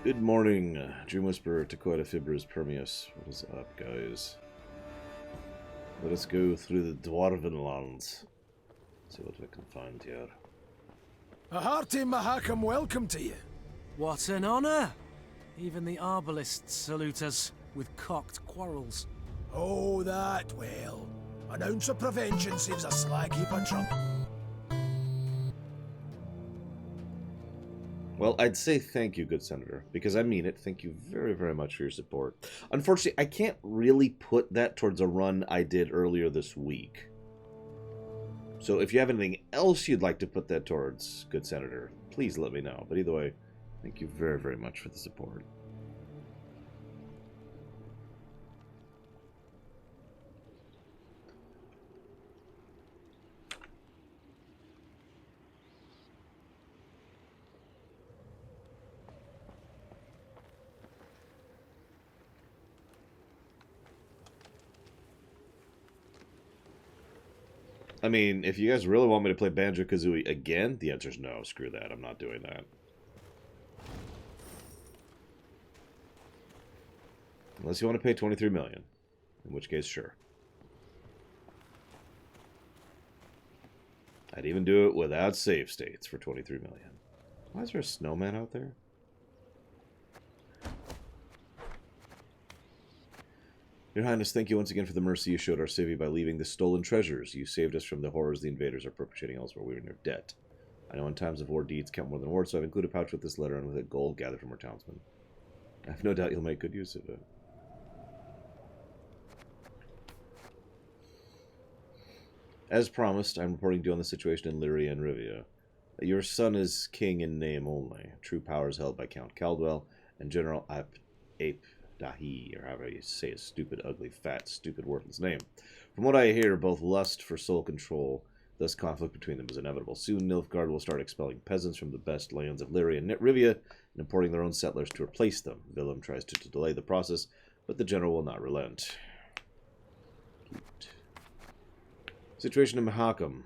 Good morning, Dream Whisperer, Takoida Fibers, Permeus. What is up, guys? Let us go through the Dwarven lands. See what we can find here. A hearty Mahakam welcome to you. What an honor! Even the arbalists salute us with cocked quarrels. Oh, that well. An ounce of prevention saves a slag heap of trouble. Well, I'd say thank you, good Senator, because I mean it. Thank you very, very much for your support. Unfortunately, I can't really put that towards a run I did earlier this week. So if you have anything else you'd like to put that towards, good Senator, please let me know. But either way, thank you very, very much for the support. I mean, if you guys really want me to play Banjo-Kazooie again, the answer is no. Screw that. I'm not doing that. Unless you want to pay $23 million. In which case, sure. I'd even do it without save states for $23 million. Why is there a snowman out there? Your Highness, thank you once again for the mercy you showed our city by leaving the stolen treasures. You saved us from the horrors the invaders are perpetrating elsewhere. We were in your debt. I know in times of war, deeds count more than words, so I've included a pouch with this letter and with it gold gathered from our townsmen. I have no doubt you'll make good use of it. As promised, I'm reporting to you on the situation in Lyria and Rivia. Your son is king in name only. True power is held by Count Caldwell and General Ape Dahi, or however you say his stupid, ugly, fat, stupid, worthless name. From what I hear, both lust for soul control, thus conflict between them is inevitable. Soon, Nilfgaard will start expelling peasants from the best lands of Lyria and Rivia and importing their own settlers to replace them. Willem tries to delay the process, but the general will not relent. Cute. Situation in Mahakam.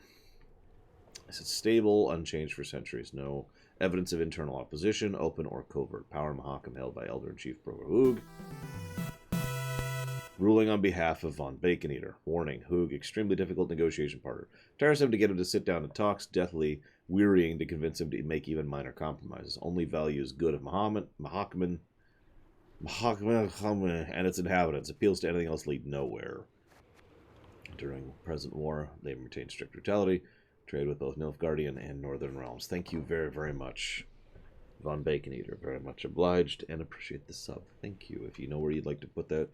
It's stable, unchanged for centuries. No evidence of internal opposition, open or covert. Power in Mahakam held by Elder-in-Chief Brover Hoog. Ruling on behalf of Von Baconeater. Warning, Hoog, extremely difficult negotiation partner. Tires him to get him to sit down and talks, deathly wearying to convince him to make even minor compromises. Only values good of Mahakam and its inhabitants. Appeals to anything else lead nowhere. During present war, they maintain strict brutality. Trade with both Nilfgaardian and Northern realms. Thank you very, very much, Von Baconeater. Very much obliged and appreciate the sub. Thank you. If you know where you'd like to put that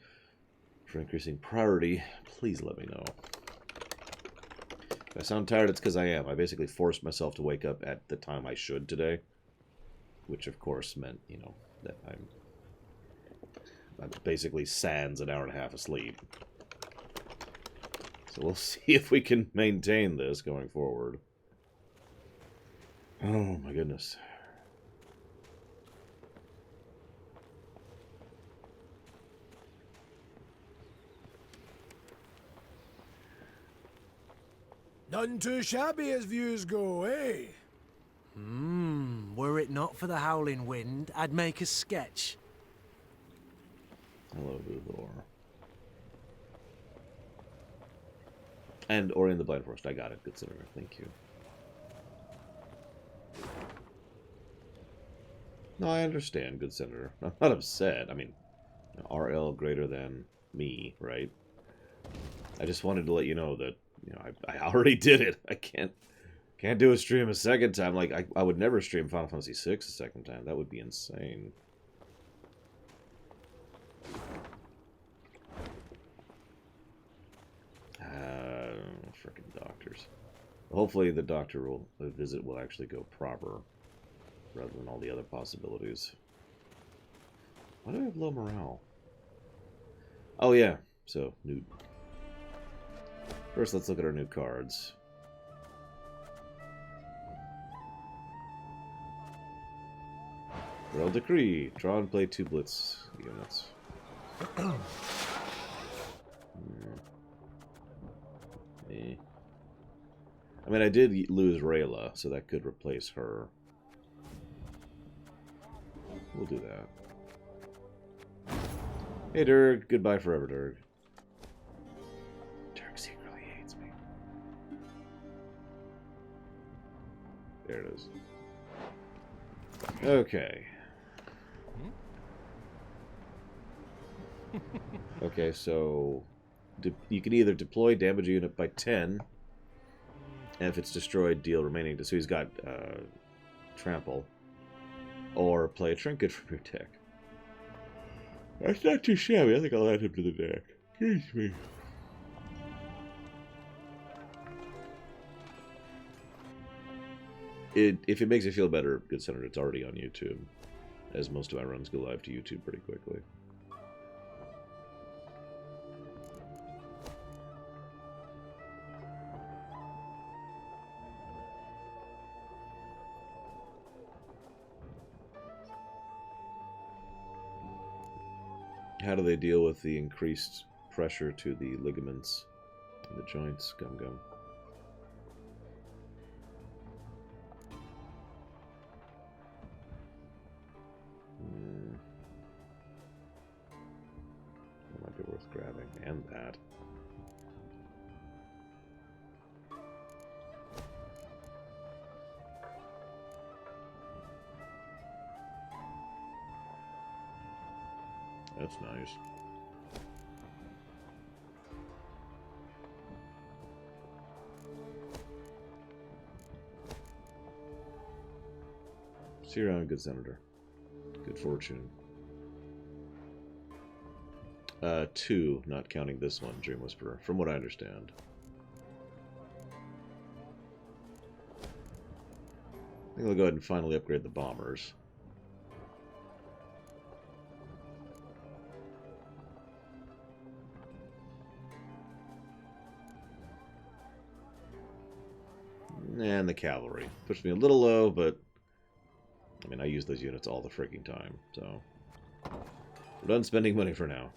for increasing priority, please let me know. If I sound tired, it's because I am. I basically forced myself to wake up at the time I should today, which of course meant, you know, that I'm basically sans an hour and a half of sleep. So we'll see if we can maintain this going forward. Oh my goodness. None too shabby as views go, eh? Were it not for the howling wind, I'd make a sketch. Hello, Udor. And Ori and the Blind Forest. I got it. Good senator. Thank you. No, I understand, good senator. I'm not upset. I mean, RL greater than me, right? I just wanted to let you know that, you know, I already did it. I can't do a stream a second time. Like, I would never stream Final Fantasy VI a second time. That would be insane. Frickin' doctors. Hopefully the visit will actually go proper, rather than all the other possibilities. Why do I have low morale? Oh yeah, so, new... First, let's look at our new cards. Royal Decree. Draw and play 2 Blitz units. I mean, I did lose Rayla, so that could replace her. We'll do that. Hey, Durg. Goodbye forever, Durg. Durg secretly hates me. There it is. Okay. Okay, so you can either deploy damage a unit by 10, and if it's destroyed, deal remaining. So he's got trample, or play a trinket from your deck. That's not too shabby. I think I'll add him to the deck. Excuse me. If it makes you feel better, good Senator, it's already on YouTube, as most of my runs go live to YouTube pretty quickly. How do they deal with the increased pressure to the ligaments and the joints? Gum gum. That might be worth grabbing. And that. That's nice. See you around, good Senator. Good fortune. 2, not counting this one, Dream Whisperer, from what I understand. I think I'll go ahead and finally upgrade the bombers. And the cavalry. Pushed me a little low, but I mean, I use those units all the freaking time, so we're done spending money for now.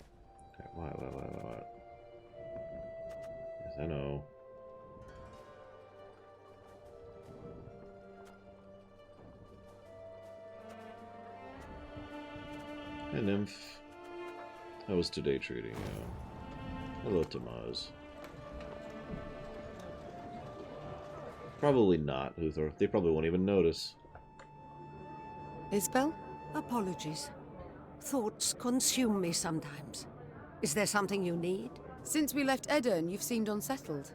Okay, what? Yes, I know. Hey, Nymph. How was today treating you? Hello, Tamaz. Probably not, Luthor. They probably won't even notice. Isbel? Apologies. Thoughts consume me sometimes. Is there something you need? Since we left Edirne, you've seemed unsettled.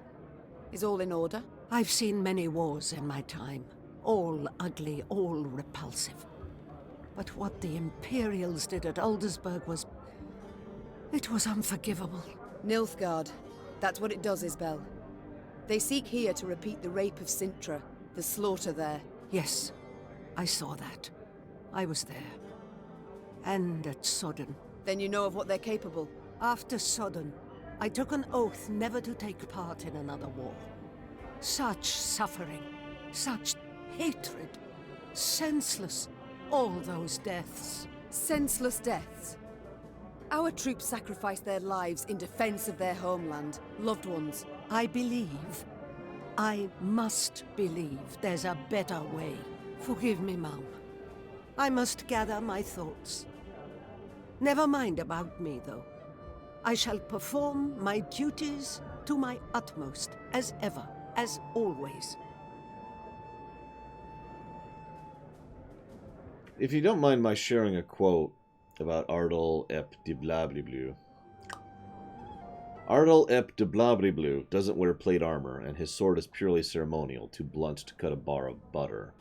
Is all in order? I've seen many wars in my time. All ugly, all repulsive. But what the Imperials did at Aldersburg was... it was unforgivable. Nilfgaard. That's what it does, Isbel. They seek here to repeat the rape of Sintra, the slaughter there. Yes, I saw that. I was there. And at Sodden. Then you know of what they're capable. After Sodden, I took an oath never to take part in another war. Such suffering, such hatred, senseless, all those deaths. Senseless deaths. Our troops sacrificed their lives in defense of their homeland, loved ones. I must believe there's a better way. Forgive me, Mom. I must gather my thoughts. Never mind about me, though. I shall perform my duties to my utmost, as ever, as always. If you don't mind my sharing a quote about Ardal ep de Blabliblu. Ardal ep de Blabliblu doesn't wear plate armor, and his sword is purely ceremonial, too blunt to cut a bar of butter.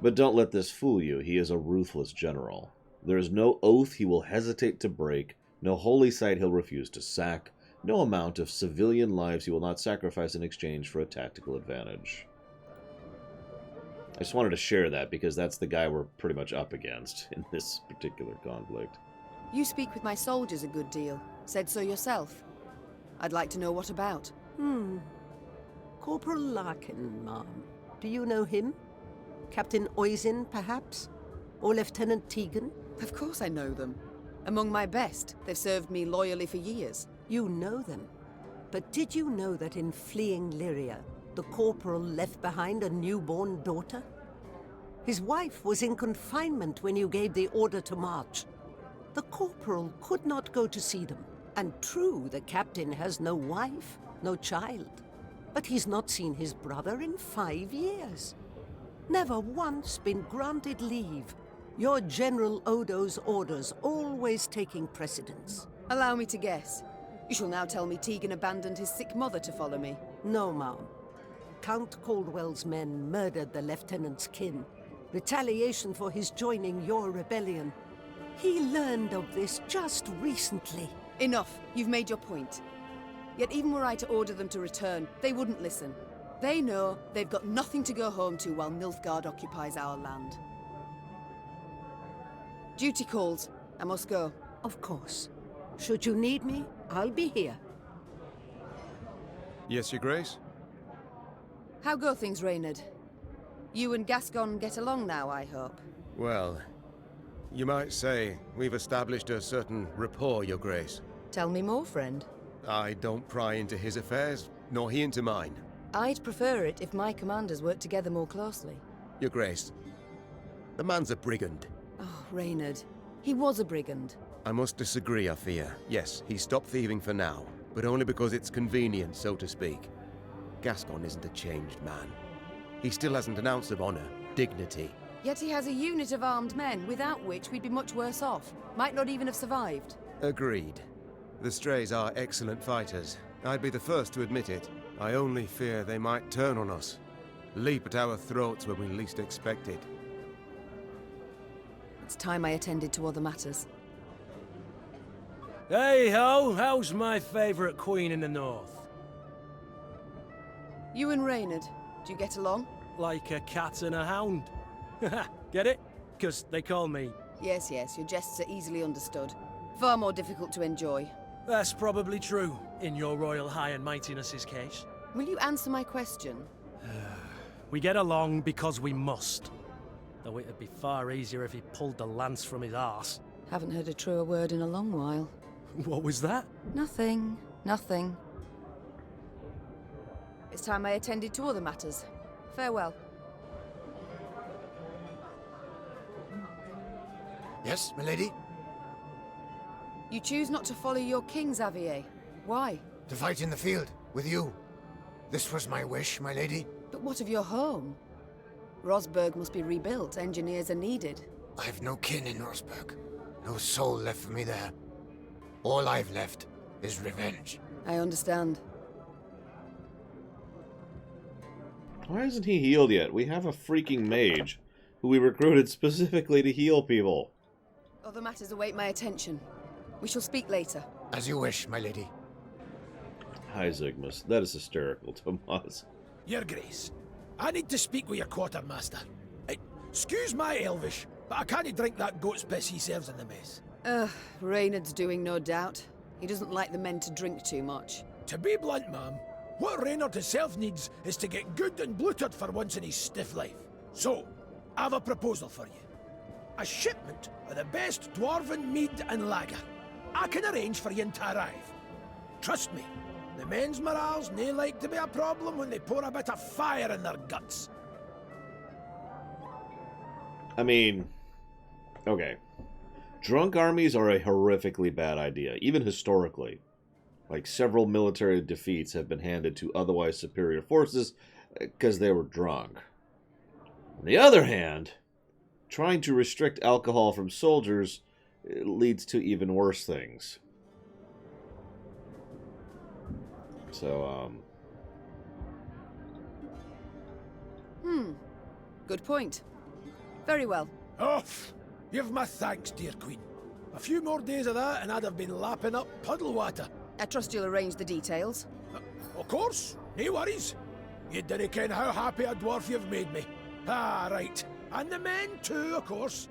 But don't let this fool you, he is a ruthless general. There is no oath he will hesitate to break, no holy site he'll refuse to sack, no amount of civilian lives he will not sacrifice in exchange for a tactical advantage. I just wanted to share that because that's the guy we're pretty much up against in this particular conflict. You speak with my soldiers a good deal. Said so yourself. I'd like to know what about. Corporal Larkin, Ma'am. Do you know him? Captain Oisin, perhaps? Or Lieutenant Tegan? Of course I know them. Among my best. They've served me loyally for years. You know them. But did you know that in fleeing Lyria, the corporal left behind a newborn daughter? His wife was in confinement when you gave the order to march. The corporal could not go to see them. And true, the captain has no wife, no child. But he's not seen his brother in 5 years. Never once been granted leave. Your General Odo's orders always taking precedence. Allow me to guess. You shall now tell me Tegan abandoned his sick mother to follow me. No, ma'am. Count Caldwell's men murdered the lieutenant's kin. Retaliation for his joining your rebellion. He learned of this just recently. Enough. You've made your point. Yet even were I to order them to return, they wouldn't listen. They know they've got nothing to go home to while Nilfgaard occupies our land. Duty calls. I must go. Of course. Should you need me, I'll be here. Yes, Your Grace? How go things, Reynard? You and Gascon get along now, I hope. Well, you might say we've established a certain rapport, Your Grace. Tell me more, friend. I don't pry into his affairs, nor he into mine. I'd prefer it if my commanders worked together more closely. Your Grace, the man's a brigand. Oh, Reynard. He was a brigand. I must disagree, I fear. Yes, he stopped thieving for now, but only because it's convenient, so to speak. Gascon isn't a changed man. He still hasn't an ounce of honor, dignity. Yet he has a unit of armed men, without which we'd be much worse off. Might not even have survived. Agreed. The Strays are excellent fighters. I'd be the first to admit it. I only fear they might turn on us. Leap at our throats when we least expect it. It's time I attended to other matters. Hey ho, how's my favourite queen in the north? You and Reynard, do you get along? Like a cat and a hound. Get it? 'Cause they call me. Yes, your jests are easily understood. Far more difficult to enjoy. That's probably true, in your royal high and mightiness's case. Will you answer my question? We get along because we must. Though it'd be far easier if he pulled the lance from his arse. Haven't heard a truer word in a long while. What was that? Nothing. It's time I attended to other matters. Farewell. Yes, milady? You choose not to follow your king, Xavier. Why? To fight in the field, with you. This was my wish, my lady. But what of your home? Rosberg must be rebuilt. Engineers are needed. I've no kin in Rosberg. No soul left for me there. All I've left is revenge. I understand. Why isn't he healed yet? We have a freaking mage who we recruited specifically to heal people. Other matters await my attention. We shall speak later. As you wish, my lady. Hi, Zygmus. That is hysterical, Tomas. Your Grace, I need to speak with your quartermaster. Excuse my Elvish, but I can't drink that goat's piss he serves in the mess. Reynard's doing, no doubt. He doesn't like the men to drink too much. To be blunt, ma'am, what Reynard himself needs is to get good and bloated for once in his stiff life. So, I have a proposal for you. A shipment of the best dwarven mead and lager. I can arrange for you to arrive. Trust me, the men's morale's nae like to be a problem when they pour a bit of fire in their guts. I mean, okay. Drunk armies are a horrifically bad idea, even historically. Like, several military defeats have been handed to otherwise superior forces because they were drunk. On the other hand, trying to restrict alcohol from soldiers leads to even worse things. So, Good point. Very well. Oh, give my thanks, dear Queen. A few more days of that and I'd have been lapping up puddle water. I trust you'll arrange the details. Of course, no worries. You dinna ken how happy a dwarf you've made me. Ah, right. And the men too, of course.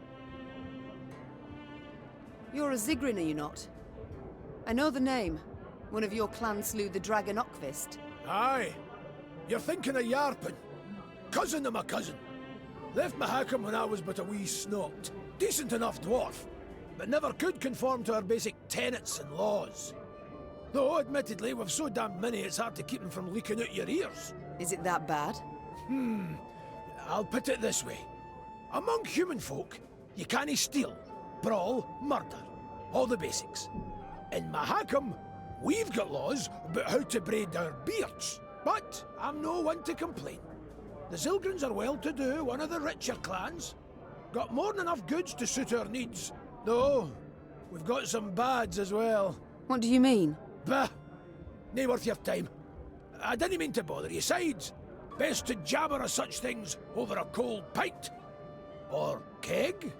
You're a Zigrin, are you not? I know the name. One of your clan slew the dragon Ockfist. Aye. You're thinking of Yarpen. Cousin of my cousin. Left my hackham when I was but a wee snot. Decent enough dwarf, but never could conform to our basic tenets and laws. Though, admittedly, we've so damn many it's hard to keep them from leaking out your ears. Is it that bad? I'll put it this way. Among human folk, you cannae steal, brawl, murder. All the basics. In Mahakam, we've got laws about how to braid our beards. But I'm no one to complain. The Zilgrins are well-to-do, one of the richer clans. Got more than enough goods to suit our needs. Though, we've got some bads as well. What do you mean? Bah! Nae worth your time. I didn't mean to bother you. Sides, best to jabber of such things over a cold pint. Or keg?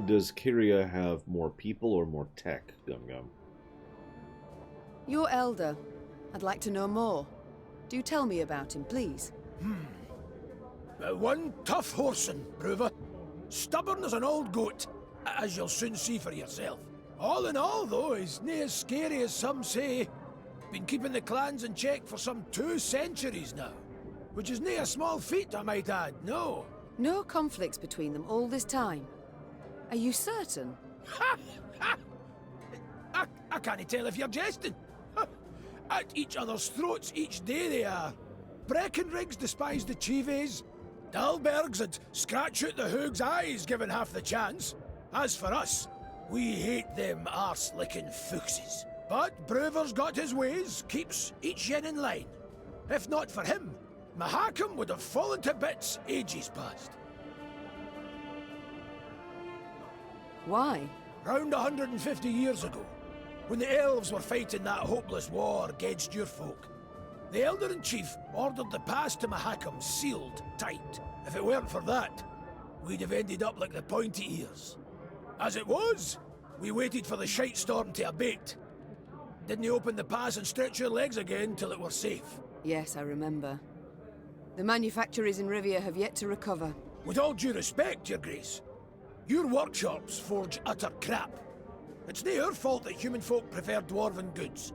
Does Kyria have more people or more tech, Gum Gum? Your elder. I'd like to know more. Do tell me about him, please. One tough horseman, Bruva. Stubborn as an old goat, as you'll soon see for yourself. All in all, though, he's nae as scary as some say. Been keeping the clans in check for some 2 centuries now. Which is nae a small feat, I might add, no. No conflicts between them all this time. Are you certain? Ha! Ha! I can't tell if you're jesting. At each other's throats each day they are. Breckenrigs despise the Chives. Dalbergs would scratch out the Hoog's eyes given half the chance. As for us, we hate them arse-licking foxes. But Bruver's got his ways, keeps each yen in line. If not for him, Mahakam would have fallen to bits ages past. Why? Round 150 years ago, when the elves were fighting that hopeless war against your folk, the Elder-in-Chief ordered the pass to Mahakam sealed tight. If it weren't for that, we'd have ended up like the pointy ears. As it was, we waited for the shite storm to abate. Didn't open the pass and stretch your legs again till it were safe. Yes, I remember. The manufactories in Rivia have yet to recover. With all due respect, Your Grace, your workshops forge utter crap. It's nae our fault that human folk prefer dwarven goods.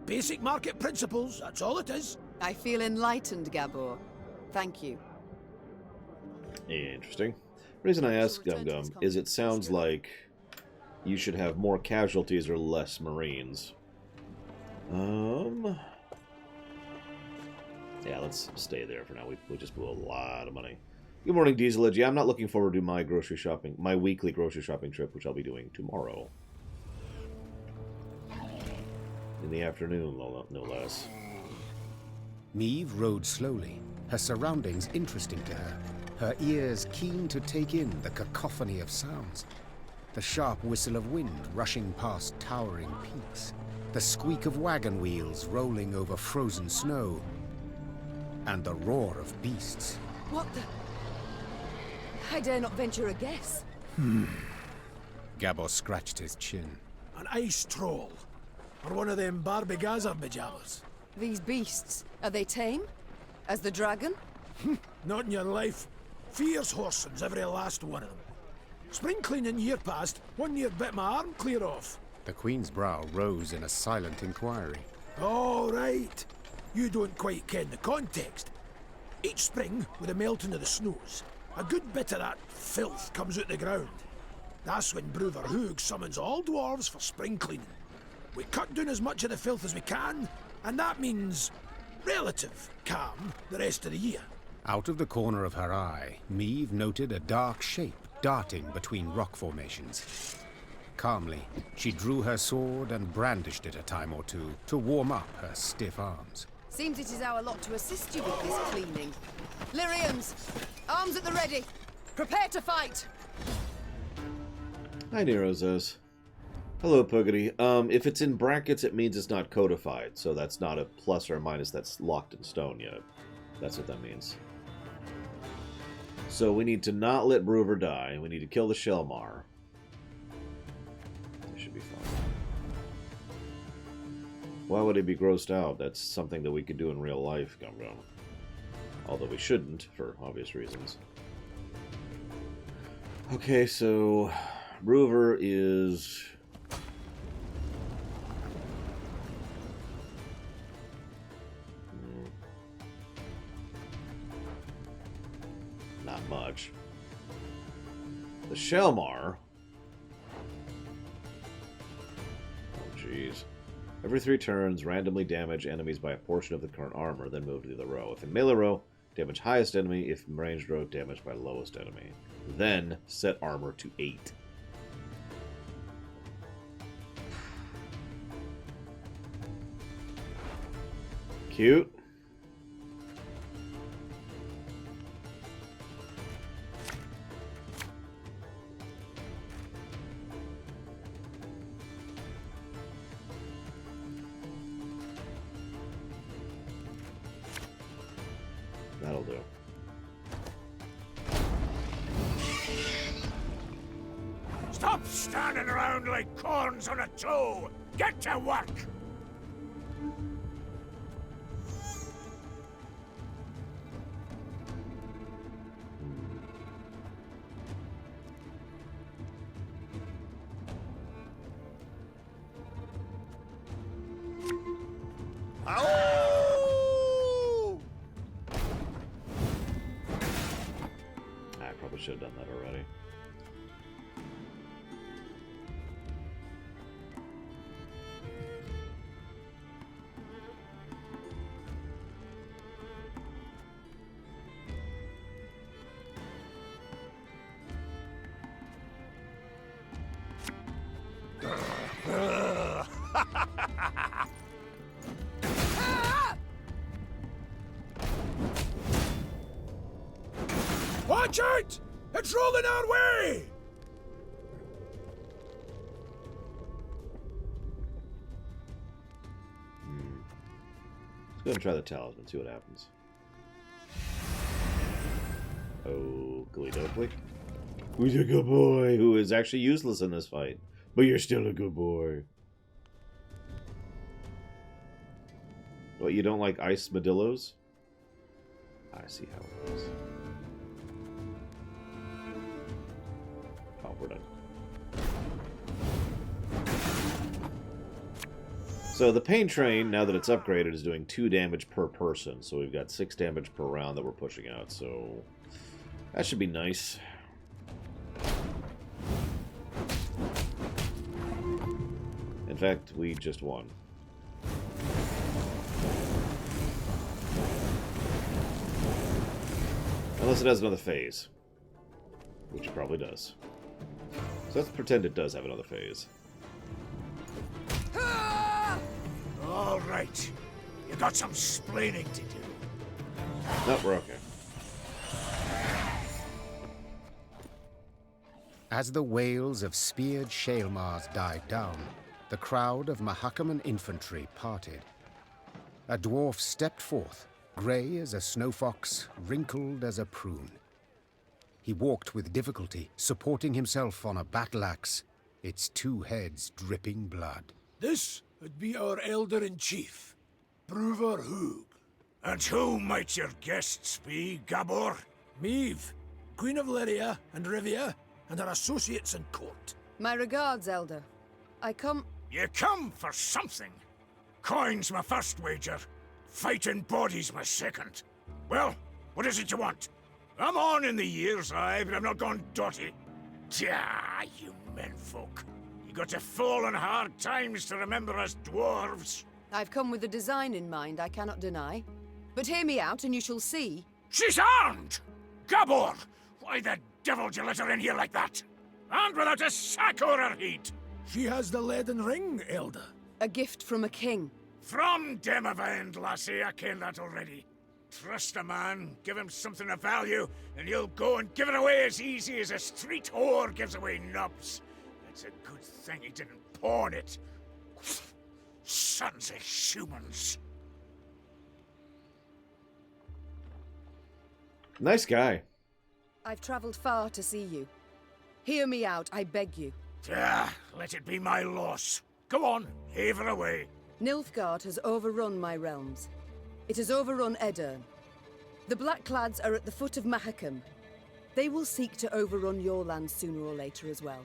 Basic market principles, that's all it is. I feel enlightened, Gabor. Thank you. Interesting. The reason I ask, Gum Gum, is it sounds like you should have more casualties or less Marines. Yeah, let's stay there for now. We just blew a lot of money. Good morning, Dieselage. Yeah, I'm not looking forward to my grocery shopping, my weekly grocery shopping trip, which I'll be doing tomorrow. In the afternoon, no less. Meve rode slowly, her surroundings interesting to her, her ears keen to take in the cacophony of sounds. The sharp whistle of wind rushing past towering peaks, the squeak of wagon wheels rolling over frozen snow, and the roar of beasts. What the... I dare not venture a guess. Gabor scratched his chin. An ice troll. Or one of them Barbie Gaza pajamas. These beasts, are they tame? As the dragon? Not in your life. Fierce horsens, every last one of them. Spring cleaning year past, one near bit my arm clear off. The Queen's brow rose in a silent inquiry. All right. You don't quite ken the context. Each spring, with the melting of the snows, a good bit of that filth comes out the ground. That's when Bruver Hoog summons all dwarves for spring cleaning. We cut down as much of the filth as we can, and that means relative calm the rest of the year. Out of the corner of her eye, Meve noted a dark shape darting between rock formations. Calmly, she drew her sword and brandished it a time or two to warm up her stiff arms. Seems it is our lot to assist you with this cleaning. Lyrians, arms at the ready. Prepare to fight. Hi, Nerozos. Hello, Puggity. If it's in brackets, it means it's not codified, so that's not a plus or a minus that's locked in stone yet. That's what that means. So we need to not let Bruver die. We need to kill the Shelmar. This should be fun. Why would he be grossed out? That's something that we could do in real life, Gum Gum. Although we shouldn't, for obvious reasons. Okay, so Bruver is... not much. The Shelmar... oh, jeez. Every 3 turns, randomly damage enemies by a portion of the current armor, then move to the other row. If in melee row, damage highest enemy. If in ranged row, damage by lowest enemy. Then set armor to 8. Cute. That'll do. Stop standing around like corns on a toe! Get to work! I probably should have done that already. Watch out! It's rolling our way! Let's go and try the talisman, see what happens. Oh, Gleedoply. Who's a good boy? Who is actually useless in this fight. But you're still a good boy. What, you don't like ice Modillos? I see how it is. Oh, we're done. So the Pain Train, now that it's upgraded, is doing 2 damage per person. So we've got 6 damage per round that we're pushing out. So that should be nice. In fact, we just won. Unless it has another phase. Which it probably does. So let's pretend it does have another phase. All right. You got some splaining to do. Nope, we're okay. As the wails of speared Shaelmars died down, the crowd of Mahakaman infantry parted. A dwarf stepped forth, grey as a snowfox, wrinkled as a prune. He walked with difficulty, supporting himself on a battle-axe, its 2 heads dripping blood. This would be our Elder-in-Chief, Bruver Hoog. And who might your guests be, Gabor? Meve, Queen of Lyria and Rivia, and her associates in court. My regards, Elder. I come... You come for something. Coin's my first wager. Fighting bodies my second. Well, what is it you want? I'm on in the years, aye, but I'm not gone dotty. Tja, you menfolk. You got to fall on hard times to remember us dwarves. I've come with a design in mind I cannot deny. But hear me out and you shall see. She's armed! Gabor! Why the devil did you let her in here like that? And without a sack or her heat! She has the leaden ring, Elder. A gift from a king. From Demavend, lassie, I ken that already. Trust a man, give him something of value, and he'll go and give it away as easy as a street whore gives away nubs. It's a good thing he didn't pawn it. Sons of humans. Nice guy. I've traveled far to see you. Hear me out, I beg you. Let it be my loss. Go on, have her away. Nilfgaard has overrun my realms. It has overrun Edirn. The Blackclads are at the foot of Mahakam. They will seek to overrun your land sooner or later as well.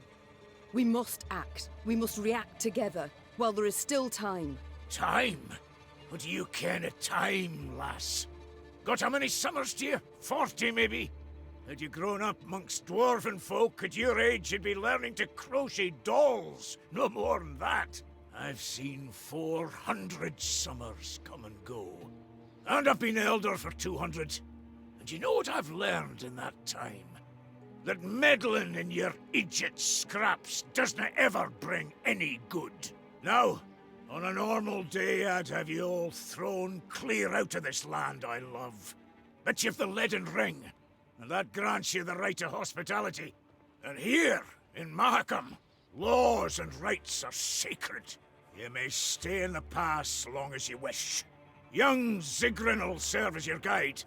We must act. We must react together, while there is still time. Time? What do you ken of time, lass? Got how many summers to you? 40, maybe? Had you grown up amongst dwarven folk, at your age you'd be learning to crochet dolls. No more than that. I've seen 400 summers come and go. And I've been elder for 200. And you know what I've learned in that time? That meddling in your idiot scraps doesn't ever bring any good. Now, on a normal day, I'd have you all thrown clear out of this land I love. But you've the leaden ring, and that grants you the right to hospitality. And here, in Mahakam, laws and rights are sacred. You may stay in the pass long as you wish. Young Zigrin will serve as your guide.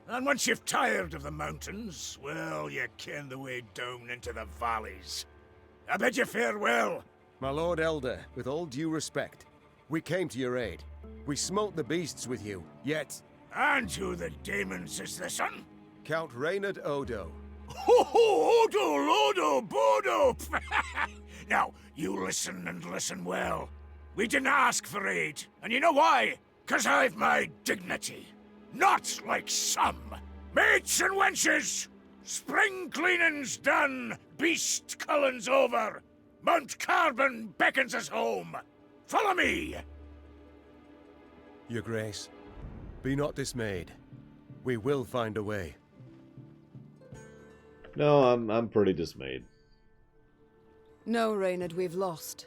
And once you've tired of the mountains, well, you ken the way down into the valleys. I bid you farewell. My Lord Elder, with all due respect, we came to your aid. We smote the beasts with you, yet... And who the demons is this one? Count Reynard Odo. Ho ho, Odo, Lodo, Bodo! Now, you listen and listen well. We didn't ask for aid, and you know why? 'Cause I've my dignity. Not like some. Mates and wenches! Spring cleaning's done, beast culling's over. Mount Carbon beckons us home. Follow me! Your Grace, be not dismayed. We will find a way. No, I'm pretty dismayed. No, Reynard, we've lost.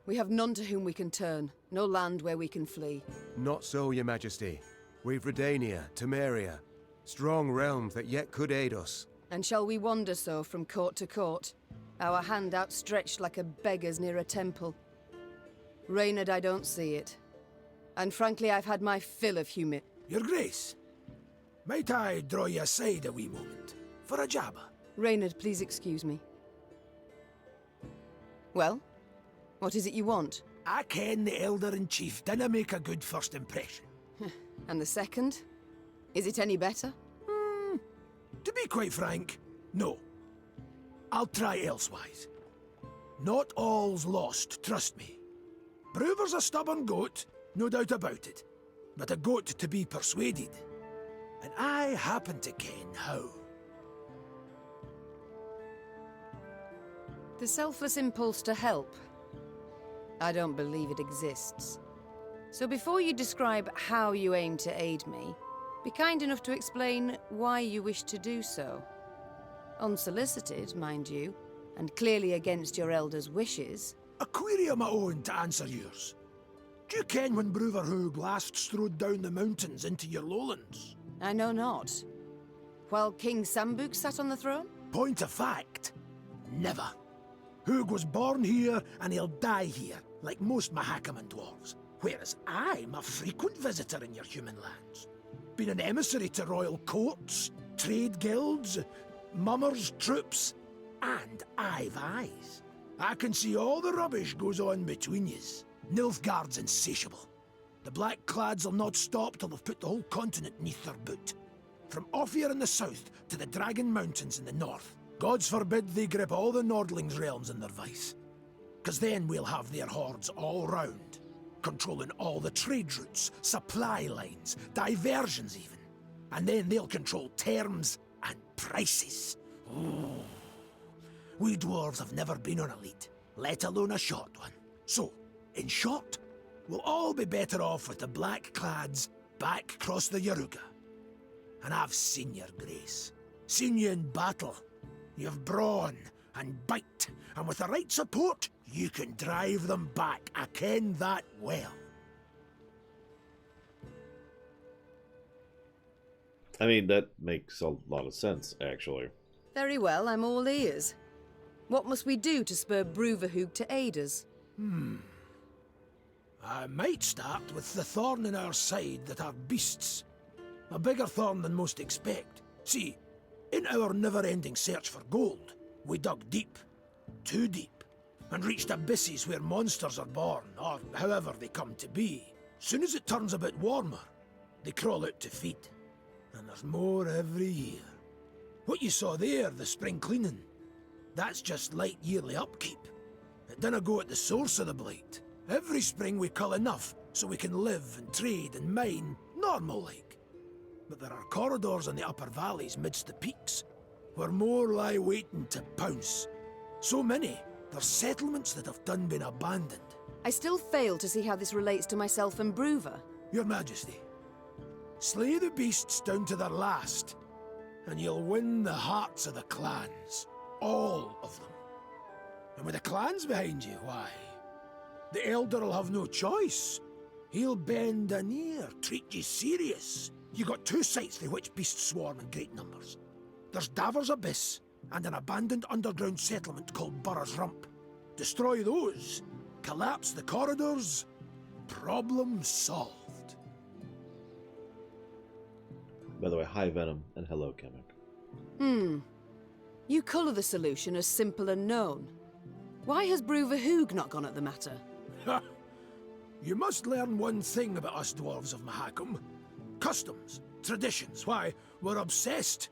We have none to whom we can turn, no land where we can flee. Not so, Your Majesty. We've Redania, Temeria, strong realms that yet could aid us. And shall we wander so from court to court, our hand outstretched like a beggar's near a temple? Reynard, I don't see it. And frankly, I've had my fill of Your Grace, might I draw you aside a wee moment, for a jabber? Reynard, please excuse me. Well, what is it you want? I ken the Elder-in-Chief dinna make a good first impression. And the second? Is it any better? To be quite frank, no. I'll try elsewise. Not all's lost, trust me. Brewer's a stubborn goat, no doubt about it. But a goat to be persuaded. And I happen to ken how. The selfless impulse to help. I don't believe it exists. So before you describe how you aim to aid me, be kind enough to explain why you wish to do so. Unsolicited, mind you, and clearly against your elder's wishes. A query of my own to answer yours. Do you ken when Brewer Hoog last strode down the mountains into your lowlands? I know not. While King Sambuk sat on the throne? Point of fact, never. Hoog was born here and he'll die here, like most Mahakaman dwarves. Whereas I'm a frequent visitor in your human lands. Been an emissary to royal courts, trade guilds, mummers, troops, and I've eyes. I can see all the rubbish goes on between yous. Nilfgaard's insatiable. The Blackclads will not stop till they've put the whole continent neath their boot. From Ophir in the south to the Dragon Mountains in the north. Gods forbid they grip all the Nordlings' realms in their vice. 'Cause then we'll have their hordes all round, controlling all the trade routes, supply lines, diversions even. And then they'll control terms and prices. Ooh. We dwarves have never been on a lead, let alone a short one. So, in short, we'll all be better off with the Blackclads back across the Yaruga. And I've seen your grace. Seen you in battle. You've brawn and bite, and with the right support, you can drive them back. I ken that well. I mean, that makes a lot of sense, actually. Very well, I'm all ears. What must we do to spur Bruverhoog to aid us? I might start with the thorn in our side that are beasts. A bigger thorn than most expect. See, in our never-ending search for gold, we dug deep, too deep, and reached abysses where monsters are born, or however they come to be. Soon as it turns a bit warmer, they crawl out to feed. And there's more every year. What you saw there, the spring cleaning, that's just light yearly upkeep. It dinna go at the source of the blight. Every spring we cull enough so we can live and trade and mine normal-like. But there are corridors in the upper valleys midst the peaks, where more lie waiting to pounce. So many, there's settlements that have done been abandoned. I still fail to see how this relates to myself and Bruver. Your Majesty, slay the beasts down to their last, and you'll win the hearts of the clans. All of them. And with the clans behind you, why, the Elder'll have no choice. He'll bend an ear, treat you serious. You got two sites through which beasts swarm in great numbers. There's Davor's Abyss, and an abandoned underground settlement called Burr's Rump. Destroy those, collapse the corridors, problem solved. By the way, hi Venom, and hello Chemic. You colour the solution as simple and known. Why has Bruver Hoog not gone at the matter? Ha! You must learn one thing about us dwarves of Mahakam. Customs, traditions, why, we're obsessed.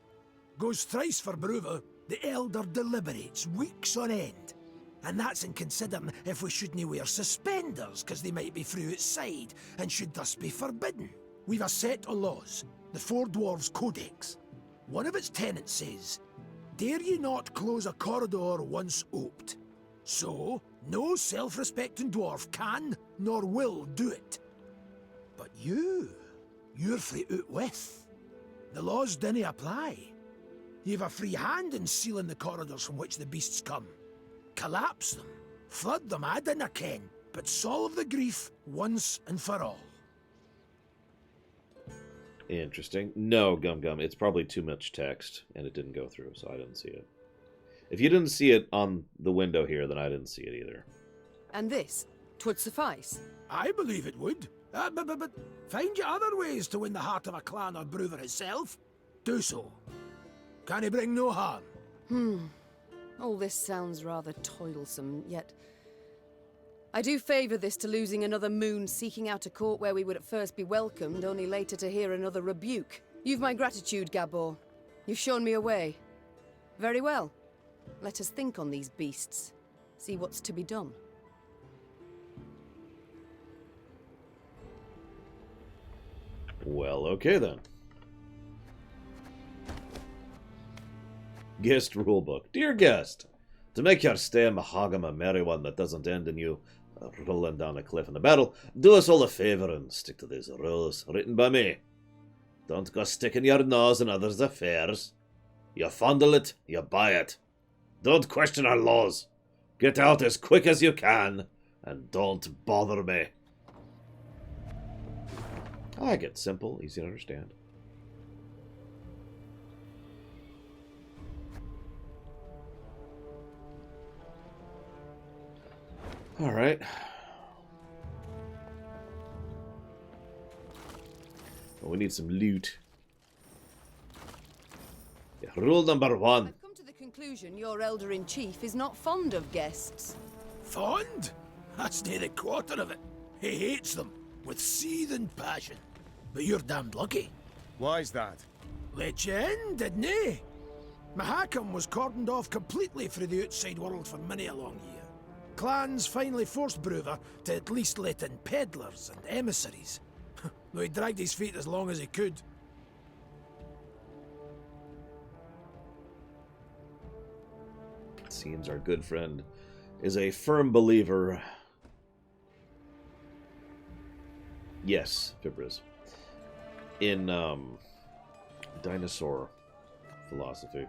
Goes thrice for Bruver, the Elder deliberates weeks on end. And that's in considering if we shouldn't wear suspenders, because they might be through outside, and should thus be forbidden. We've a set of laws, the Four Dwarves Codex. One of its tenets says, dare ye not close a corridor once oped. So, no self-respecting dwarf can, nor will, do it. But you're free out with. The laws dinna apply. You've a free hand in sealing the corridors from which the beasts come. Collapse them, flood them, I dinna ken, but solve the grief once and for all. Interesting. No, Gum Gum, it's probably too much text, and it didn't go through, so I didn't see it. If you didn't see it on the window here, then I didn't see it either. And this? 'Twould suffice. I believe it would. But find you other ways to win the heart of a clan or Bruver itself. Do so. Can he bring no harm? All this sounds rather toilsome, yet I do favour this to losing another moon seeking out a court where we would at first be welcomed, only later to hear another rebuke. You've my gratitude, Gabor. You've shown me a way. Very well. Let us think on these beasts. See what's to be done. Well, okay then. Guest rulebook. Dear guest, to make your stay in Mahagam a merry one that doesn't end in you rolling down a cliff in the battle, do us all a favour and stick to these rules written by me. Don't go sticking your nose in others' affairs. You fondle it, you buy it. Don't question our laws. Get out as quick as you can, and don't bother me. I like it. Simple, easy to understand. Alright. Well, we need some loot. Yeah, rule number 1. I've come to the conclusion your Elder-in-Chief is not fond of guests. Fond? That's near a quarter of it. He hates them, with seething passion. But you're damned lucky. Why's that? Let you in, didn't he? Mahakam was cordoned off completely through the outside world for many a long year. Clans finally forced Bruver to at least let in peddlers and emissaries. Though he dragged his feet as long as he could. It seems our good friend is a firm believer. Yes, Fibris. In dinosaur philosophy.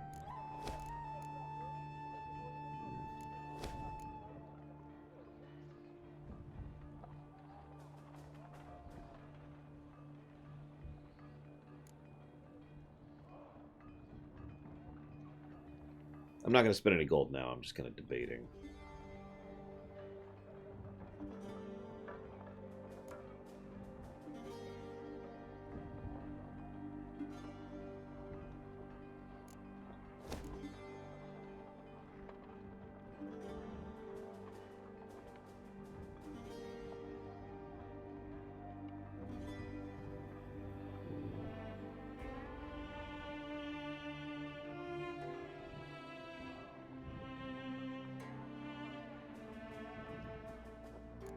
I'm not going to spend any gold now. I'm just kind of debating.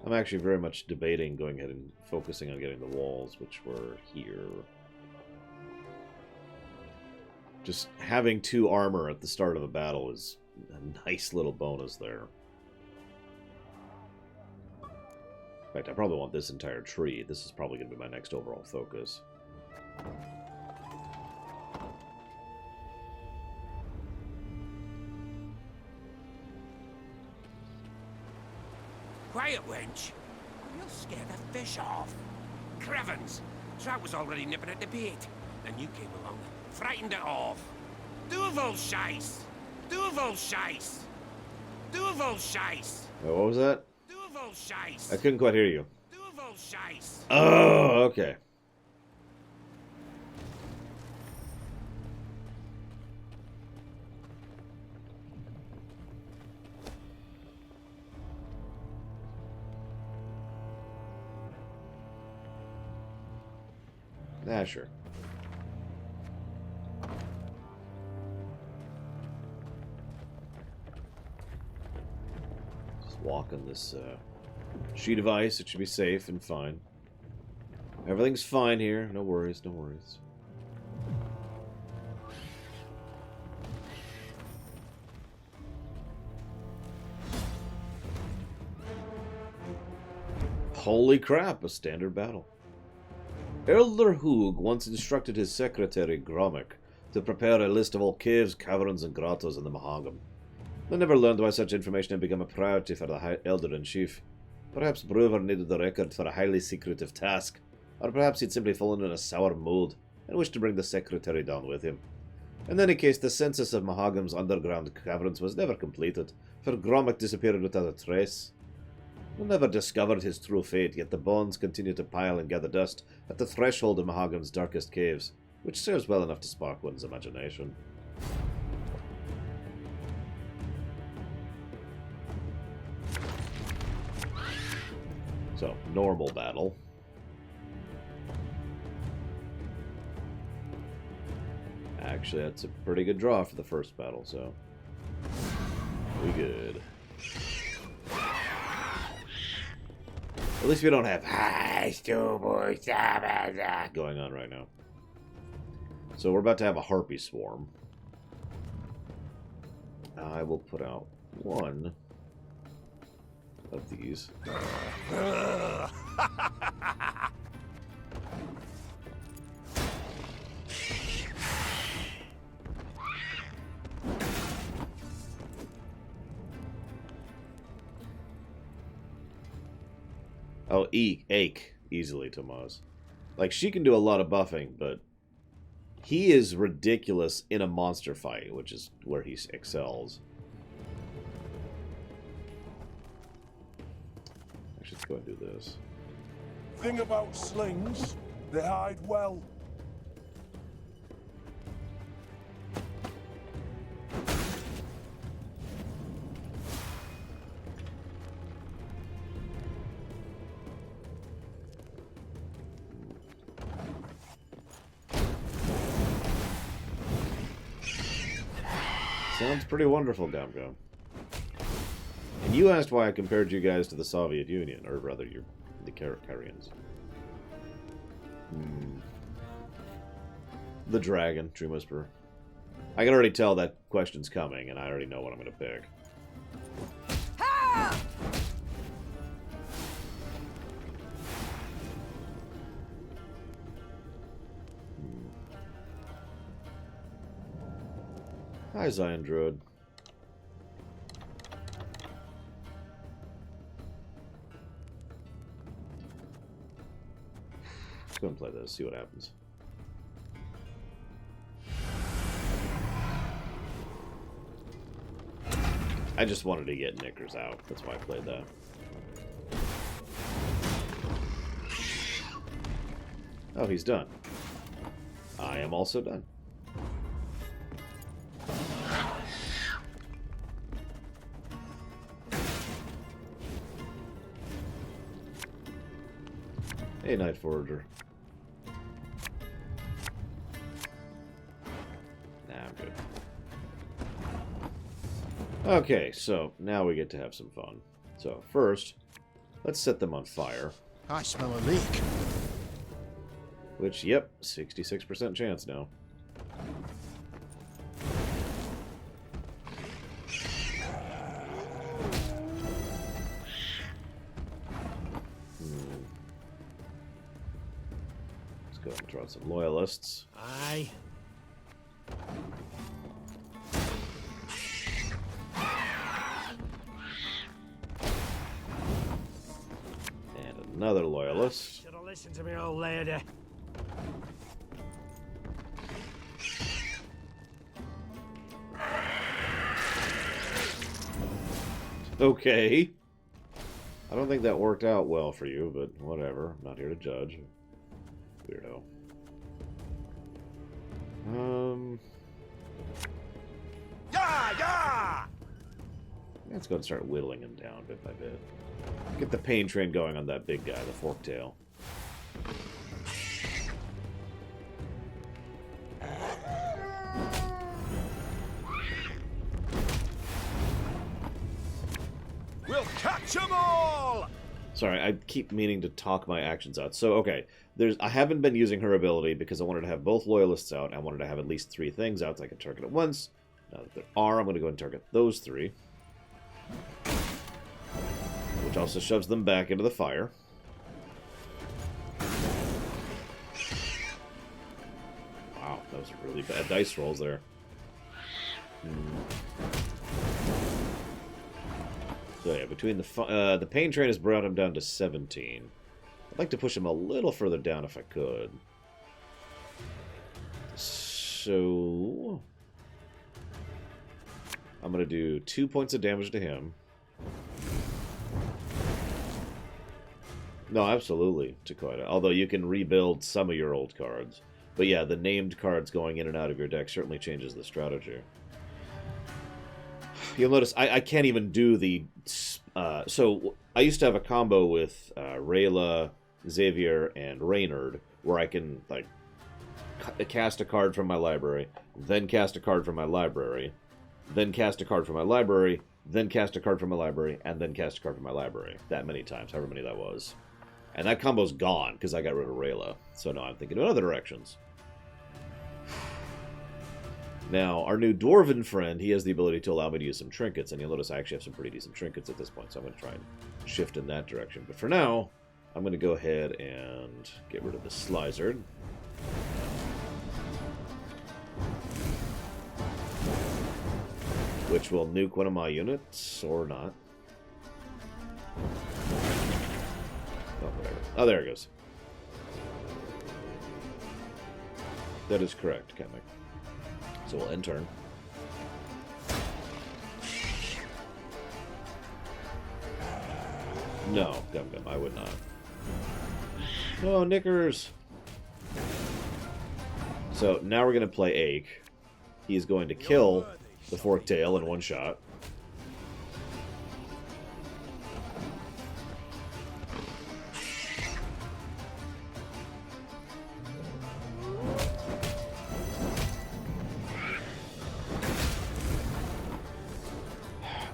I'm actually very much debating going ahead and focusing on getting the walls, which were here. Just having 2 armor at the start of a battle is a nice little bonus there. In fact, I probably want this entire tree. This is probably going to be my next overall focus. Quiet, wench. You'll scare the fish off. Crevens! Trout was already nipping at the bait. Then you came along and frightened it off. Duval shice! Duval shice! Duval shice! Oh, what was that? Duval shice! I couldn't quite hear you. Duval shice! Oh, okay. Ah, sure. Just walk on this sheet of ice. It should be safe and fine. Everything's fine here. No worries, no worries. Holy crap, a standard battle. Elder Hoog once instructed his secretary, Gromick, to prepare a list of all caves, caverns, and grottos in the Mahagam. I never learned why such information had become a priority for the Elder-in-Chief. Perhaps Brewer needed the record for a highly secretive task, or perhaps he'd simply fallen in a sour mood and wished to bring the secretary down with him. In any case, the census of Mahagam's underground caverns was never completed, for Gromick disappeared without a trace. We never discovered his true fate, yet the bones continue to pile and gather dust at the threshold of Mahagam's darkest caves, which serves well enough to spark one's imagination. So, normal battle. Actually, that's a pretty good draw for the first battle, so we good. At least we don't have going on right now. So we're about to have a harpy swarm. I will put out one of these. Oh, ache easily, Tomas. Like, she can do a lot of buffing, but he is ridiculous in a monster fight, which is where he excels. Actually, let's go and do this. Thing about slings, they hide well. Sounds pretty wonderful, Gamgam. And you asked why I compared you guys to the Soviet Union, or rather, the Karakarians. The Dragon, Dream Whisperer. I can already tell that question's coming, and I already know what I'm going to pick. Hi, Zion Druid. Let's go and play this, see what happens. I just wanted to get Knickers out. That's why I played that. Oh, he's done. I am also done. Hey, Night Forager. Nah, I'm good. Okay, so now we get to have some fun. So first, let's set them on fire. I smell a leak. Which, yep, 66% chance now. go and draw some loyalists. Aye. And another loyalist. Should have listened to me, old lady. Okay. I don't think that worked out well for you, but whatever. I'm not here to judge. Weirdo. Yeah! Let's go and start whittling him down bit by bit. Get the pain train going on that big guy, the forktail. We'll catch 'em all! Sorry, I keep meaning to talk my actions out. So, okay, I haven't been using her ability because I wanted to have both loyalists out. I wanted to have at least 3 things out so I could target at once. Now that there are, I'm going to go and target those 3. Which also shoves them back into the fire. Wow, that was really bad dice rolls there. So yeah, between the pain train has brought him down to 17. I'd like to push him a little further down if I could. So I'm going to do 2 points of damage to him. No, absolutely, Takoida. Although you can rebuild some of your old cards. But yeah, the named cards going in and out of your deck certainly changes the strategy. You'll notice I can't even do the... so I used to have a combo with Rayla, Xavier, and Reynard, where I can like cast a card from my library, then cast a card from my library, then cast a card from my library, then cast a card from my library, and then cast a card from my library. That many times, however many that was. And that combo's gone, because I got rid of Rayla. So now I'm thinking in other directions. Now, our new Dwarven friend, he has the ability to allow me to use some trinkets, and you'll notice I actually have some pretty decent trinkets at this point, so I'm going to try and shift in that direction. But for now, I'm going to go ahead and get rid of the Slizard. Which will nuke one of my units, or not. Oh, whatever. Oh, there it goes. That is correct, Kamek. So we'll end turn. No, Gum Gum, I would not. Oh, Knickers! So now we're going to play Ache. He is going to kill the Forktail in one shot.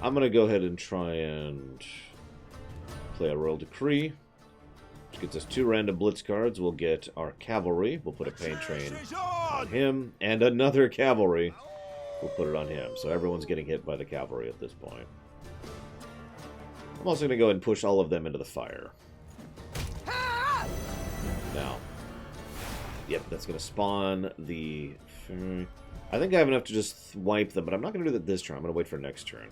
I'm going to go ahead and try and play a Royal Decree, which gets us 2 random Blitz cards. We'll get our Cavalry. We'll put a Pain Train on him, and another Cavalry. We'll put it on him. So everyone's getting hit by the Cavalry at this point. I'm also going to go ahead and push all of them into the fire. Now, yep, that's going to spawn the... I think I have enough to just wipe them, but I'm not going to do that this turn. I'm going to wait for next turn.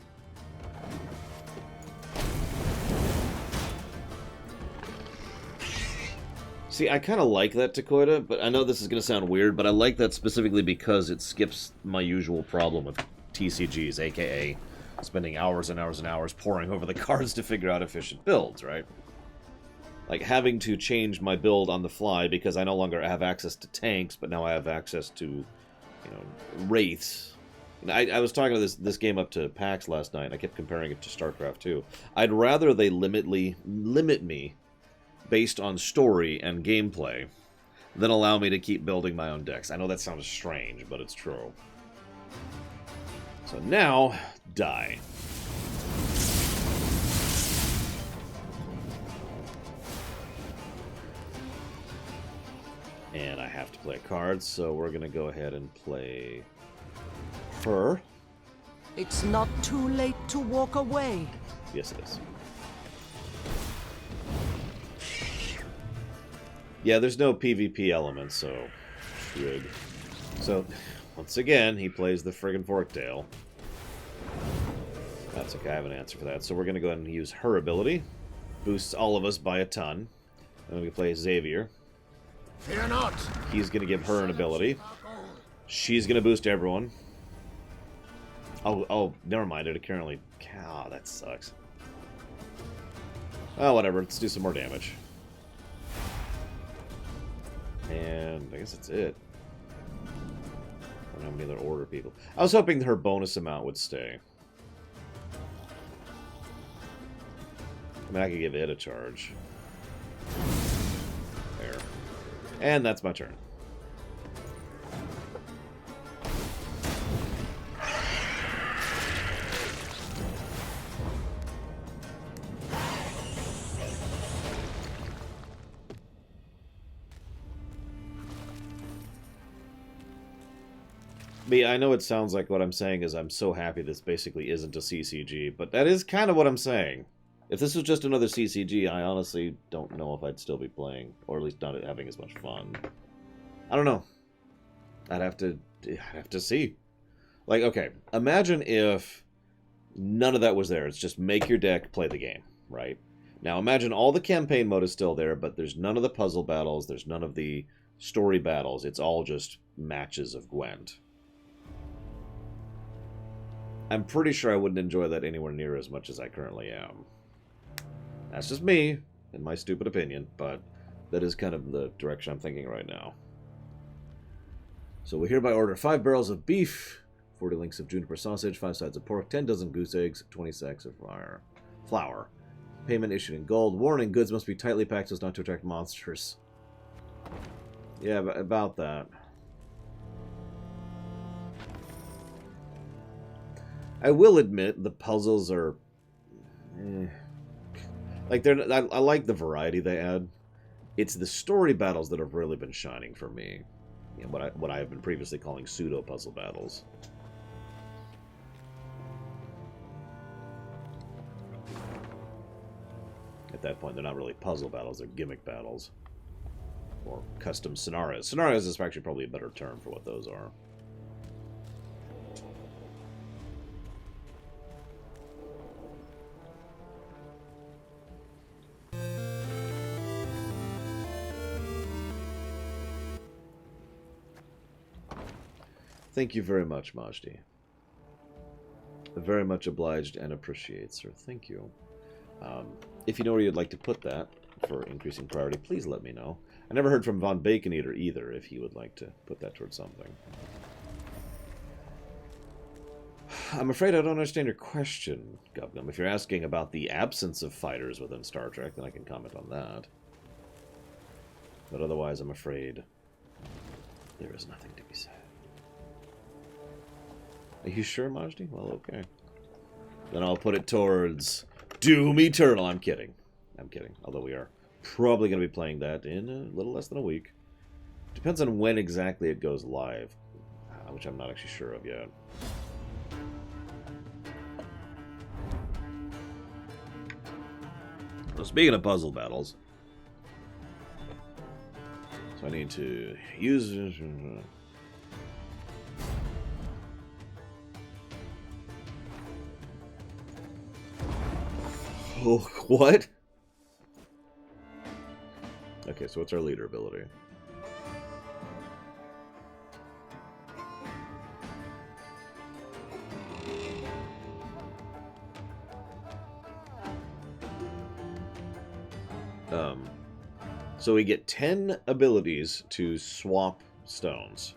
See, I kind of like that, Takoida, but I know this is going to sound weird, but I like that specifically because it skips my usual problem with TCGs, aka spending hours and hours and hours poring over the cards to figure out efficient builds, right? Like, having to change my build on the fly because I no longer have access to tanks, but now I have access to, you know, wraiths. And I was talking about this game up to PAX last night, and I kept comparing it to StarCraft 2. I'd rather they limit me based on story and gameplay than allow me to keep building my own decks. I know that sounds strange, but it's true. So now, die. And I have to play cards, so we're going to go ahead and play her. It's not too late to walk away. Yes, it is. Yeah, there's no PvP element, so... Good. So, once again, he plays the friggin' Forktail. That's okay, I have an answer for that. So we're going to go ahead and use her ability. Boosts all of us by a ton. And then we play Xavier. Fear not. He's going to give her an ability. She's going to boost everyone. Oh, never mind. It currently... Cow, that sucks. Oh, whatever. Let's do some more damage. And I guess that's it. I don't have any other order people. I was hoping her bonus amount would stay. I mean, I could give it a charge. There. And that's my turn. I know it sounds like what I'm saying is I'm so happy this basically isn't a CCG, but that is kind of what I'm saying. If this was just another CCG, I honestly don't know if I'd still be playing, or at least not having as much fun. I don't know. I'd have to see. Like, okay, imagine if none of that was there. It's just make your deck, play the game, right? Now imagine all the campaign mode is still there, but there's none of the puzzle battles, there's none of the story battles. It's all just matches of Gwent. I'm pretty sure I wouldn't enjoy that anywhere near as much as I currently am. That's just me, in my stupid opinion, but that is kind of the direction I'm thinking right now. So we hereby order 5 barrels of beef, 40 links of juniper sausage, 5 sides of pork, 10 dozen goose eggs, 20 sacks of flour. Payment issued in gold. Warning, goods must be tightly packed so as not to attract monsters. Yeah, about that. I will admit the puzzles are, like I like the variety they add. It's the story battles that have really been shining for me. You know, what I have been previously calling pseudo puzzle battles. At that point, they're not really puzzle battles; they're gimmick battles, or custom scenarios. Scenarios is actually probably a better term for what those are. Thank you very much, Majdi. Very much obliged and appreciate, sir. Thank you. If you know where you'd like to put that for increasing priority, please let me know. I never heard from Von Bacon Eater either, if he would like to put that towards something. I'm afraid I don't understand your question, Gubgum. If you're asking about the absence of fighters within Star Trek, then I can comment on that. But otherwise, I'm afraid there is nothing to be said. Are you sure, Majdi? Well, okay. Then I'll put it towards Doom Eternal. I'm kidding. I'm kidding. Although we are probably going to be playing that in a little less than a week. Depends on when exactly it goes live, which I'm not actually sure of yet. Well, speaking of puzzle battles, so I need to use... Oh, what? Okay, so what's our leader ability? So we get 10 abilities to swap stones.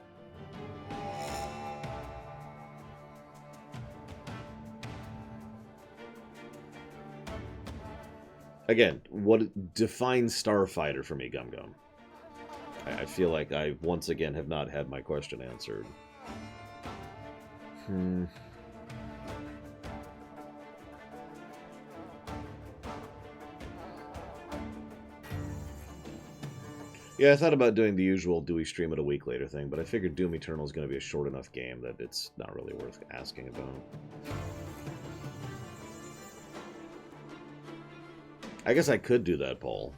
Again, what defines Starfighter for me, Gum Gum? I feel like I, once again, have not had my question answered. Yeah, I thought about doing the usual do we stream it a week later thing, but I figured Doom Eternal is going to be a short enough game that it's not really worth asking about. I guess I could do that, Paul.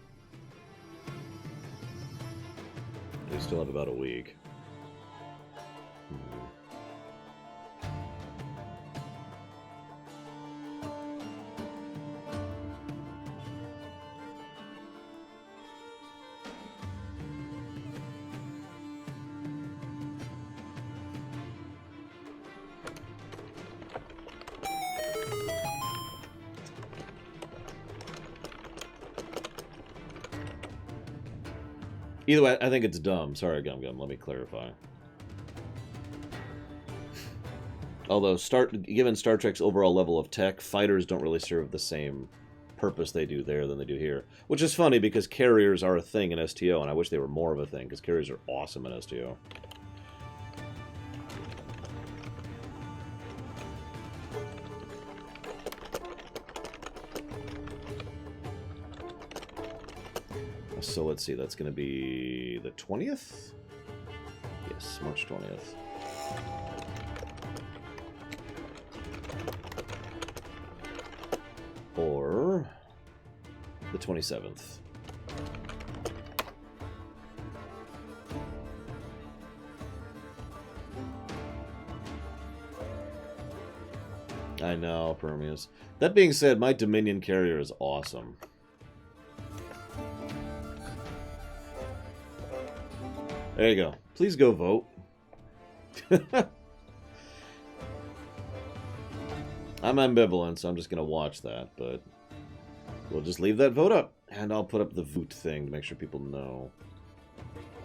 Still have about a week. Either way, I think it's dumb. Sorry, Gum Gum. Let me clarify. Although, given Star Trek's overall level of tech, fighters don't really serve the same purpose they do there than they do here. Which is funny, because carriers are a thing in STO, and I wish they were more of a thing, because carriers are awesome in STO. So let's see, that's going to be the 20th? Yes, March 20th. Or the 27th. I know, Permius. That being said, my Dominion carrier is awesome. There you go. Please go vote. I'm ambivalent, so I'm just going to watch that, but we'll just leave that vote up. And I'll put up the vote thing to make sure people know.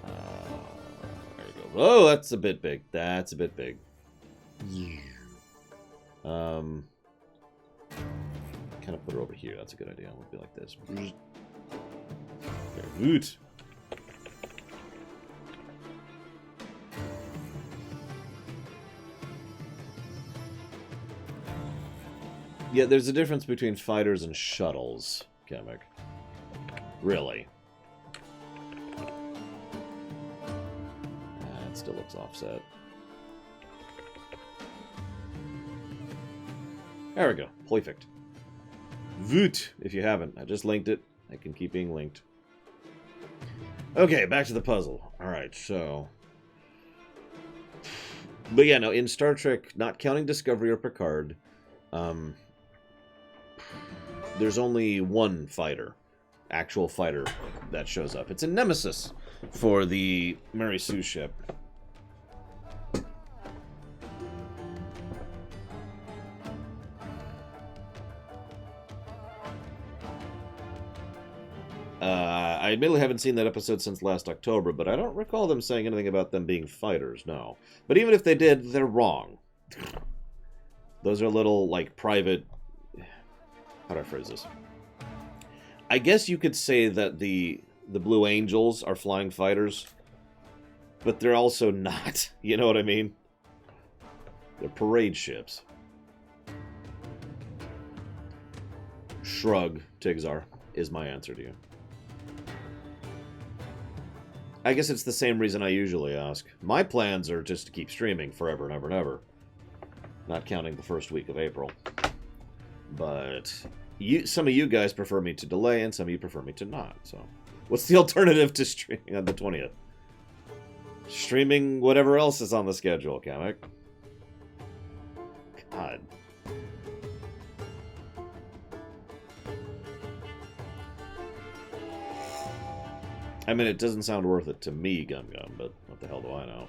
There you go. Oh, that's a bit big. That's a bit big. Yeah. Kind of put her over here. That's a good idea. It would be like this. There, vote. Yeah, there's a difference between fighters and shuttles, Kamek. Really. It still looks offset. There we go. Perfect. Voot, if you haven't. I just linked it. I can keep being linked. Okay, back to the puzzle. Alright, so... But yeah, no, in Star Trek, not counting Discovery or Picard, there's only one fighter, actual fighter, that shows up. It's a nemesis for the Mary Sue ship. I admittedly haven't seen that episode since last October, but I don't recall them saying anything about them being fighters, no. But even if they did, they're wrong. Those are little, like, private... How do I phrase this? I guess you could say that the Blue Angels are flying fighters, but they're also not. You know what I mean? They're parade ships. Shrug, Tigzar, is my answer to you. I guess it's the same reason I usually ask. My plans are just to keep streaming forever and ever and ever. Not counting the first week of April. But some of you guys prefer me to delay, and some of you prefer me to not. So, what's the alternative to streaming on the 20th? Streaming whatever else is on the schedule, Kamek. God. I mean, it doesn't sound worth it to me, Gum Gum, but what the hell do I know?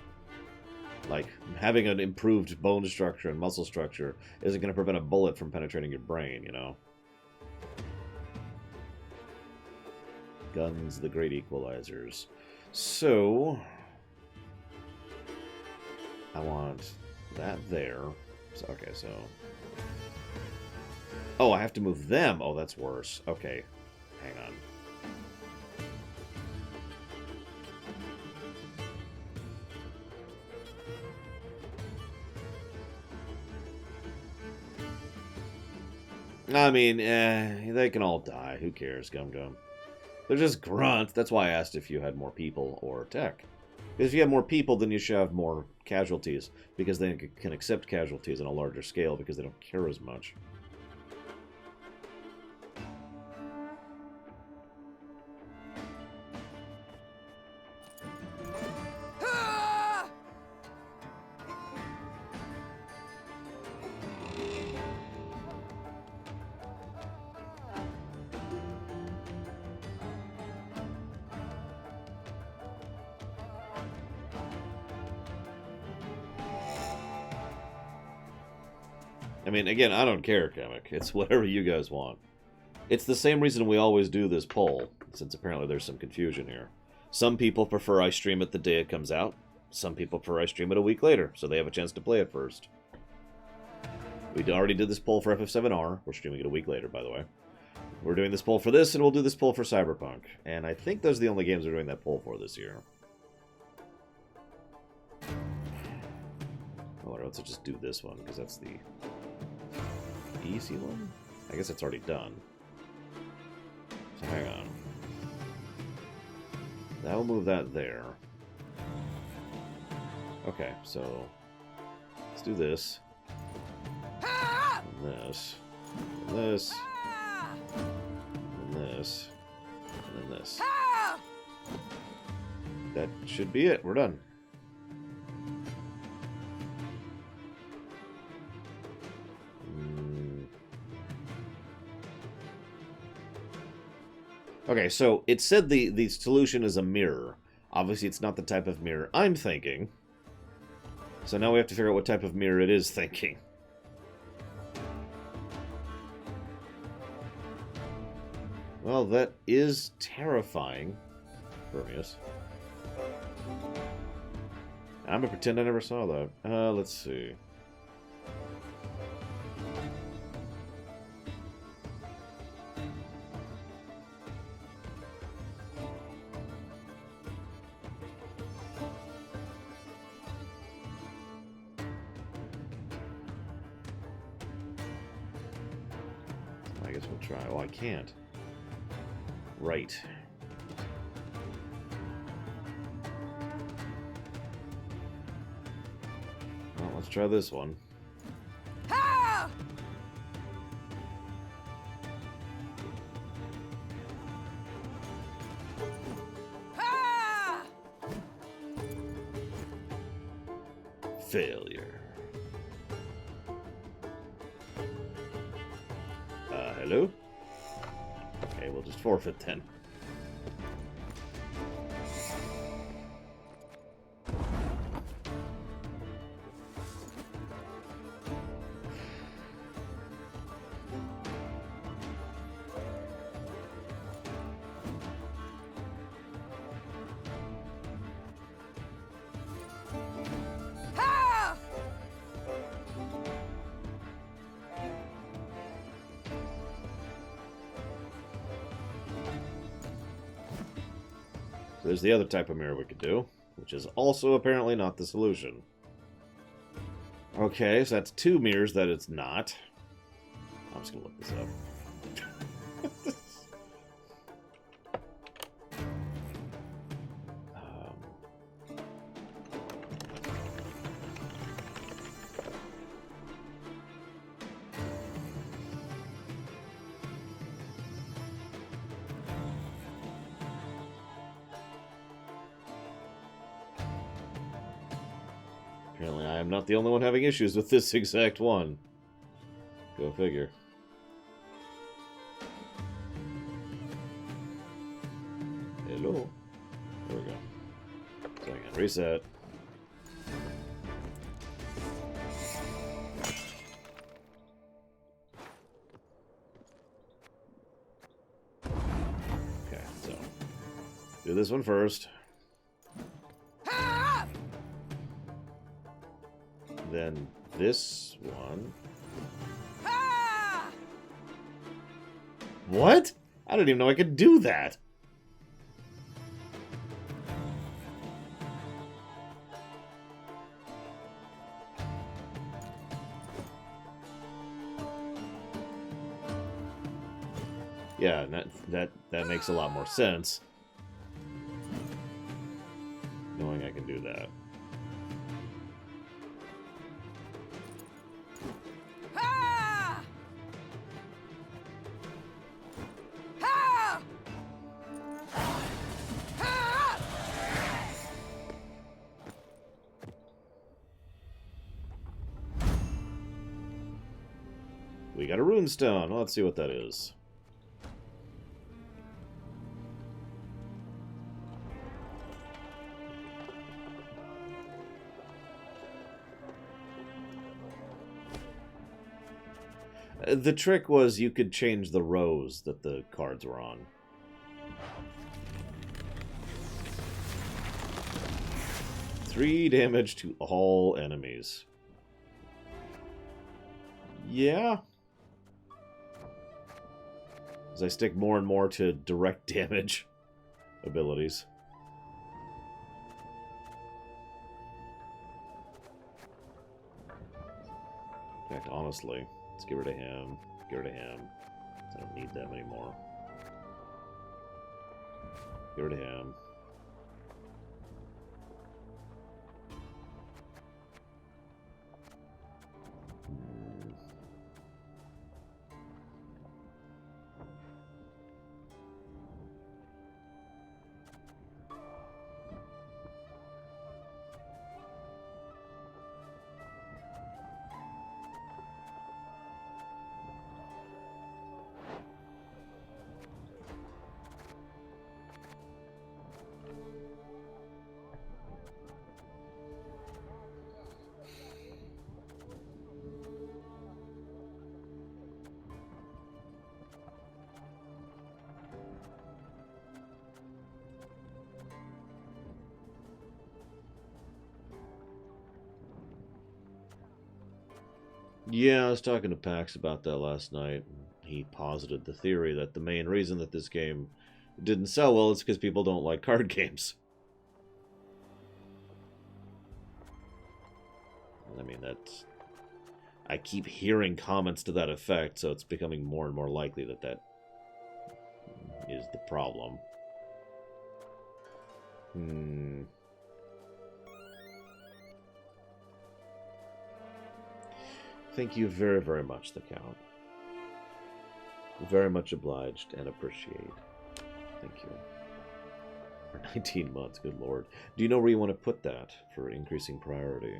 Like, having an improved bone structure and muscle structure isn't going to prevent a bullet from penetrating your brain, you know? Guns, the great equalizers. So, I want that there. So, okay, so... Oh, I have to move them. Oh, that's worse. Okay, hang on. I mean, they can all die. Who cares, Gum Gum? They're just grunts. That's why I asked if you had more people or tech. Because if you have more people, then you should have more casualties. Because they can accept casualties on a larger scale because they don't care as much. I mean, again, I don't care, Kamek. It's whatever you guys want. It's the same reason we always do this poll, since apparently there's some confusion here. Some people prefer I stream it the day it comes out. Some people prefer I stream it a week later, so they have a chance to play it first. We already did this poll for FF7R. We're streaming it a week later, by the way. We're doing this poll for this, and we'll do this poll for Cyberpunk. And I think those are the only games we're doing that poll for this year. Oh, why don't I just do this one, because that's the easy one? I guess it's already done. So hang on. That will move that there. Okay, so let's do this. And this. And this. And this. And then this. That should be it. We're done. Okay, so it said the solution is a mirror. Obviously, it's not the type of mirror I'm thinking. So now we have to figure out what type of mirror it is thinking. Well, that is terrifying, Vermius. I'm gonna pretend I never saw that. Let's see. I guess we'll try. Oh, I can't. Right. Well, let's try this one. Failure. Hello? Okay, we'll just forfeit then. So there's the other type of mirror we could do, which is also apparently not the solution. Okay, so that's two mirrors that it's not. I'm just gonna look this up. Apparently I am not the only one having issues with this exact one. Go figure. Hello. There we go. Second, reset. Okay, so do this one first. Then this one. What? I didn't even know I could do that. Yeah, that makes a lot more sense. Knowing I can do that. We got a runestone. Well, let's see what that is. The trick was you could change the rows that the cards were on. Three damage to all enemies. Yeah. As I stick more and more to direct damage abilities. In fact, honestly, let's get rid of him. Get rid of him. I don't need them anymore. Get rid of him. Yeah, I was talking to Pax about that last night. He posited the theory that the main reason that this game didn't sell well is because people don't like card games. I mean, that's... I keep hearing comments to that effect, so it's becoming more and more likely that that is the problem. Thank you very, very much, the Count. Very much obliged and appreciate. Thank you. For 19 months, good lord. Do you know where you want to put that for increasing priority?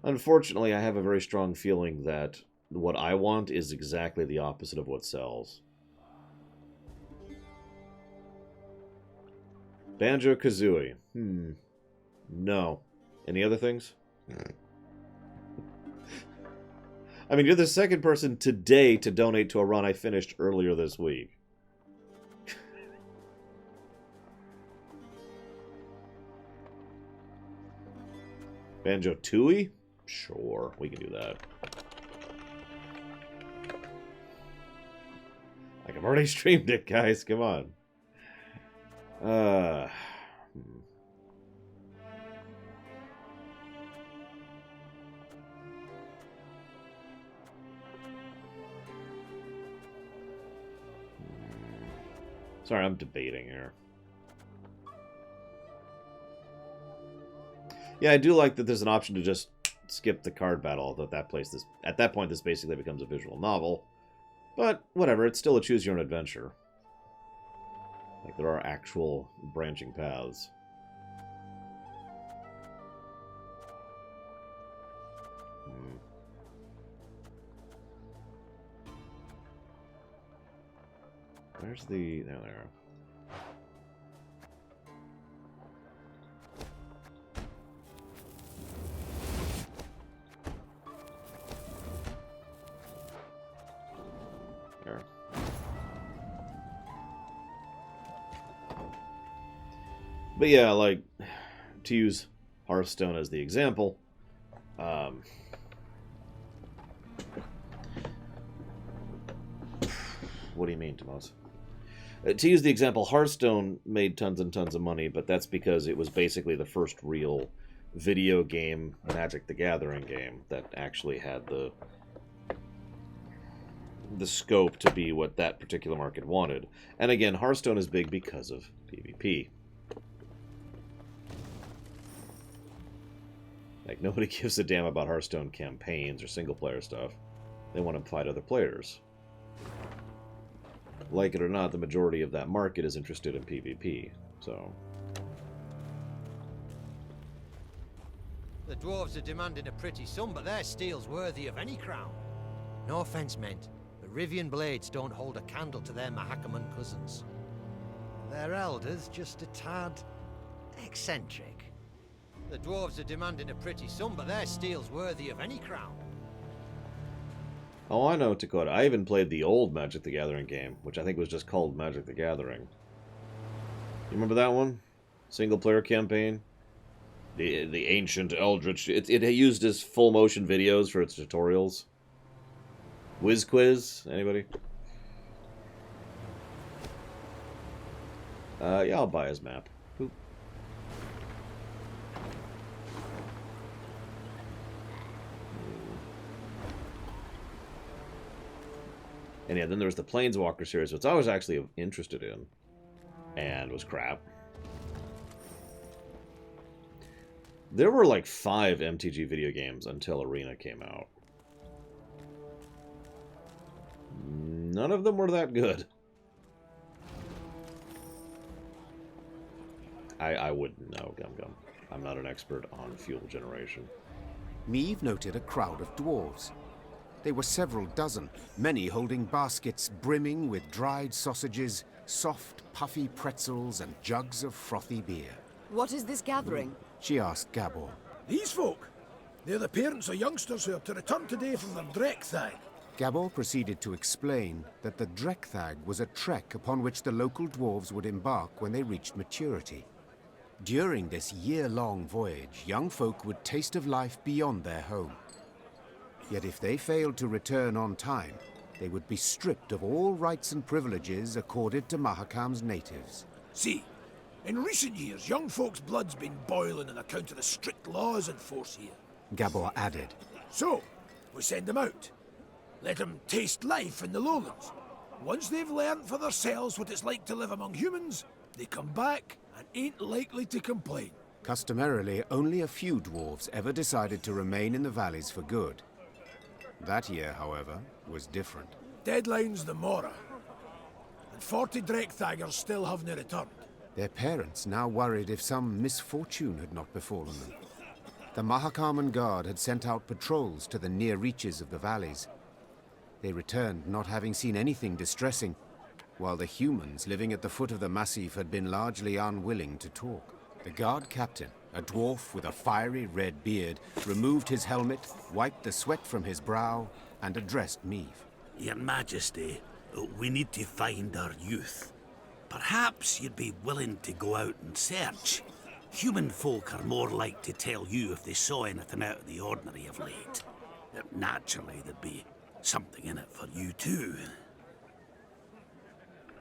Unfortunately, I have a very strong feeling that what I want is exactly the opposite of what sells. Banjo-Kazooie. No. Any other things? I mean, you're the second person today to donate to a run I finished earlier this week. Banjo-Tooie? Sure, we can do that. Like, I've already streamed it, guys. Come on. Sorry, I'm debating here. Yeah, I do like that there's an option to just skip the card battle. At that point, this basically becomes a visual novel. But whatever, it's still a choose-your-own-adventure. Like, there are actual branching paths. Where's the... There they are. There. But yeah, like, to use Hearthstone as the example, what do you mean, Tomas? To use the example, Hearthstone made tons and tons of money, but that's because it was basically the first real video game, Magic the Gathering game, that actually had the scope to be what that particular market wanted. And again, Hearthstone is big because of PvP. Like, nobody gives a damn about Hearthstone campaigns or single-player stuff. They want to fight other players. Like it or not, the majority of that market is interested in PvP, so... The dwarves are demanding a pretty sum, but their steel's worthy of any crown. No offense meant, but Rivian blades don't hold a candle to their Mahakaman cousins. Their elders just a tad eccentric. The dwarves are demanding a pretty sum, but their steel's worthy of any crown. Oh, I know, Dakota. I even played the old Magic the Gathering game, which I think was just called Magic the Gathering. You remember that one? Single-player campaign? The ancient eldritch... It used as full-motion videos for its tutorials. Whiz Quiz? Anybody? Yeah, I'll buy his map. Oop. And yeah, then there was the Planeswalker series, which I was actually interested in. And was crap. There were like 5 MTG video games until Arena came out. None of them were that good. I wouldn't know, Gum Gum. I'm not an expert on fuel generation. Meave noted a crowd of dwarves. They were several dozen, many holding baskets brimming with dried sausages, soft, puffy pretzels, and jugs of frothy beer. What is this gathering? She asked Gabor. These folk, they're the parents of youngsters who are to return today from their Dreckthag. Gabor proceeded to explain that the Dreckthag was a trek upon which the local dwarves would embark when they reached maturity. During this year-long voyage, young folk would taste of life beyond their home. Yet if they failed to return on time, they would be stripped of all rights and privileges accorded to Mahakam's natives. See, in recent years, young folks' blood's been boiling on account of the strict laws in force here. Gabor added. So, we send them out. Let them taste life in the lowlands. Once they've learned for themselves what it's like to live among humans, they come back and ain't likely to complain. Customarily, only a few dwarves ever decided to remain in the valleys for good. That year, however, was different. Deadline's the Mora, and 40 Dreckthagers still haven't returned. Their parents now worried if some misfortune had not befallen them. The Mahakaman Guard had sent out patrols to the near reaches of the valleys. They returned not having seen anything distressing, while the humans living at the foot of the massif had been largely unwilling to talk. The guard captain, a dwarf with a fiery red beard, removed his helmet, wiped the sweat from his brow, and addressed Meave. Your Majesty, we need to find our youth. Perhaps you'd be willing to go out and search. Human folk are more like to tell you if they saw anything out of the ordinary of late. Naturally, there'd be something in it for you too.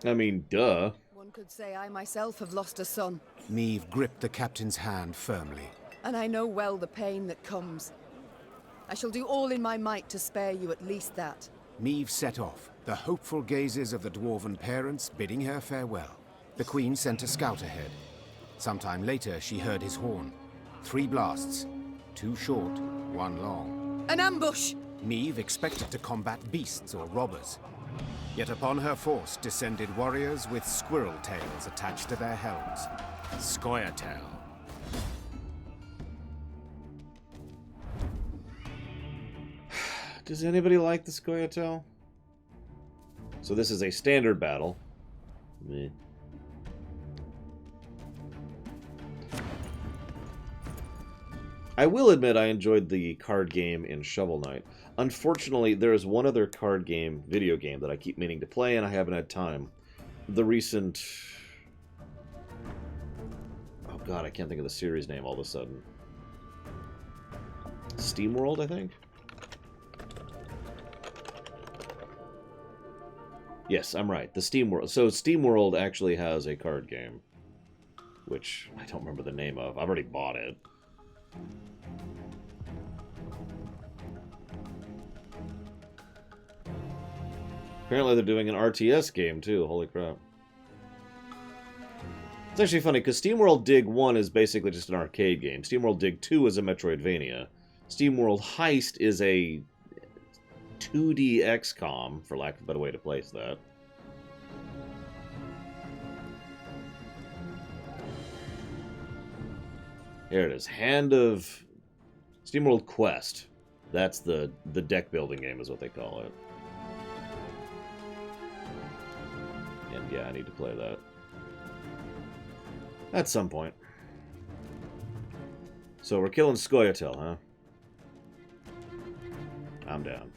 I mean, duh. One could say I myself have lost a son. Meave gripped the captain's hand firmly. And I know well the pain that comes. I shall do all in my might to spare you at least that. Meave set off, the hopeful gazes of the dwarven parents bidding her farewell. The queen sent a scout ahead. Sometime later, she heard his horn. 3 blasts. 2 short, 1 long. An ambush! Meave expected to combat beasts or robbers. Yet upon her force descended warriors with squirrel tails attached to their helms. Scoia'tael. Does anybody like the Scoia'tael? So this is a standard battle. Meh. I will admit I enjoyed the card game in Shovel Knight. Unfortunately, there is one other card game, video game, that I keep meaning to play, and I haven't had time. The recent... Oh god, I can't think of the series name all of a sudden. SteamWorld, I think? Yes, I'm right. The SteamWorld. So SteamWorld actually has a card game, which I don't remember the name of. I've already bought it. Apparently they're doing an RTS game too. Holy crap. It's actually funny because SteamWorld Dig 1 is basically just an arcade game. SteamWorld Dig 2 is a Metroidvania. SteamWorld Heist is a 2D XCOM, for lack of a better way to place that. Here it is. Hand of... SteamWorld Quest. That's the deck building game is what they call it. And yeah, I need to play that. At some point. So we're killing Scoia'tael, huh? I'm down.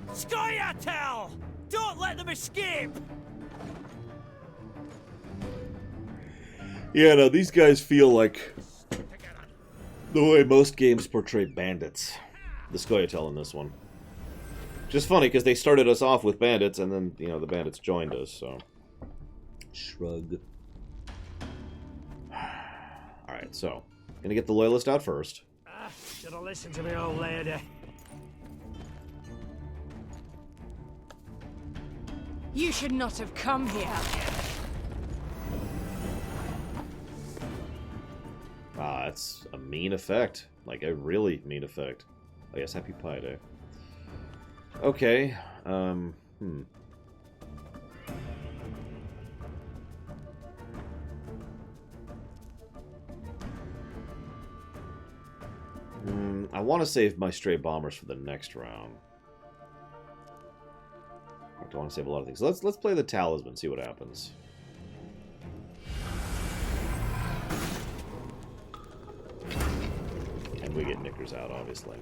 Scoia'tael! Don't let them escape! Yeah, no, these guys feel like the way most games portray bandits. The Scoia'tael in this one. Just funny, because they started us off with bandits, and then, you know, the bandits joined us, so... Shrug. Alright, so... Gonna get the Loyalist out first. Should have listened to me, old lady. You should not have come here. Ah, that's a mean effect. Like, a really mean effect. Oh yes, Happy Pie Day. Okay, I want to save my stray bombers for the next round. I want to save a lot of things. Let's play the talisman, see what happens. And we get Knickers out, obviously.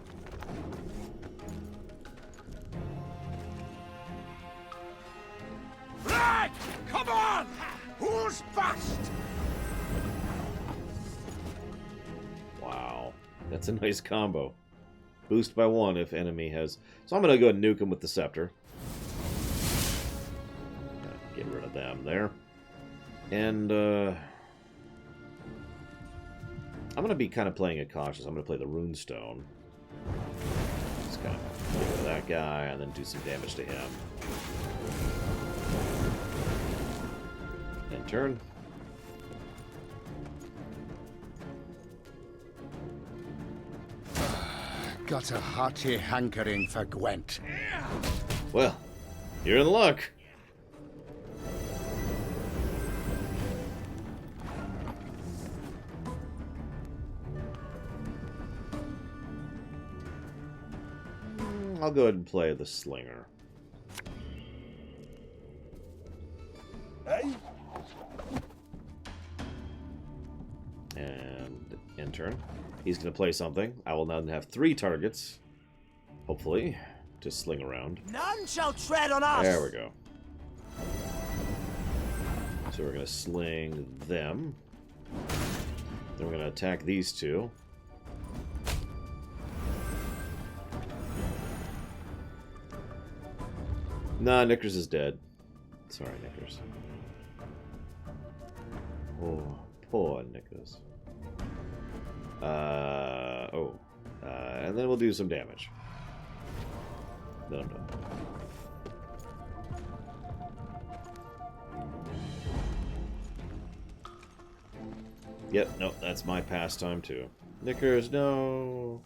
Right! Come on! Who's fast? Wow. That's a nice combo. Boost by 1 if enemy has... So I'm going to go ahead and nuke him with the Scepter. Get rid of them there. And, I'm going to be kind of playing it cautious. I'm going to play the Runestone. Just kind of get rid of that guy and then do some damage to him. And turn. Got a hearty hankering for Gwent. Well, you're in luck. I'll go ahead and play the Slinger. Hey? And in turn, he's going to play something. I will now have 3 targets, hopefully, to sling around. None shall tread on us! There we go. So we're going to sling them. Then we're going to attack these 2. Nah, Knickers is dead. Sorry, Knickers. Oh, poor Knickers. And then we'll do some damage. Then I'm done. Yep, no, that's my pastime too. Knickers, no.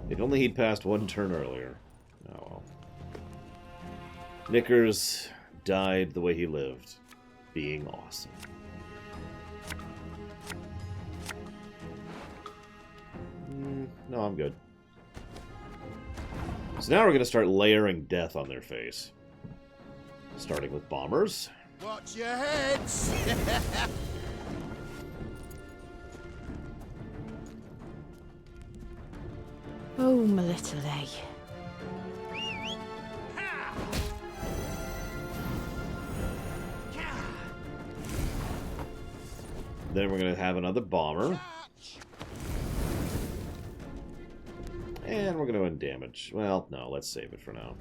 If only he'd passed 1 turn earlier. Oh well. Knickers died the way he lived, being awesome. No, I'm good. So now we're going to start layering death on their face. Starting with bombers. Watch your heads! Oh, my little A. Then we're going to have another bomber. And we're going to end damage. Well, no, let's save it for now.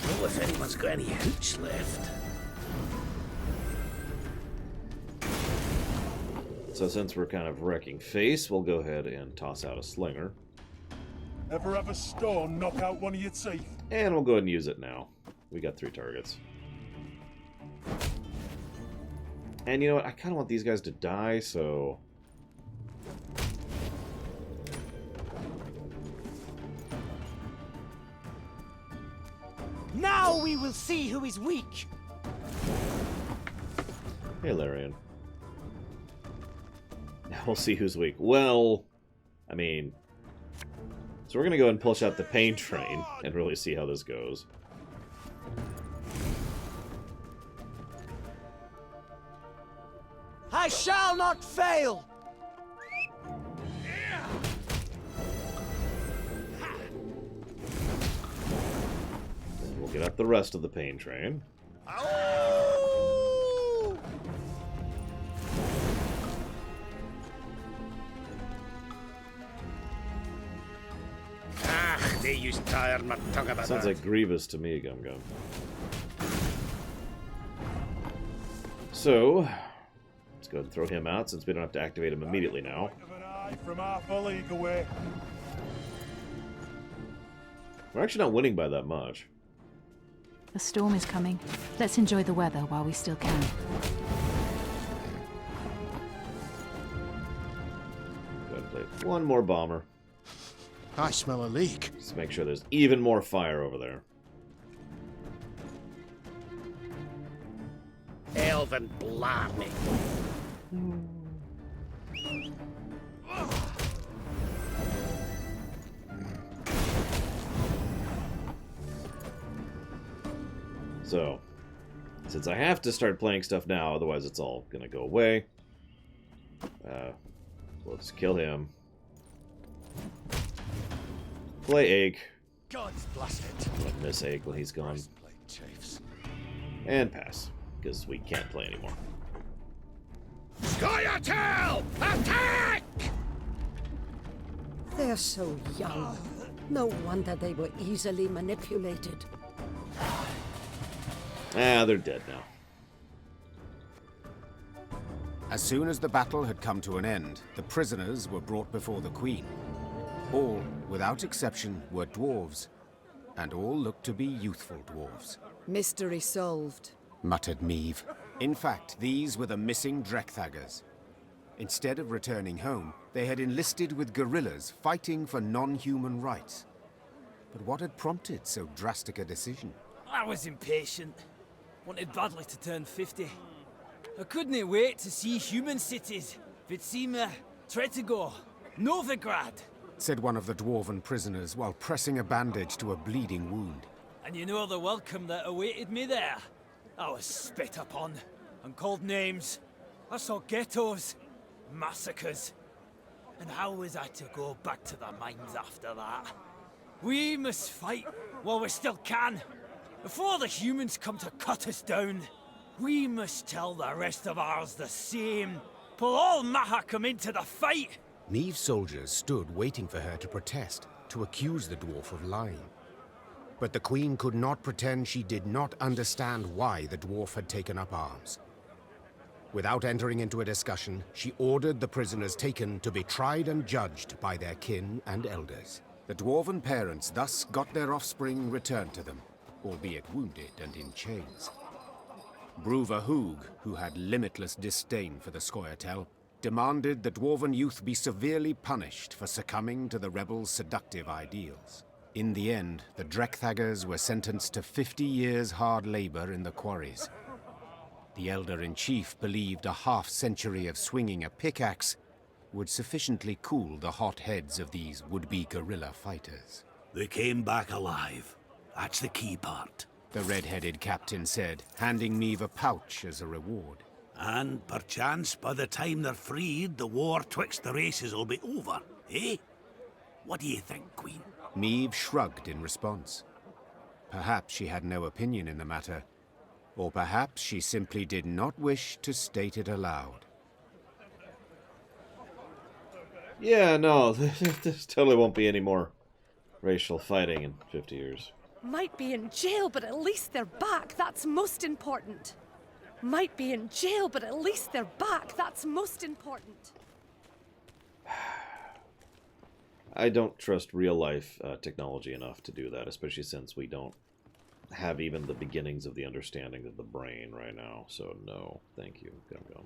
Well, if anyone's got any hooch left. So since we're kind of wrecking face, we'll go ahead and toss out a Slinger. Ever have a stone knock out one of your teeth? And we'll go ahead and use it now. We got 3 targets. And you know what? I kind of want these guys to die, so... Now we will see who is weak! Hey, Larian. Now we'll see who's weak. Well, I mean, So we're going to go ahead and push out the pain train and really see how this goes. I shall not fail! And we'll get out the rest of the pain train. They used to tire my tongue about Sounds that. like Grievous to me, Gum Gum. So, let's go ahead and throw him out since we don't have to activate him immediately now. From half a league away. We're actually not winning by that much. The storm is coming. Let's enjoy the weather while we still can. Go ahead and play one more bomber. I smell a leak. Just make sure there's even more fire over there. Elven blarney. So, since I have to start playing stuff now, otherwise it's all gonna go away. Let's kill him. Play Ache. God's blast it. Let miss Ache when he's gone. And pass, because we can't play anymore. Scoia'tael! Attack! They're so young. No wonder they were easily manipulated. Ah, they're dead now. As soon as the battle had come to an end, the prisoners were brought before the Queen. All, without exception, were dwarves, and all looked to be youthful dwarves. Mystery solved, muttered Meve. In fact, these were the missing Drekthagers. Instead of returning home, they had enlisted with guerrillas fighting for non-human rights. But what had prompted so drastic a decision? I was impatient. Wanted badly to turn 50. I couldn't wait to see human cities. Vitsima, Tretogor, Novigrad. Said one of the dwarven prisoners while pressing a bandage to a bleeding wound. And you know the welcome that awaited me there? I was spit upon and called names. I saw ghettos, massacres. And how was I to go back to the mines after that? We must fight while we still can. Before the humans come to cut us down, we must tell the rest of ours the same. Pull all Mahakam into the fight. Meve's soldiers stood waiting for her to protest, to accuse the dwarf of lying. But the Queen could not pretend she did not understand why the dwarf had taken up arms. Without entering into a discussion, she ordered the prisoners taken to be tried and judged by their kin and elders. The dwarven parents thus got their offspring returned to them, albeit wounded and in chains. Bruva Hoog, who had limitless disdain for the Scoia'tael, demanded the dwarven youth be severely punished for succumbing to the rebels' seductive ideals. In the end, the Drekthagers were sentenced to 50 years hard labor in the quarries. The Elder-in-Chief believed a half-century of swinging a pickaxe would sufficiently cool the hot heads of these would-be guerrilla fighters. They came back alive. That's the key part. The red-headed captain said, handing Meve a pouch as a reward. And perchance by the time they're freed, the war twixt the races will be over, eh? What do you think, Queen? Meve shrugged in response. Perhaps she had no opinion in the matter, or perhaps she simply did not wish to state it aloud. Yeah, no, there totally won't be any more racial fighting in 50 years. Might be in jail, but at least they're back. That's most important. Might be in jail, but at least they're back. That's most important. I don't trust real-life technology enough to do that, especially since we don't have even the beginnings of the understanding of the brain right now. So no, thank you. Gum Gum.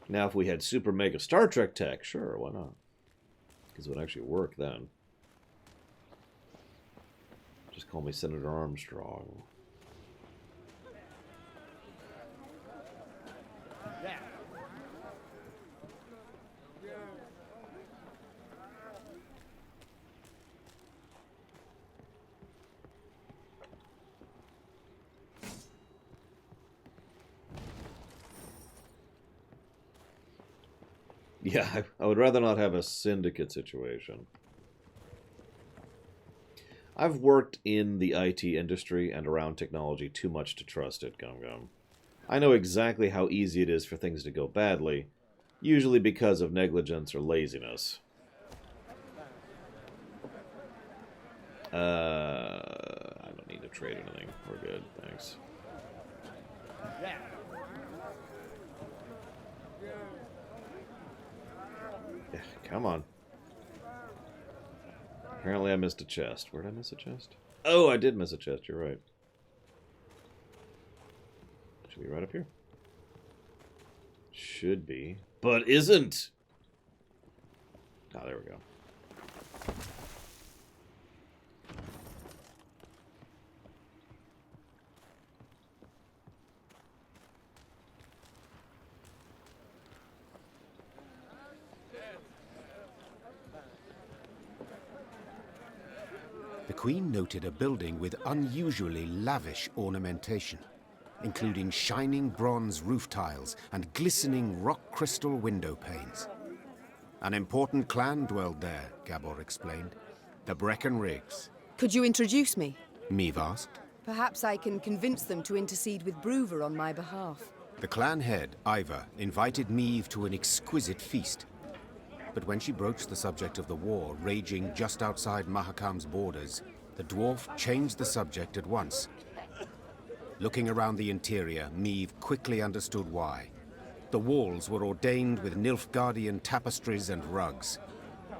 Now, if we had super mega Star Trek tech, sure, why not? Because it would actually work then. Just call me Senator Armstrong. Yeah, I would rather not have a syndicate situation. I've worked in the IT industry and around technology too much to trust it, Gum Gum. I know exactly how easy it is for things to go badly, usually because of negligence or laziness. I don't need to trade anything. We're good, thanks. Yeah, come on. Apparently I missed a chest. Where did I miss a chest? Oh, I did miss a chest, you're right. Should be right up here. Should be. But isn't! Ah, there we go. The Queen noted a building with unusually lavish ornamentation, including shining bronze roof tiles and glistening rock crystal window panes. An important clan dwelled there, Gabor explained. The Breckenrigs. Could you introduce me? Meve asked. Perhaps I can convince them to intercede with Bruver on my behalf. The clan head, Iva, invited Meve to an exquisite feast. But when she broached the subject of the war raging just outside Mahakam's borders, the dwarf changed the subject at once. Looking around the interior, Meve quickly understood why. The walls were ordained with Nilfgaardian tapestries and rugs.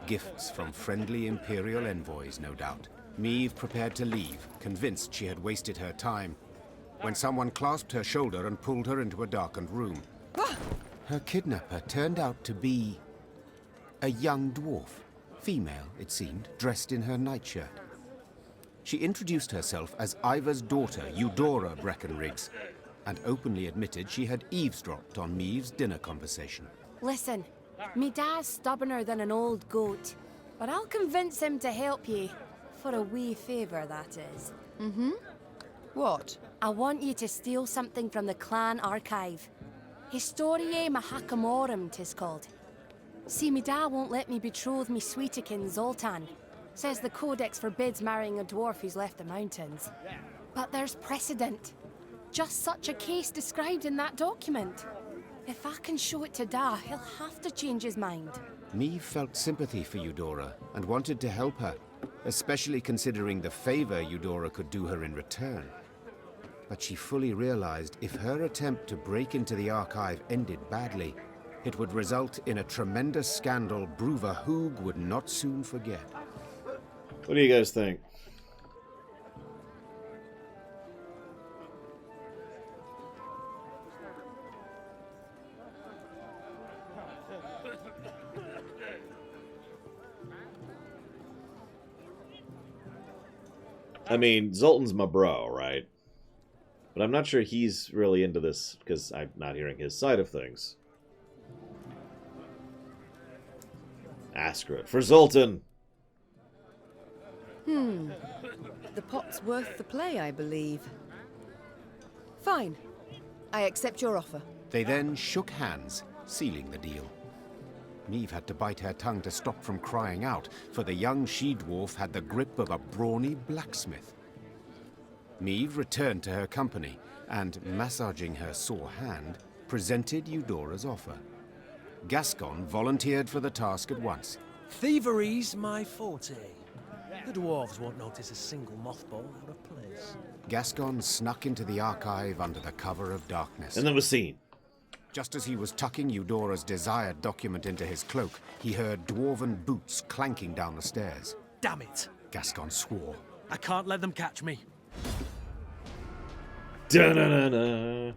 Gifts from friendly Imperial envoys, no doubt. Meve prepared to leave, convinced she had wasted her time, when someone clasped her shoulder and pulled her into a darkened room. Her kidnapper turned out to be a young dwarf, female, it seemed, dressed in her nightshirt. She introduced herself as Iva's daughter, Eudora Breckenrigs, and openly admitted she had eavesdropped on Meve's dinner conversation. Listen, me dad's stubborner than an old goat, but I'll convince him to help ye. For a wee favour, that is. Mm-hmm. What? I want you to steal something from the clan archive. Historiae Mahakamorum, 'tis called. See, me dad won't let me betroth me sweetikin Zoltan. Says the codex forbids marrying a dwarf who's left the mountains. But there's precedent. Just such a case described in that document. If I can show it to Da, he'll have to change his mind. Meve felt sympathy for Eudora and wanted to help her, especially considering the favor Eudora could do her in return. But she fully realized if her attempt to break into the archive ended badly, it would result in a tremendous scandal Bruver Hoog would not soon forget. What do you guys think? I mean, Zoltan's my bro, right? But I'm not sure he's really into this because I'm not hearing his side of things. Askra for Zoltan! The pot's worth the play, I believe. Fine. I accept your offer. They then shook hands, sealing the deal. Meve had to bite her tongue to stop from crying out, for the young she-dwarf had the grip of a brawny blacksmith. Meve returned to her company, and, massaging her sore hand, presented Eudora's offer. Gascon volunteered for the task at once. Thievery's my forte. The dwarves won't notice a single mothball out of place. Gascon snuck into the archive under the cover of darkness. And then was seen. Just as he was tucking Eudora's desired document into his cloak, he heard dwarven boots clanking down the stairs. Damn it! Gascon swore. I can't let them catch me. Da-na-na-na.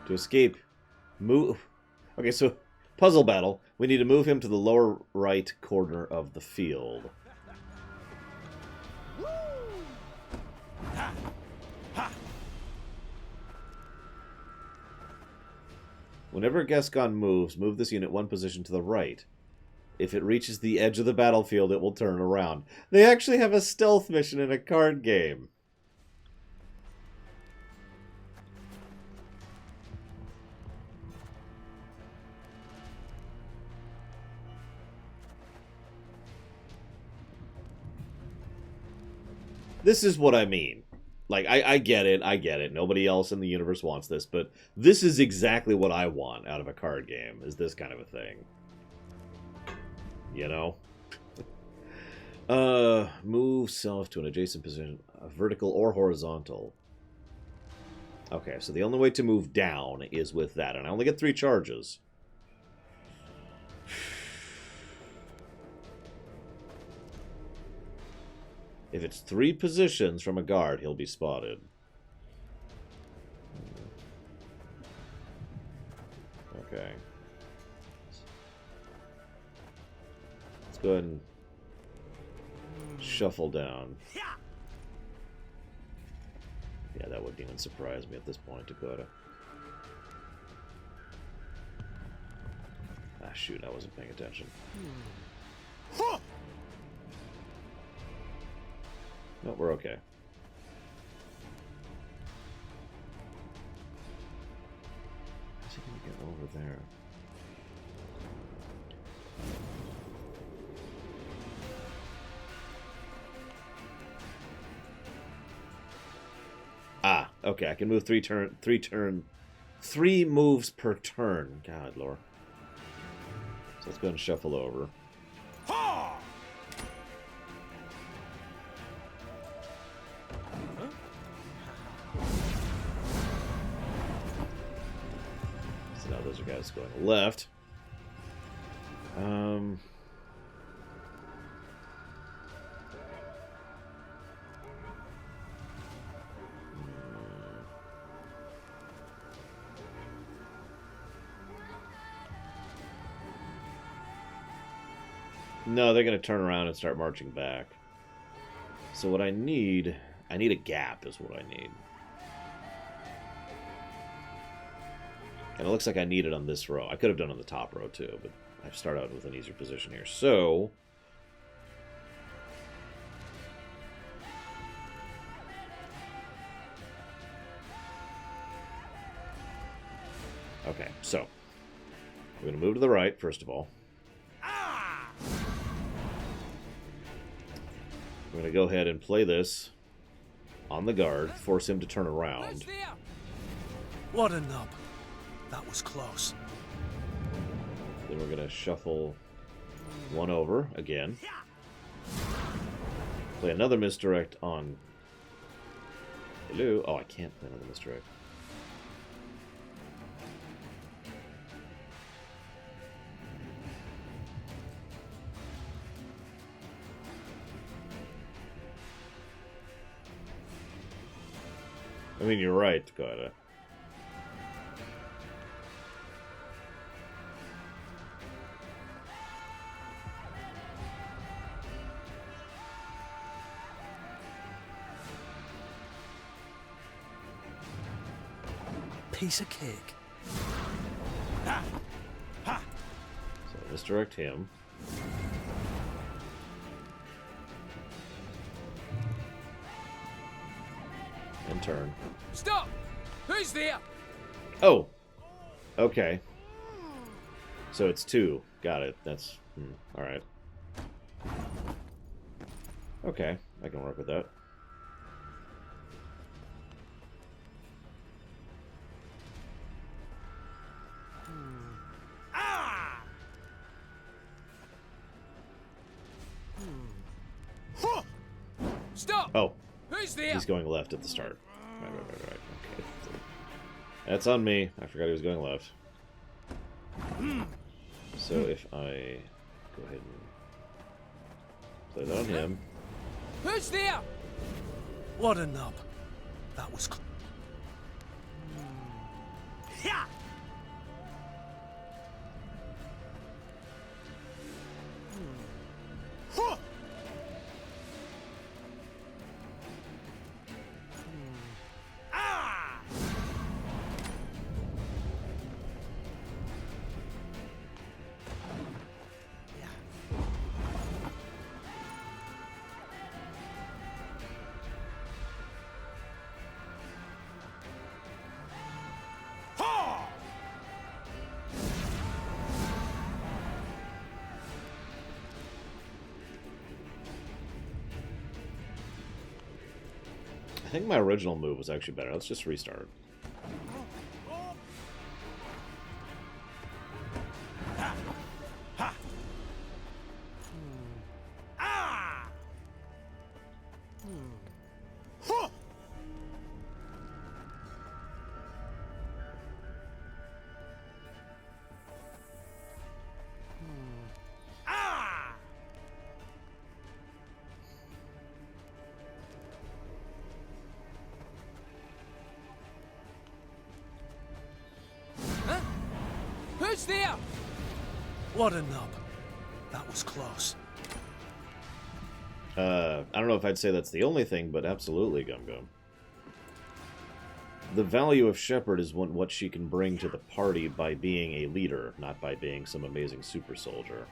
To escape, move. Okay, so puzzle battle. We need to move him to the lower right corner of the field. Whenever Gascon moves, move this unit one position to the right. If it reaches the edge of the battlefield, it will turn around. They actually have a stealth mission in a card game. This is what I mean. Like, I get it. Nobody else in the universe wants this, but this is exactly what I want out of a card game, is this kind of a thing. You know? Move self to an adjacent position, vertical or horizontal. Okay, so the only way to move down is with that, and I only get 3 charges. If it's 3 positions from a guard, he'll be spotted. Okay. Let's go ahead and shuffle down. Yeah, that wouldn't even surprise me at this point, Dakota. Ah, shoot, I wasn't paying attention. No, we're okay. How's he gonna get over there? Ah, okay, I can move 3 moves per turn. God, Lord. So let's go ahead and shuffle over. So now those are guys going left. No, they're going to turn around and start marching back. So what I need a gap is what I need. And it looks like I need it on this row. I could have done it on the top row too, but I start out with an easier position here. So okay, so we're going to move to the right, first of all. We're going to go ahead and play this on the guard, force him to turn around. What a nub. That was close. Then we're going to shuffle 1 over again. Play another misdirect on... Hello? Oh, I can't play another misdirect. I mean, you're right, Dakota. Piece of cake. So misdirect him. And turn. Stop! Who's there? Oh! Okay. So it's 2. Got it. That's... alright. Okay, I can work with that. Stop! Oh. Who's there? He's going left at the start. Right. Okay. That's on me. I forgot he was going left. So if I go ahead and play that on him. Who's there? What a nub. That was close. I think my original move was actually better. Let's just restart. Who's there? What a nub. That was close. I don't know if I'd say that's the only thing, but absolutely, Gum Gum. The value of Shepard is what she can bring to the party by being a leader, not by being some amazing super soldier.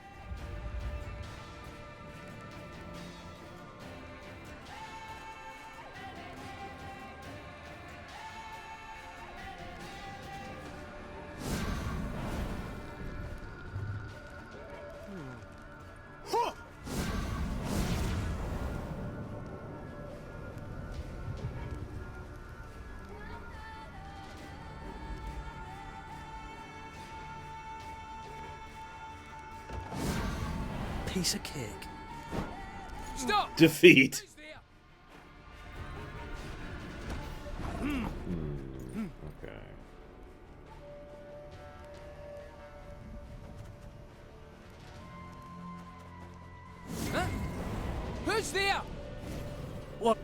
Piece of cake. Stop! Defeat! Okay. Huh? Who's there? What?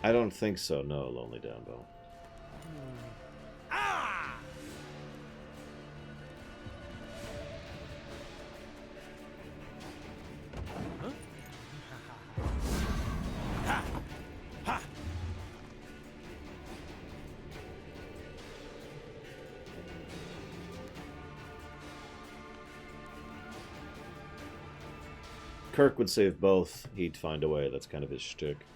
I don't think so, no, Lonely Downbow. Kirk would save both. He'd find a way. That's kind of his shtick.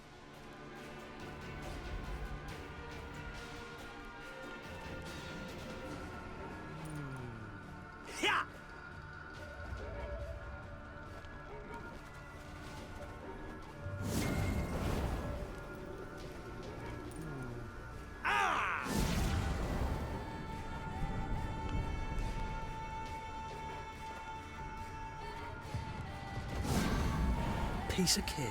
Piece of cake.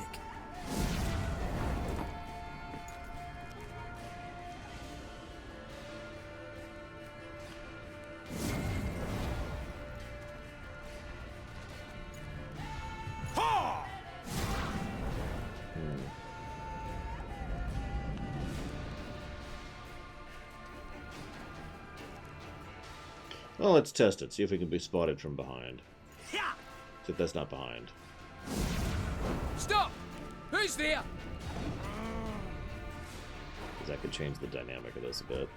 Well, let's test it. See if we can be spotted from behind. See if that's not behind. Stop! Who's there? Because that could change the dynamic of this a bit.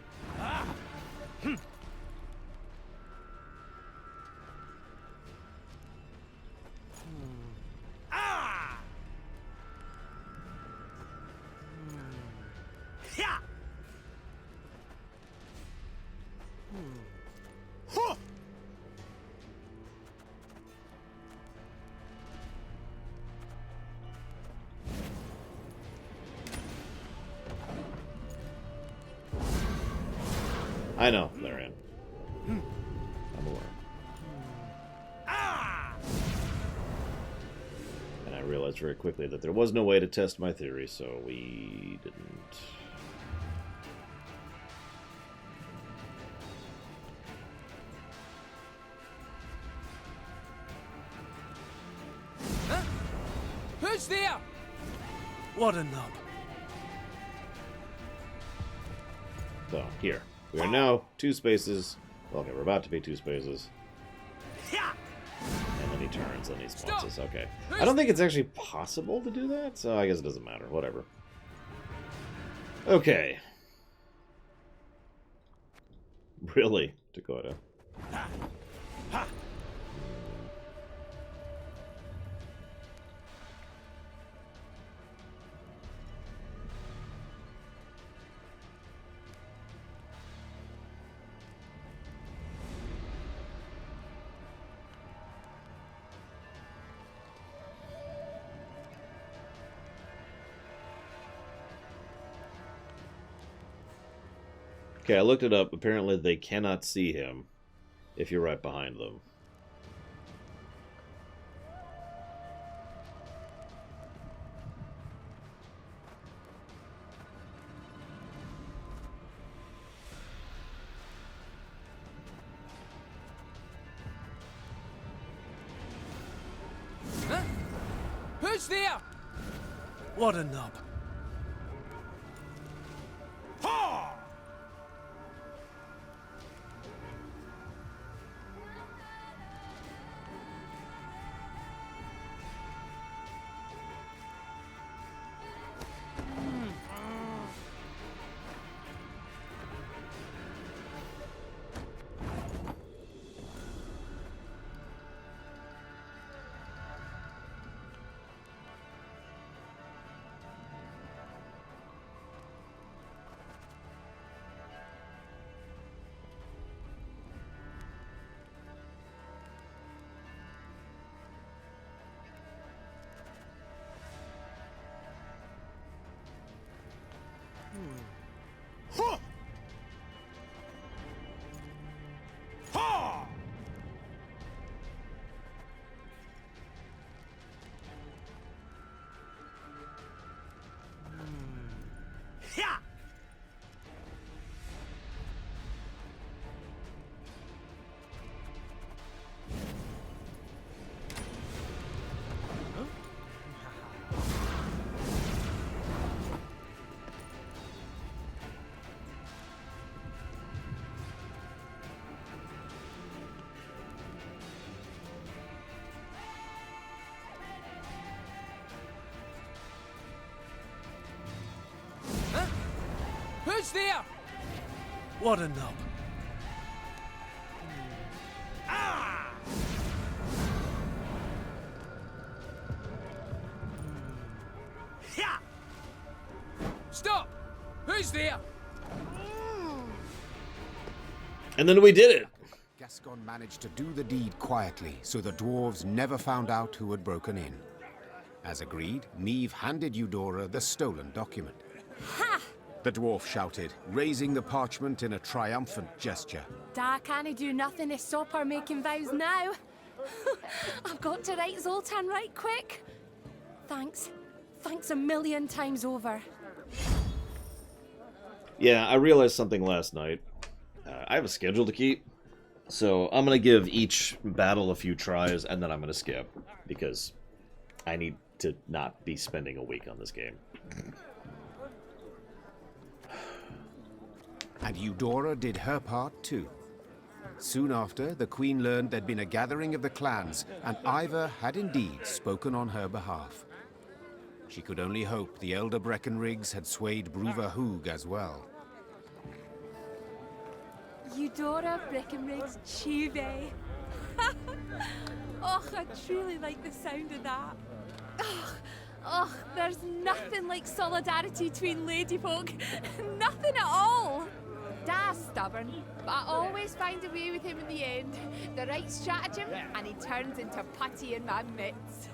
I know, Larian. I'm aware. And I realized very quickly that there was no way to test my theory, so we didn't. Huh? Who's there? What a nub. So, here. We are now 2 spaces. Okay, we're about to be 2 spaces. And then he turns, and he spawns us. Okay. I don't think it's actually possible to do that, so I guess it doesn't matter. Whatever. Okay. Really, Dakota? Okay, I looked it up. Apparently they cannot see him if you're right behind them. Huh? Who's there? What a knob. Ha! Ha! Ha! Yeah! Huh? Who's there? What a knob. Ah! Yeah! Stop! Who's there? And then we did it! Gascon managed to do the deed quietly, so the dwarves never found out who had broken in. As agreed, Neve handed Eudora the stolen document. Ha! The dwarf shouted, raising the parchment in a triumphant gesture. Da can't do nothing to stop her making vows now. I've got to write Zoltan right quick. Thanks. Thanks a million times over. Yeah, I realized something last night. I have a schedule to keep, so I'm going to give each battle a few tries, and then I'm going to skip, because I need to not be spending a week on this game. And Eudora did her part too. Soon after, the Queen learned there'd been a gathering of the clans, and Ivor had indeed spoken on her behalf. She could only hope the elder Breckenriggs had swayed Bruva Hoog as well. Eudora Breckenriggs Chive. Oh, I truly like the sound of that. Oh, there's nothing like solidarity between ladyfolk. Nothing at all. Da's stubborn, but I always find a way with him in the end. The right stratagem, and he turns into putty in my mitts.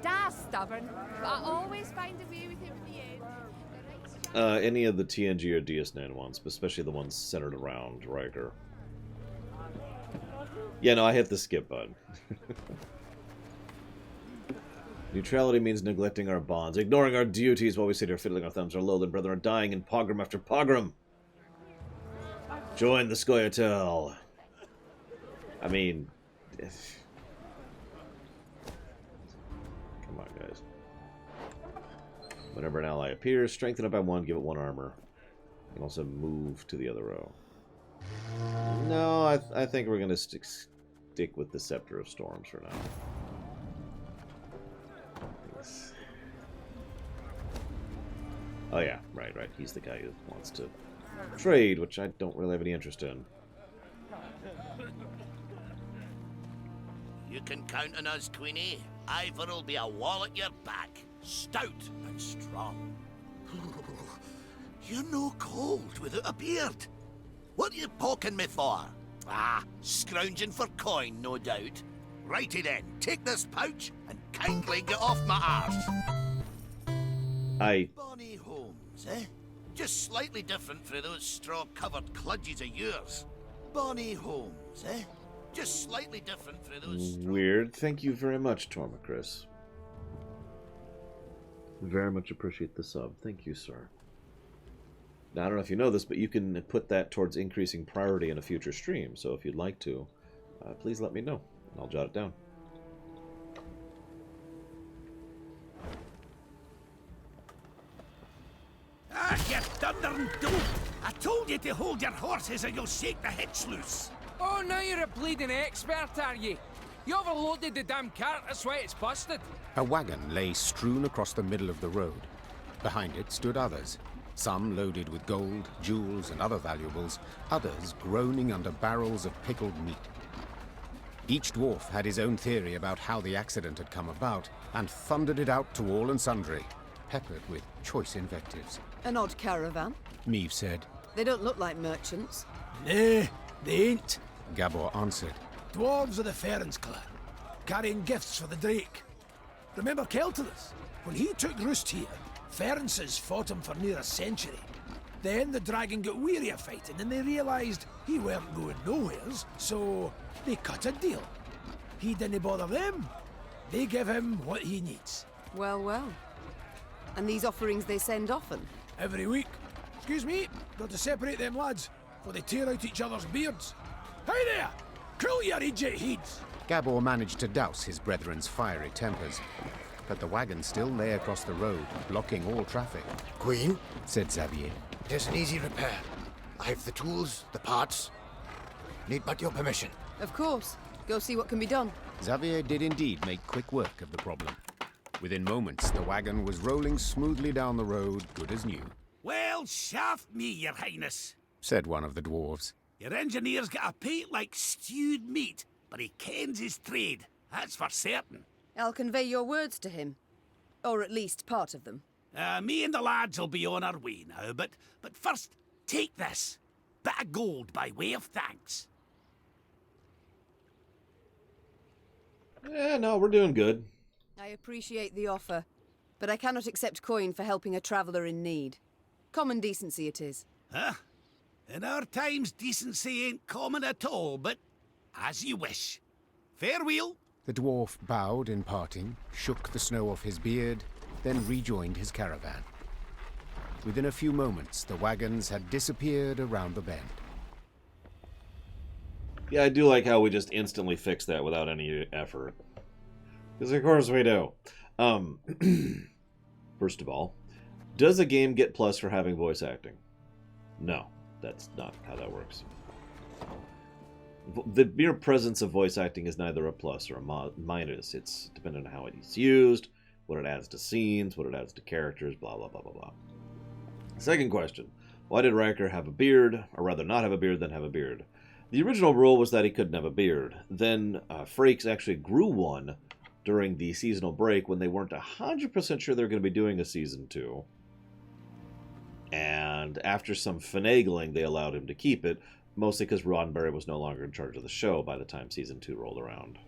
Da's stubborn, but I always find a way with him in the end. Any of the TNG or DS9 ones, but especially the ones centered around Riker. Yeah, no, I hit the skip button. Neutrality means neglecting our bonds, ignoring our duties while we sit here fiddling our thumbs. Our lowland brethren are dying in pogrom after pogrom. Join the Scoia'tael. I mean... Come on, guys. Whenever an ally appears, strengthen it by 1, give it 1 armor. You can also move to the other row. No, I think we're going to stick with the Scepter of Storms for now. Oh yeah, right. He's the guy who wants to trade, which I don't really have any interest in. You can count on us, Queenie. Ivor will be a wall at your back, stout and strong. You're no cold without a beard. What are you poking me for? Ah, scrounging for coin, no doubt. Righty then, take this pouch and kindly get off my arse. Bonnie Holmes, eh? Just slightly different from those straw-covered kludges of yours. Bonny homes, eh? Just slightly different from those... Weird. Thank you very much, Tormacris. Very much appreciate the sub. Thank you, sir. Now, I don't know if you know this, but you can put that towards increasing priority in a future stream. So if you'd like to, please let me know, and I'll jot it down. Ah, you thundering dope! I told you to hold your horses or you'll shake the hitch loose. Oh, now you're a bleeding expert, are you? You overloaded the damn cart, that's why it's busted. A wagon lay strewn across the middle of the road. Behind it stood others, some loaded with gold, jewels, and other valuables, others groaning under barrels of pickled meat. Each dwarf had his own theory about how the accident had come about, and thundered it out to all and sundry, peppered with choice invectives. An odd caravan, Meve said. They don't look like merchants. Nay, they ain't. Gabor answered. Dwarves of the Ferens clan, carrying gifts for the Drake. Remember Keltarus? When he took roost here, Ferences fought him for near a century. Then the dragon got weary of fighting and they realised he weren't going nowheres, so they cut a deal. He didn't bother them. They give him what he needs. Well, well. And these offerings they send often? Every week. Excuse me, got to separate them lads, for they tear out each other's beards. Hey there! Cool your idiot heads! Gabor managed to douse his brethren's fiery tempers, but the wagon still lay across the road, blocking all traffic. Queen, said Xavier. It is an easy repair. I have the tools, the parts. Need but your permission. Of course. Go see what can be done. Xavier did indeed make quick work of the problem. Within moments, the wagon was rolling smoothly down the road, good as new. Well, shaft me, your highness, said one of the dwarves. Your engineer's got a pate like stewed meat, but he kens his trade, that's for certain. I'll convey your words to him. Or at least part of them. Me and the lads will be on our way now, but first, take this. Bit of gold by way of thanks. Yeah, no, we're doing good. I appreciate the offer, but I cannot accept coin for helping a traveller in need. Common decency it is. Huh? In our times, decency ain't common at all, but as you wish. Farewell. The dwarf bowed in parting, shook the snow off his beard, then rejoined his caravan. Within a few moments, the wagons had disappeared around the bend. Yeah, I do like how we just instantly fix that without any effort. Because of course we do. First of all, does a game get plus for having voice acting? No, that's not how that works. The mere presence of voice acting is neither a plus or a minus. It's dependent on how it's used, what it adds to scenes, what it adds to characters, blah, blah, blah, blah, blah. Second question. Why did Riker have a beard, or rather not have a beard, then have a beard? The original rule was that he couldn't have a beard. Then Frakes actually grew one during the seasonal break when they weren't 100% sure they were going to be doing a Season 2. And after some finagling, they allowed him to keep it, mostly because Roddenberry was no longer in charge of the show by the time Season 2 rolled around.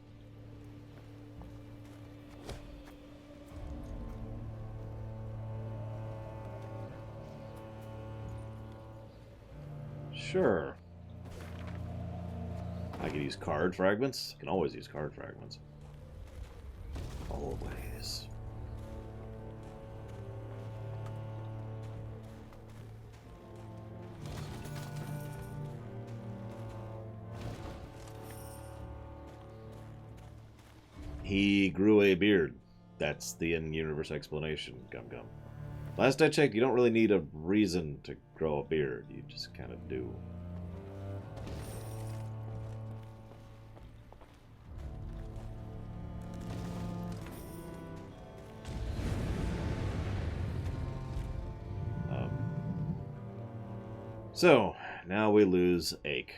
Sure. I can use card fragments. I can always use card fragments. Always. He grew a beard. That's the in-universe explanation, Gum Gum. Last I checked, you don't really need a reason to grow a beard. You just kind of do. So, now we lose Ache.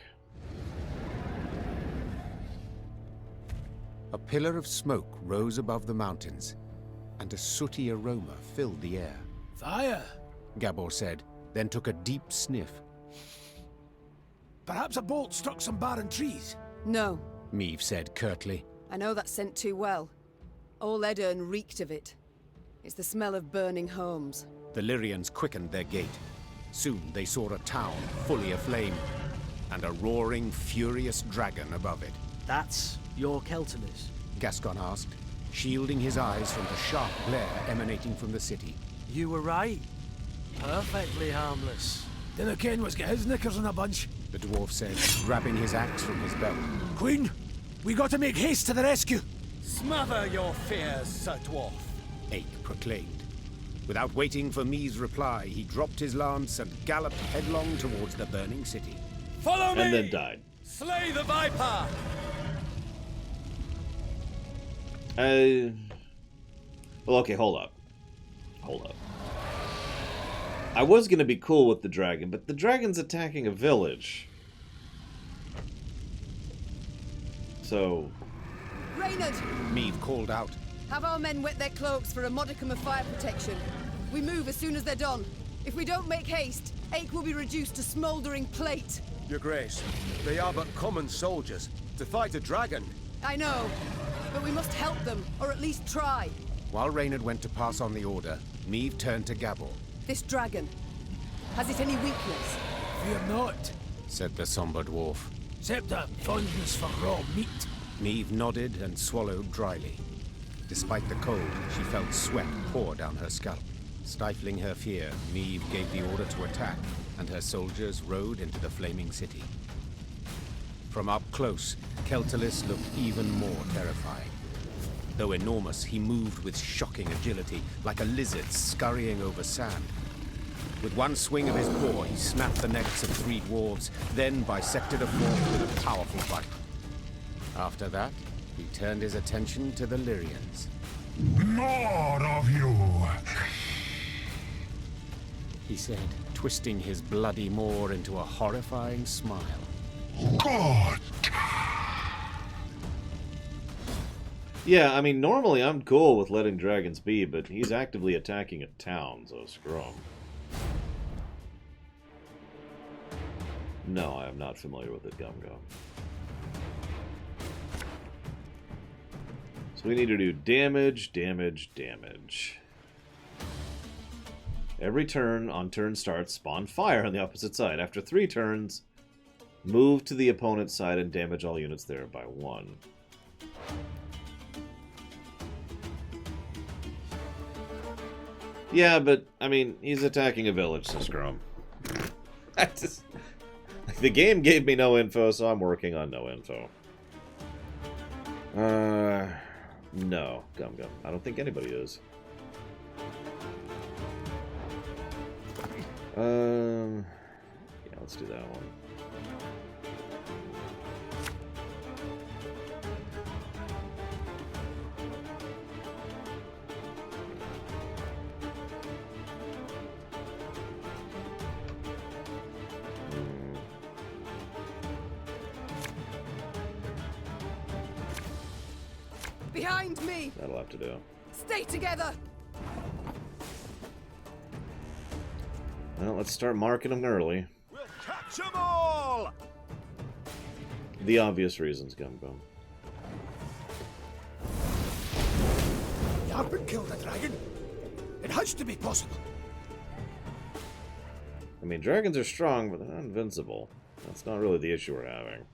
A pillar of smoke rose above the mountains, and a sooty aroma filled the air. Fire, Gabor said, then took a deep sniff. Perhaps a bolt struck some barren trees. No, Meve said curtly. I know that scent too well. All Edirn reeked of it. It's the smell of burning homes. The Lyrians quickened their gait. Soon they saw a town fully aflame, and a roaring, furious dragon above it. That's your Keltanis? Gascon asked, shielding his eyes from the sharp glare emanating from the city. You were right. Perfectly harmless. Dinna ken was get his knickers in a bunch, the dwarf said, grabbing his axe from his belt. Queen, we got to make haste to the rescue. Smother your fears, Sir Dwarf, Ake proclaimed. Without waiting for Mee's reply, he dropped his lance and galloped headlong towards the burning city. Follow me! And then died. Slay the Viper! Well, okay, hold up. Hold up. I was gonna be cool with the dragon, but the dragon's attacking a village. So... Reynard! Meave called out. Have our men wet their cloaks for a modicum of fire protection. We move as soon as they're done. If we don't make haste, Ake will be reduced to smouldering plate. Your Grace, they are but common soldiers. To fight a dragon... I know, but we must help them, or at least try. While Reynard went to pass on the order, Meave turned to Gabor. This dragon, has it any weakness? Fear not, said the somber dwarf. Except a fondness for raw meat. Meave nodded and swallowed dryly. Despite the cold, she felt sweat pour down her scalp. Stifling her fear, Meave gave the order to attack, and her soldiers rode into the flaming city. From up close, Keltalis looked even more terrifying. Though enormous, he moved with shocking agility, like a lizard scurrying over sand. With one swing of his paw, he snapped the necks of 3 dwarves, then bisected a 4th with a powerful bite. After that, he turned his attention to the Lyrians. More of you! He said, twisting his bloody maw into a horrifying smile. God! Yeah, I mean, normally I'm cool with letting dragons be, but he's actively attacking a town, so screw him. No, I am not familiar with it, Gum Gum. So we need to do damage, damage, damage. Every turn on turn starts, spawn fire on the opposite side. After 3 turns, move to the opponent's side and damage all units there by 1. Yeah, but, I mean, he's attacking a village, so screw him. The game gave me no info, so I'm working on no info. No, Gum Gum. I don't think anybody is. Yeah, let's do that one. Behind me! That'll have to do. Stay together! Well, let's start marking them early. We'll catch them all! The obvious reasons, Gum Gum. You haven't killed a dragon. It has to be possible. I mean, dragons are strong, but they're not invincible. That's not really the issue we're having.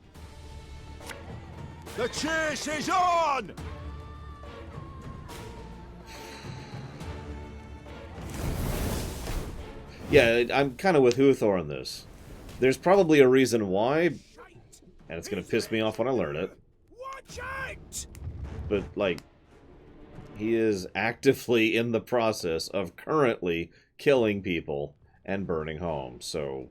The chase is on! Yeah, I'm kind of with Huthor on this. There's probably a reason why, and it's going to piss me off when I learn it. Watch out! But, like, he is actively in the process of currently killing people and burning homes, so...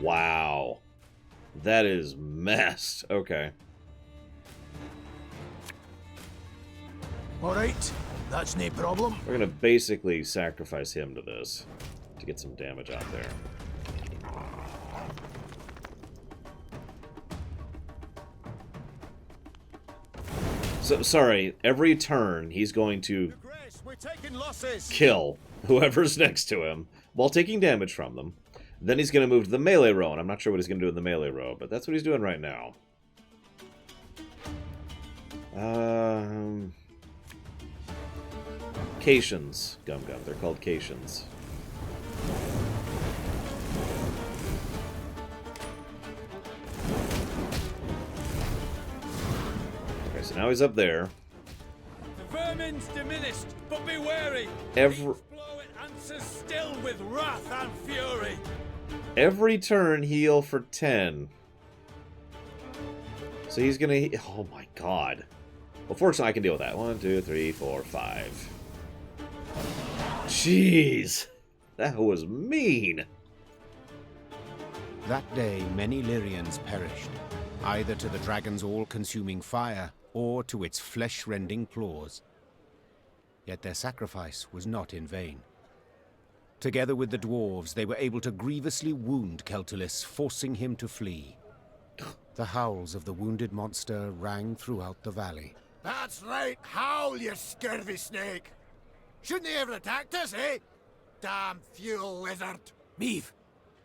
Wow. That is messed. Okay. Alright, that's no problem. We're gonna basically sacrifice him to this to get some damage out there. So, sorry, every turn he's going to we're taking losses. kill whoever's next to him while taking damage from them. Then he's going to move to the melee row, and I'm not sure what he's going to do in the melee row, but that's what he's doing right now. Cations, Gum. They're called Cations. Okay, so now he's up there. The vermin's diminished, but be wary. Every Each blow it answers still with wrath and fury. Every turn, heal for 10. So he's gonna... Oh my god. Well, fortunately, I can deal with that. 1, 2, 3, 4, 5. Jeez. That was mean. That day, many Lyrians perished, either to the dragon's all-consuming fire or to its flesh-rending claws. Yet their sacrifice was not in vain. Together with the dwarves, they were able to grievously wound Keltulis, forcing him to flee. The howls of the wounded monster rang throughout the valley. That's right, howl, you scurvy snake! Shouldn't they ever attacked us, eh? Damn fuel lizard! Meave,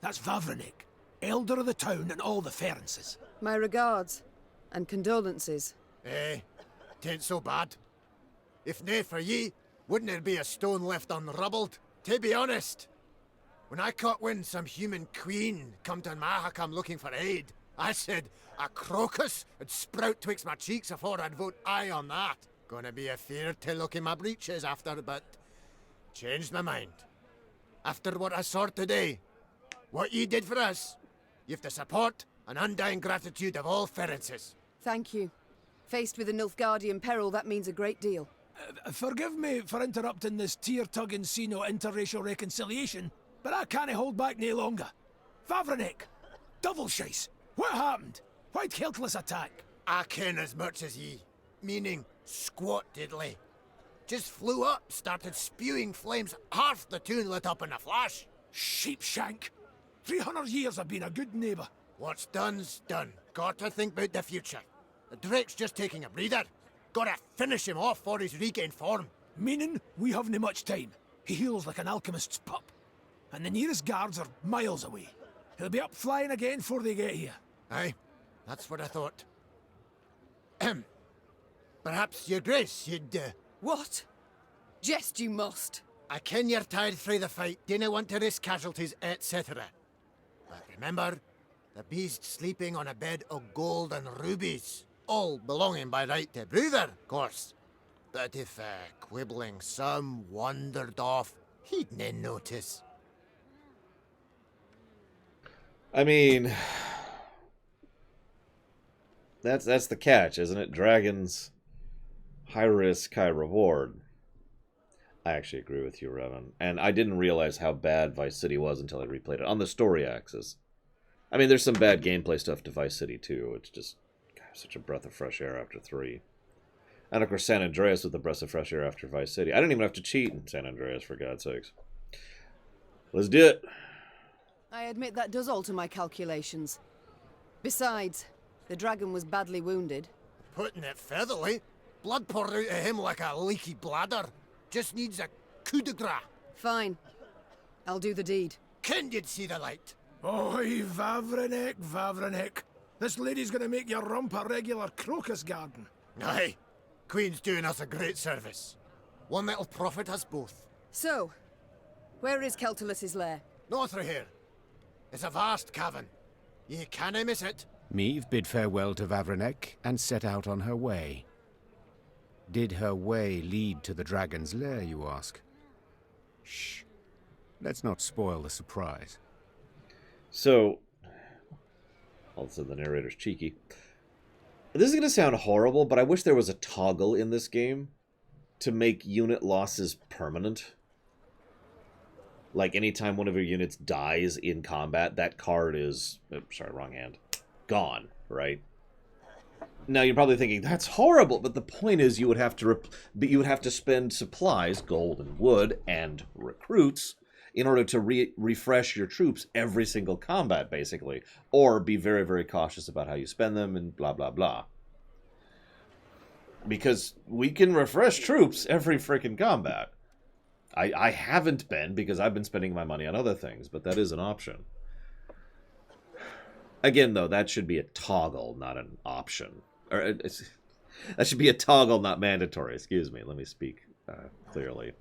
that's Vavrenik, elder of the town and all the Ferences. My regards, and condolences. Eh, tain't so bad. If nae for ye, wouldn't there be a stone left unrubbled? To be honest, when I caught wind some human queen come to Mahakam looking for aid, I said a crocus would sprout twixt my cheeks afore I'd vote aye on that. Gonna be a fear to look in my breeches after, but changed my mind. After what I saw today, what ye did for us, you've the support and undying gratitude of all Ferences. Thank you. Faced with a Nilfgaardian peril, that means a great deal. Forgive me for interrupting this tear-tugging scene of interracial reconciliation, but I can't hold back no longer. Vavrenik! Double shice! What happened? Why'd Keltulis attack? I ken as much as ye. Meaning, squat diddly. Just flew up, started spewing flames, half the town lit up in a flash. Sheepshank! 300 years I've been a good neighbour. What's done's done. Got to think about the future. The Drake's just taking a breather. Gotta finish him off before he's regained form. Meaning, we haven't much time. He heals like an alchemist's pup. And the nearest guards are miles away. He'll be up flying again before they get here. Aye, that's what I thought. Perhaps, your grace, you'd, What? Jest you must. I ken you're tired frae the fight, dinna want to risk casualties, etc. But remember, the beast sleeping on a bed of gold and rubies. All belonging by right to Bruther, of course. But if quibbling some wandered off, he'd nae notice. I mean, that's the catch, isn't it? Dragons, high risk, high reward. I actually agree with you, Revan. And I didn't realize how bad Vice City was until I replayed it on the story axis. I mean, there's some bad gameplay stuff to Vice City too. It's just such a breath of fresh air after 3. And of course, San Andreas with a breath of fresh air after Vice City. I didn't even have to cheat in San Andreas, for God's sakes. Let's do it. I admit that does alter my calculations. Besides, the dragon was badly wounded. Putting it featherly, blood poured out of him like a leaky bladder. Just needs a coup de grace. Fine. I'll do the deed. Ken you'd see the light. Oi, Vavrenik. This lady's gonna make your rump a regular crocus garden. Aye. Queen's doing us a great service. One that'll profit us both. So, where is Keltulis' lair? North of here. It's a vast cavern. Ye canna miss it. Meve bid farewell to Vavrenek and set out on her way. Did her way lead to the dragon's lair, you ask? Shh. Let's not spoil the surprise. So, also the narrator's cheeky. This is going to sound horrible, but I wish there was a toggle in this game to make unit losses permanent. Like, anytime one of your units dies in combat, that card is... sorry, wrong hand. Gone, right? Now, you're probably thinking, that's horrible, but the point is you would have to spend supplies, gold and wood, and recruits, in order to refresh your troops every single combat, basically. Or be very, very cautious about how you spend them, and blah, blah, blah. Because we can refresh troops every freaking combat. I haven't been, because I've been spending my money on other things, but that is an option. Again, though, that should be a toggle, not an option. Or that should be a toggle, not mandatory. Excuse me. Let me speak clearly.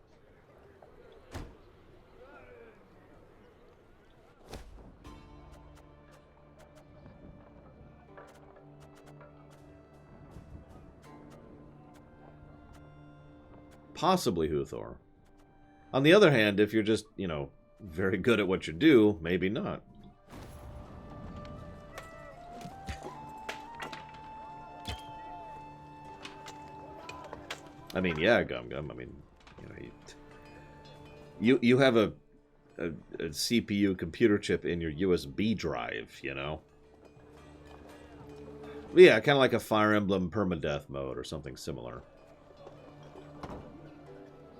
Possibly Huthor. On the other hand, if you're just, you know, very good at what you do, maybe not. I mean, yeah, Gum Gum. I mean, you know, you have a CPU computer chip in your USB drive, you know? But yeah, kind of like a Fire Emblem permadeath mode or something similar.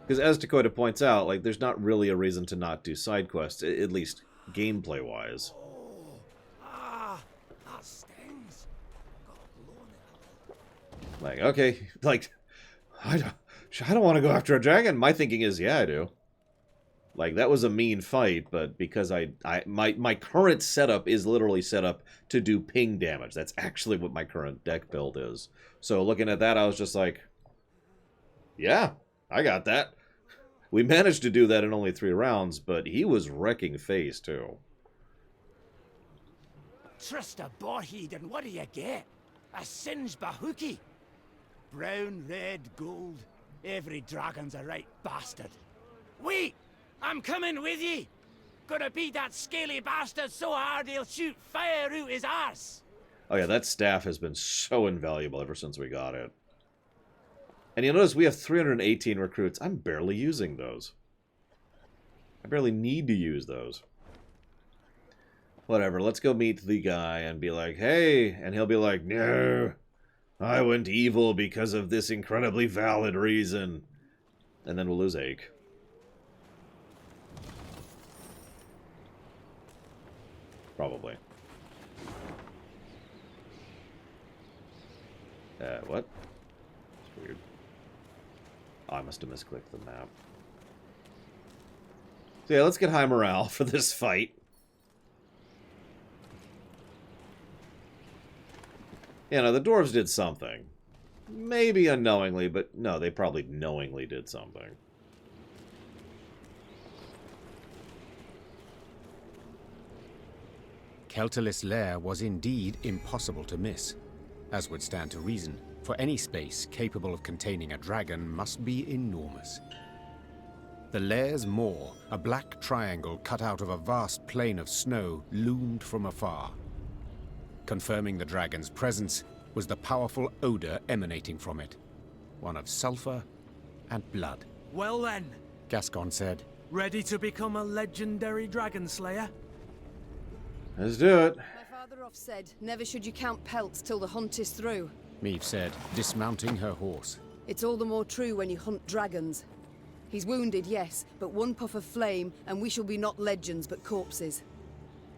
Because as Dakota points out, like, there's not really a reason to not do side quests, at least gameplay-wise. That stings. Like, okay, like, I don't want to go after a dragon. My thinking is, yeah, I do. Like, that was a mean fight, but because my current setup is literally set up to do ping damage. That's actually what my current deck build is. So looking at that, I was just like, yeah, I got that. We managed to do that in only 3 rounds, but he was wrecking face, too. Trust a boarhead, and what do you get? A singed bahookie. Brown, red, gold. Every dragon's a right bastard. Wait! I'm coming with ye! Gonna beat that scaly bastard so hard he'll shoot fire out his arse! Oh yeah, that staff has been so invaluable ever since we got it. And you'll notice we have 318 recruits. I'm barely using those. I barely need to use those. Whatever, let's go meet the guy and be like, hey, and he'll be like, no, I went evil because of this incredibly valid reason. And then we'll lose Ache. Probably. What? It's weird. Oh, I must have misclicked the map. So yeah, let's get high morale for this fight. You know, the dwarves did something. Maybe unknowingly, but no, they probably knowingly did something. Keltalis' lair was indeed impossible to miss, as would stand to reason, for any space capable of containing a dragon must be enormous. The lair's maw, a black triangle cut out of a vast plain of snow, loomed from afar. Confirming the dragon's presence was the powerful odor emanating from it, one of sulfur and blood. Well then, Gascon said, ready to become a legendary dragon slayer? Let's do it. My father-off said, never should you count pelts till the hunt is through. Meve said, dismounting her horse. It's all the more true when you hunt dragons. He's wounded, yes, but one puff of flame, and we shall be not legends, but corpses.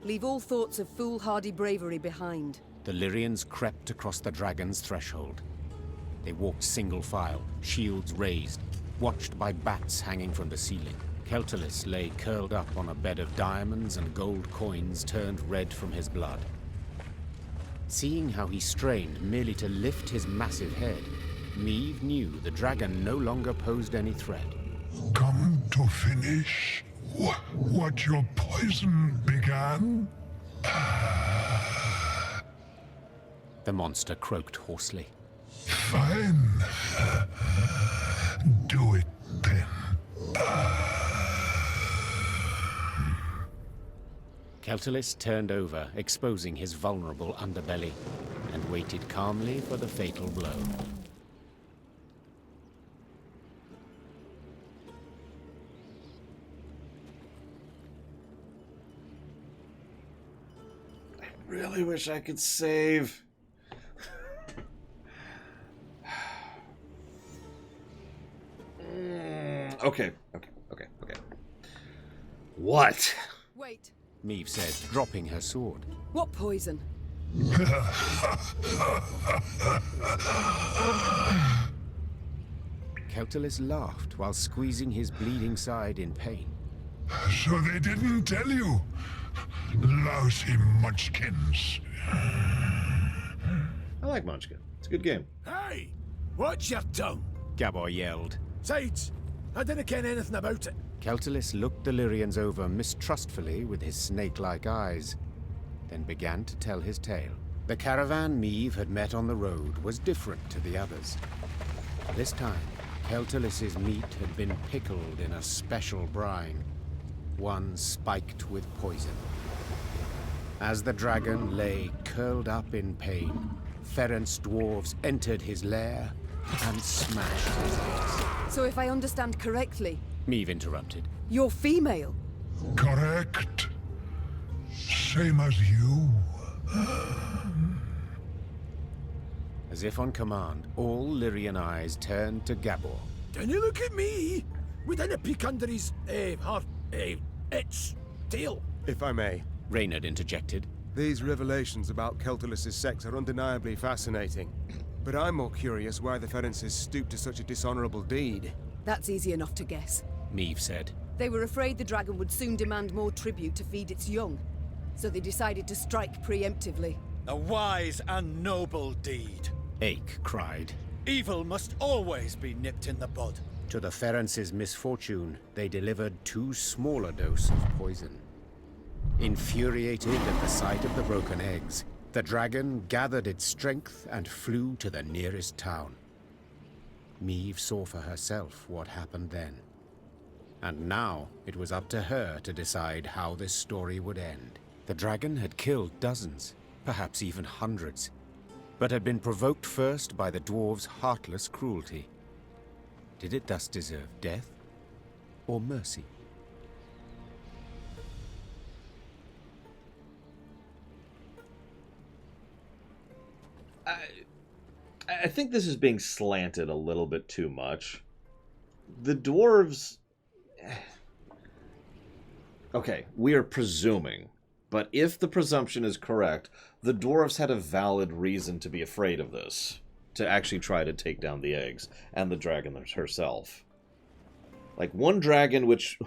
Leave all thoughts of foolhardy bravery behind. The Lyrians crept across the dragon's threshold. They walked single file, shields raised, watched by bats hanging from the ceiling. Keltalis lay curled up on a bed of diamonds and gold coins turned red from his blood. Seeing how he strained merely to lift his massive head, Meve knew the dragon no longer posed any threat. Come to finish what your poison began? The monster croaked hoarsely. Fine. Do it then. Keltalis turned over, exposing his vulnerable underbelly, and waited calmly for the fatal blow. I really wish I could save. Okay. What? Wait. Meve said, dropping her sword. What poison? Keltalis laughed while squeezing his bleeding side in pain. So they didn't tell you? Lousy munchkins. I like Munchkin. It's a good game. Hey! Watch your tongue! Gabor yelled. Sides, I didn't ken anything about it. Keltalis looked the Lyrians over mistrustfully with his snake-like eyes, then began to tell his tale. The caravan Meve had met on the road was different to the others. This time, Keltalis's meat had been pickled in a special brine, one spiked with poison. As the dragon lay curled up in pain, Ferenc dwarves entered his lair and smashed his head. So if I understand correctly... Meve interrupted. You're female? Correct. Same as you. As if on command, all Lyrian eyes turned to Gabor. Can you look at me? We didn't peek under his, its tail. If I may. Reynard interjected. These revelations about Keltalis's sex are undeniably fascinating. But I'm more curious why the Ferences stooped to such a dishonorable deed. That's easy enough to guess. Meve said. They were afraid the dragon would soon demand more tribute to feed its young, so they decided to strike preemptively. A wise and noble deed. Ache cried. Evil must always be nipped in the bud. To the Ferences' misfortune, they delivered too small a dose of poison. Infuriated at the sight of the broken eggs, the dragon gathered its strength and flew to the nearest town. Meve saw for herself what happened then. And now it was up to her to decide how this story would end. The dragon had killed dozens, perhaps even hundreds, but had been provoked first by the dwarves' heartless cruelty. Did it thus deserve death or mercy? I think this is being slanted a little bit too much. The dwarves... Okay, we are presuming, but if the presumption is correct, the dwarves had a valid reason to be afraid of this, to actually try to take down the eggs, and the dragon herself. Like, one dragon which...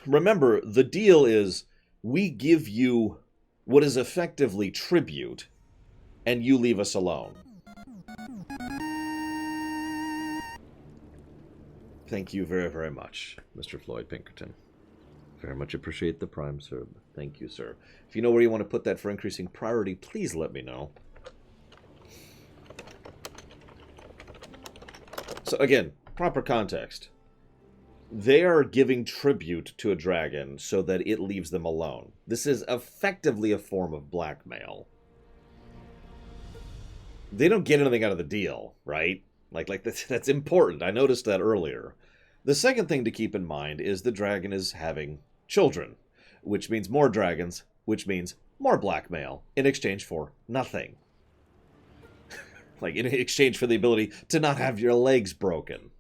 Remember, the deal is, we give you what is effectively tribute, and you leave us alone. Thank you very, very much, Mr. Floyd Pinkerton. Very much appreciate the Prime sub. Thank you, sir. If you know where you want to put that for increasing priority, please let me know. So again, proper context. They are giving tribute to a dragon so that it leaves them alone. This is effectively a form of blackmail. They don't get anything out of the deal, right? Like that's important. I noticed that earlier. The second thing to keep in mind is the dragon is having children, which means more dragons, which means more blackmail in exchange for nothing. Like in exchange for the ability to not have your legs broken.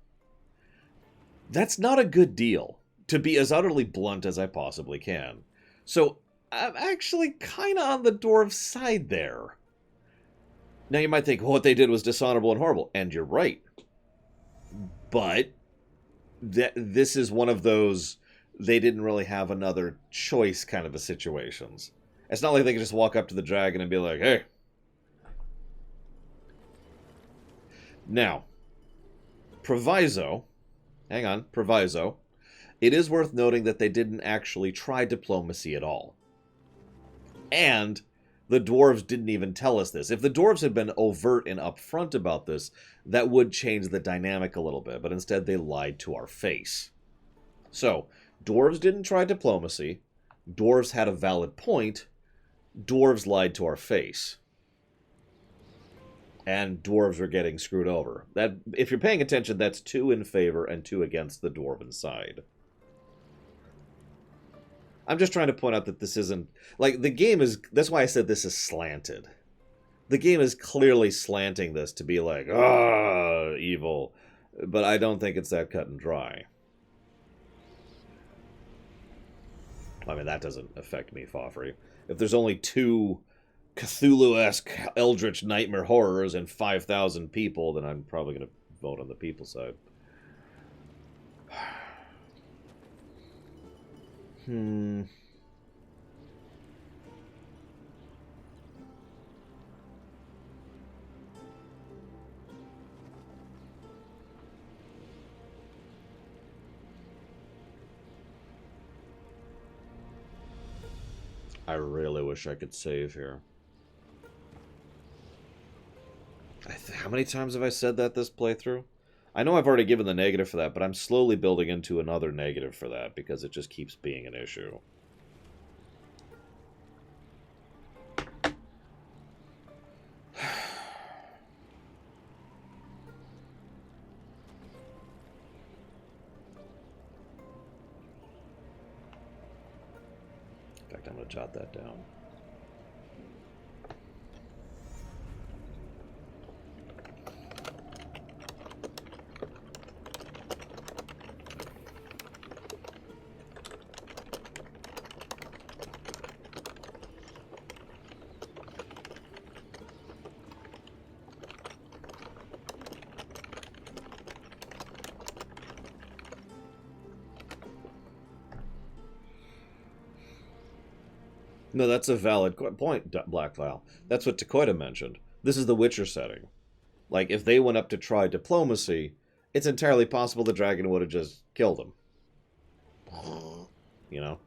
That's not a good deal, to be as utterly blunt as I possibly can. So I'm actually kind of on the dwarves' side there. Now you might think, well, what they did was dishonorable and horrible, and you're right. But this is one of those they didn't really have another choice kind of a situations. It's not like they could just walk up to the dragon and be like, hey. Now, proviso, hang on, proviso, it is worth noting that they didn't actually try diplomacy at all. And the dwarves didn't even tell us this. If the dwarves had been overt and upfront about this, that would change the dynamic a little bit, but instead they lied to our face. So, dwarves didn't try diplomacy, dwarves had a valid point, dwarves lied to our face. And dwarves were getting screwed over. That, if you're paying attention, that's 2 in favor and 2 against the dwarven side. I'm just trying to point out that this isn't... Like, the game is... That's why I said this is slanted. The game is clearly slanting this to be like, ah, evil. But I don't think it's that cut and dry. I mean, that doesn't affect me, Fawfrey. If there's only 2 Cthulhu-esque eldritch nightmare horrors and 5,000 people, then I'm probably going to vote on the people side. I really wish I could save here. How many times have I said that this playthrough? I know I've already given the negative for that, but I'm slowly building into another negative for that because it just keeps being an issue. In fact, I'm going to jot that down. No, that's a valid point, Black Vial. That's what Takoida mentioned. This is the Witcher setting. Like, if they went up to try diplomacy, it's entirely possible the dragon would have just killed him. You know?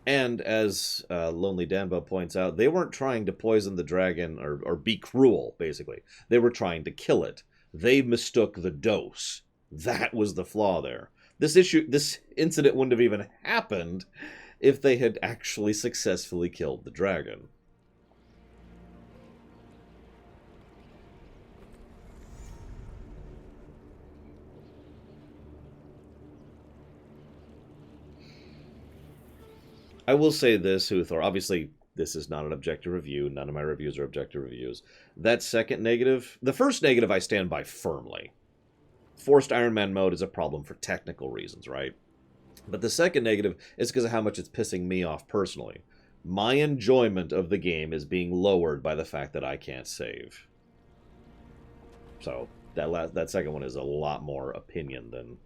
And as Lonely Danbo points out, they weren't trying to poison the dragon or be cruel, basically. They were trying to kill it. They mistook the dose. That was the flaw there. This incident wouldn't have even happened if they had actually successfully killed the dragon. I will say this, Huthor. Obviously, this is not an objective review. None of my reviews are objective reviews. That second negative, the first negative I stand by firmly. Forced Iron Man mode is a problem for technical reasons, right? But the second negative is because of how much it's pissing me off personally. My enjoyment of the game is being lowered by the fact that I can't save. So that second one is a lot more opinion than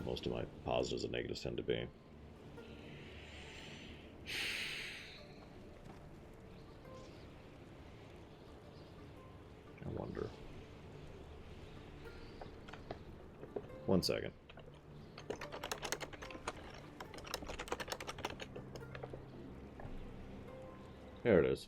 most of my positives and negatives tend to be. I wonder. One second. There it is.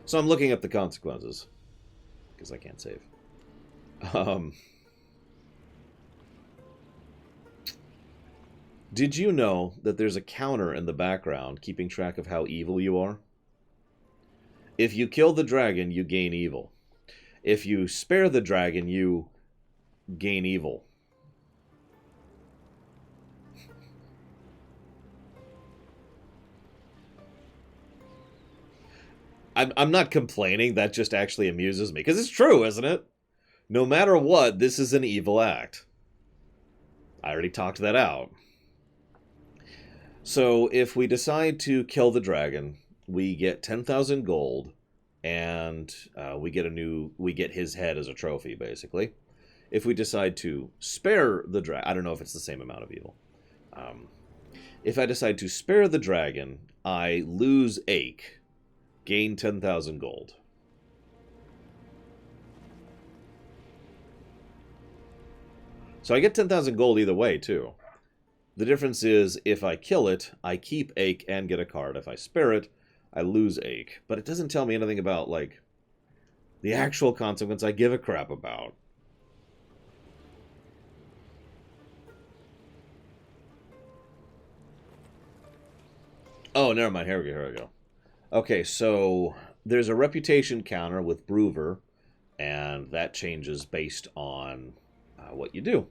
So I'm looking up the consequences because I can't save. Did you know that there's a counter in the background keeping track of how evil you are? If you kill the dragon, you gain evil. If you spare the dragon, you gain evil. I'm not complaining, that just actually amuses me. Because it's true, isn't it? No matter what, this is an evil act. I already talked that out. So, if we decide to kill the dragon, we get 10,000 gold, and we get his head as a trophy, basically. If we decide to spare the dragon, I don't know if it's the same amount of evil. If I decide to spare the dragon, I lose ache. Gain 10,000 gold. So I get 10,000 gold either way, too. The difference is, if I kill it, I keep ache and get a card. If I spare it, I lose ache. But it doesn't tell me anything about, like, the actual consequence I give a crap about. Oh, never mind. Here we go. Okay, so there's a reputation counter with Broover, and that changes based on what you do.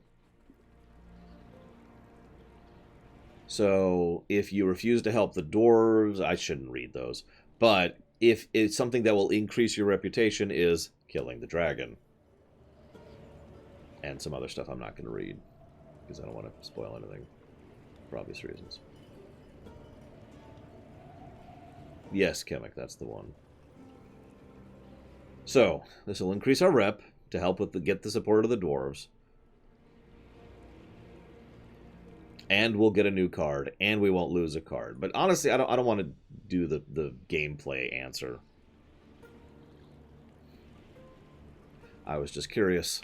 So if you refuse to help the dwarves, I shouldn't read those, but if it's something that will increase your reputation is killing the dragon. And some other stuff I'm not going to read, because I don't want to spoil anything, for obvious reasons. Yes, Kemek, that's the one. So, this will increase our rep to help with get the support of the dwarves. And we'll get a new card, and we won't lose a card. But honestly, I don't want to do the gameplay answer. I was just curious.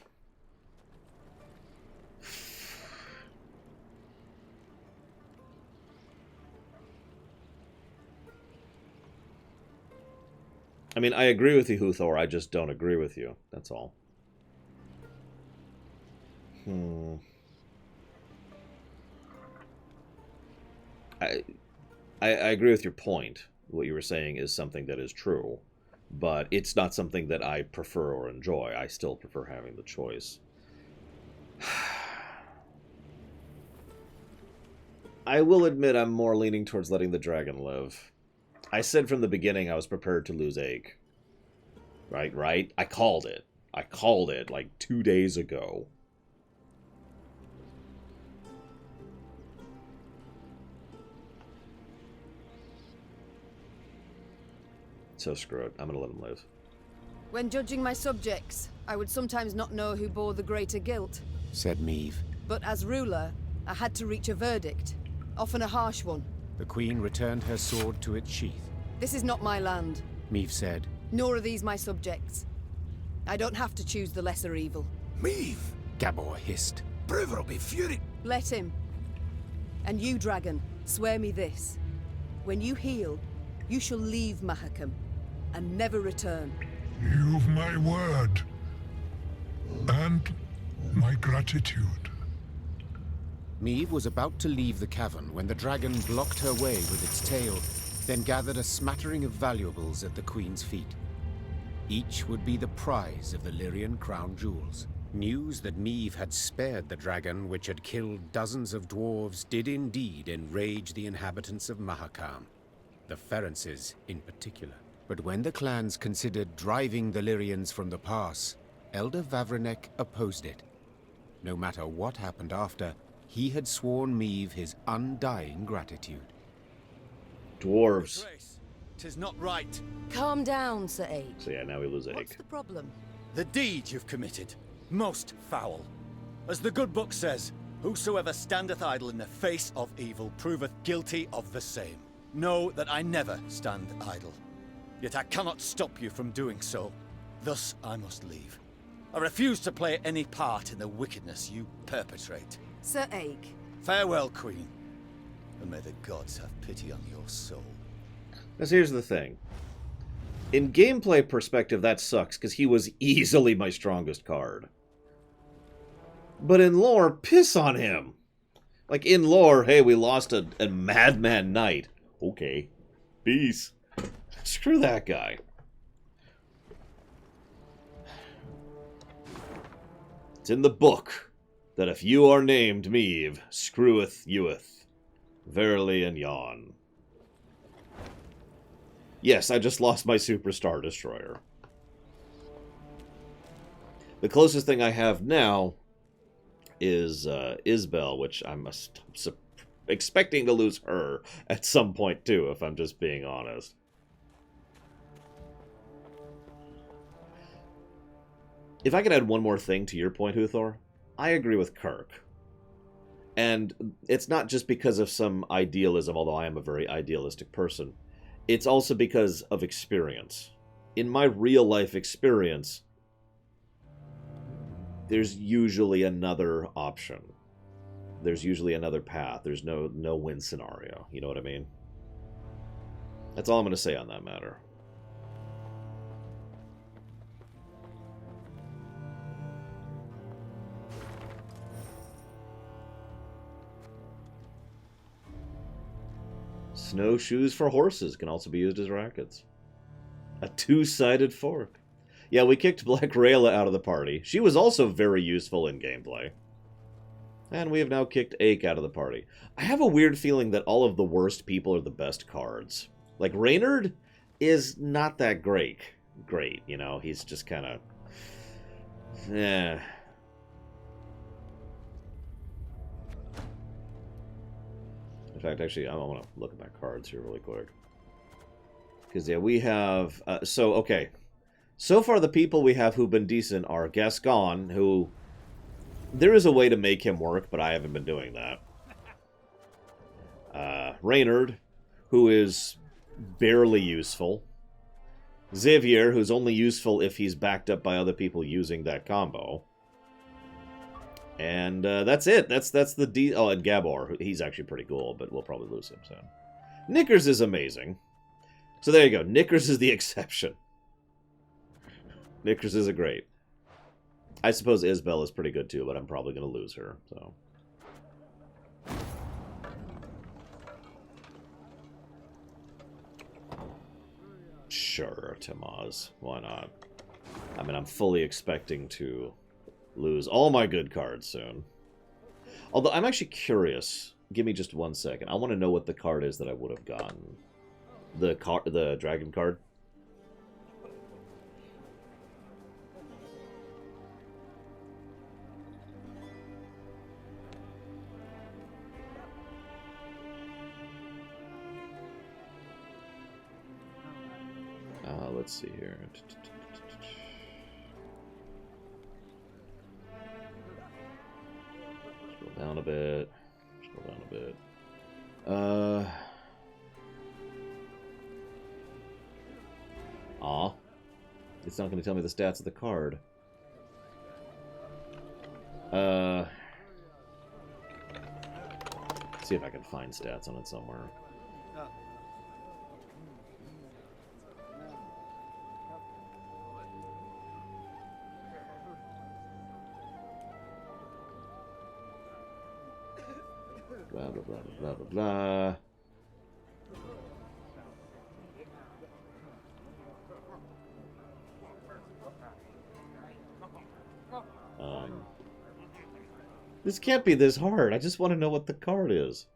I mean, I agree with you, Huthor. I just don't agree with you. That's all. I agree with your point. What you were saying is something that is true, but it's not something that I prefer or enjoy. I still prefer having the choice. I will admit I'm more leaning towards letting the dragon live. I said from the beginning I was prepared to lose Ache. Right? I called it. I called it like 2 days ago. So screw it. I'm gonna let him live. When judging my subjects, I would sometimes not know who bore the greater guilt, said Meve. But as ruler, I had to reach a verdict, often a harsh one. The Queen returned her sword to its sheath. This is not my land, Meve said. Nor are these my subjects. I don't have to choose the lesser evil. Meve! Gabor hissed. Broover will be furious. Let him. And you, dragon, swear me this. When you heal, you shall leave Mahakam and never return. You've my word. And my gratitude. Meve was about to leave the cavern when the dragon blocked her way with its tail, then gathered a smattering of valuables at the Queen's feet. Each would be the prize of the Lyrian crown jewels. News that Meve had spared the dragon, which had killed dozens of dwarves, did indeed enrage the inhabitants of Mahakam, the Ferences in particular. But when the clans considered driving the Lyrians from the pass, Elder Vavrenek opposed it. No matter what happened after, he had sworn Meve his undying gratitude. Dwarves. 'Tis not right. Calm down, Sir Ache. So yeah, now we lose Ache. What's the problem? The deed you've committed, most foul. As the good book says, whosoever standeth idle in the face of evil proveth guilty of the same. Know that I never stand idle. Yet I cannot stop you from doing so. Thus I must leave. I refuse to play any part in the wickedness you perpetrate. Sir Ache. Farewell, Queen. And may the gods have pity on your soul. Because here's the thing. In gameplay perspective, that sucks, because he was easily my strongest card. But in lore, piss on him. Like, in lore, hey, we lost a Madman Knight. Okay. Peace. Screw that guy. It's in the book that if you are named Meve, screweth youeth. Verily and yawn. Yes, I just lost my Superstar Destroyer. The closest thing I have now is Isbel, which I'm expecting to lose her at some point too, if I'm just being honest. If I could add one more thing to your point, Huthor, I agree with Kirk. And it's not just because of some idealism, although I am a very idealistic person. It's also because of experience. In my real-life experience, there's usually another option. There's usually another path. There's no win scenario. You know what I mean? That's all I'm going to say on that matter. Snowshoes for horses can also be used as rackets. A two-sided fork. Yeah, we kicked Black Rayla out of the party. She was also very useful in gameplay. And we have now kicked Ake out of the party. I have a weird feeling that all of the worst people are the best cards. Like, Reynard is not that great, you know? He's just kind of... eh. In fact, actually, I want to look at my cards here really quick. Because, yeah, we have... okay. So far, the people we have who've been decent are Gascon, who... There is a way to make him work, but I haven't been doing that. Reynard, who is barely useful. Xavier, who's only useful if he's backed up by other people using that combo. And that's it. That's the Oh, and Gabor, he's actually pretty cool, but we'll probably lose him soon. Knickers is amazing. So there you go. Knickers is the exception. Knickers is a great. I suppose Isabel is pretty good too, but I'm probably going to lose her, so... Sure, Tamaz. Why not? I mean, I'm fully expecting to lose all my good cards soon. Although, I'm actually curious. Give me just 1 second. I want to know what the card is that I would have gotten. The dragon card? Let's see here. Scroll down a bit. Scroll down a bit. It's not going to tell me the stats of the card. See if I can find stats on it somewhere. Blah, blah, blah, blah, blah, blah. This can't be this hard. I just want to know what the card is.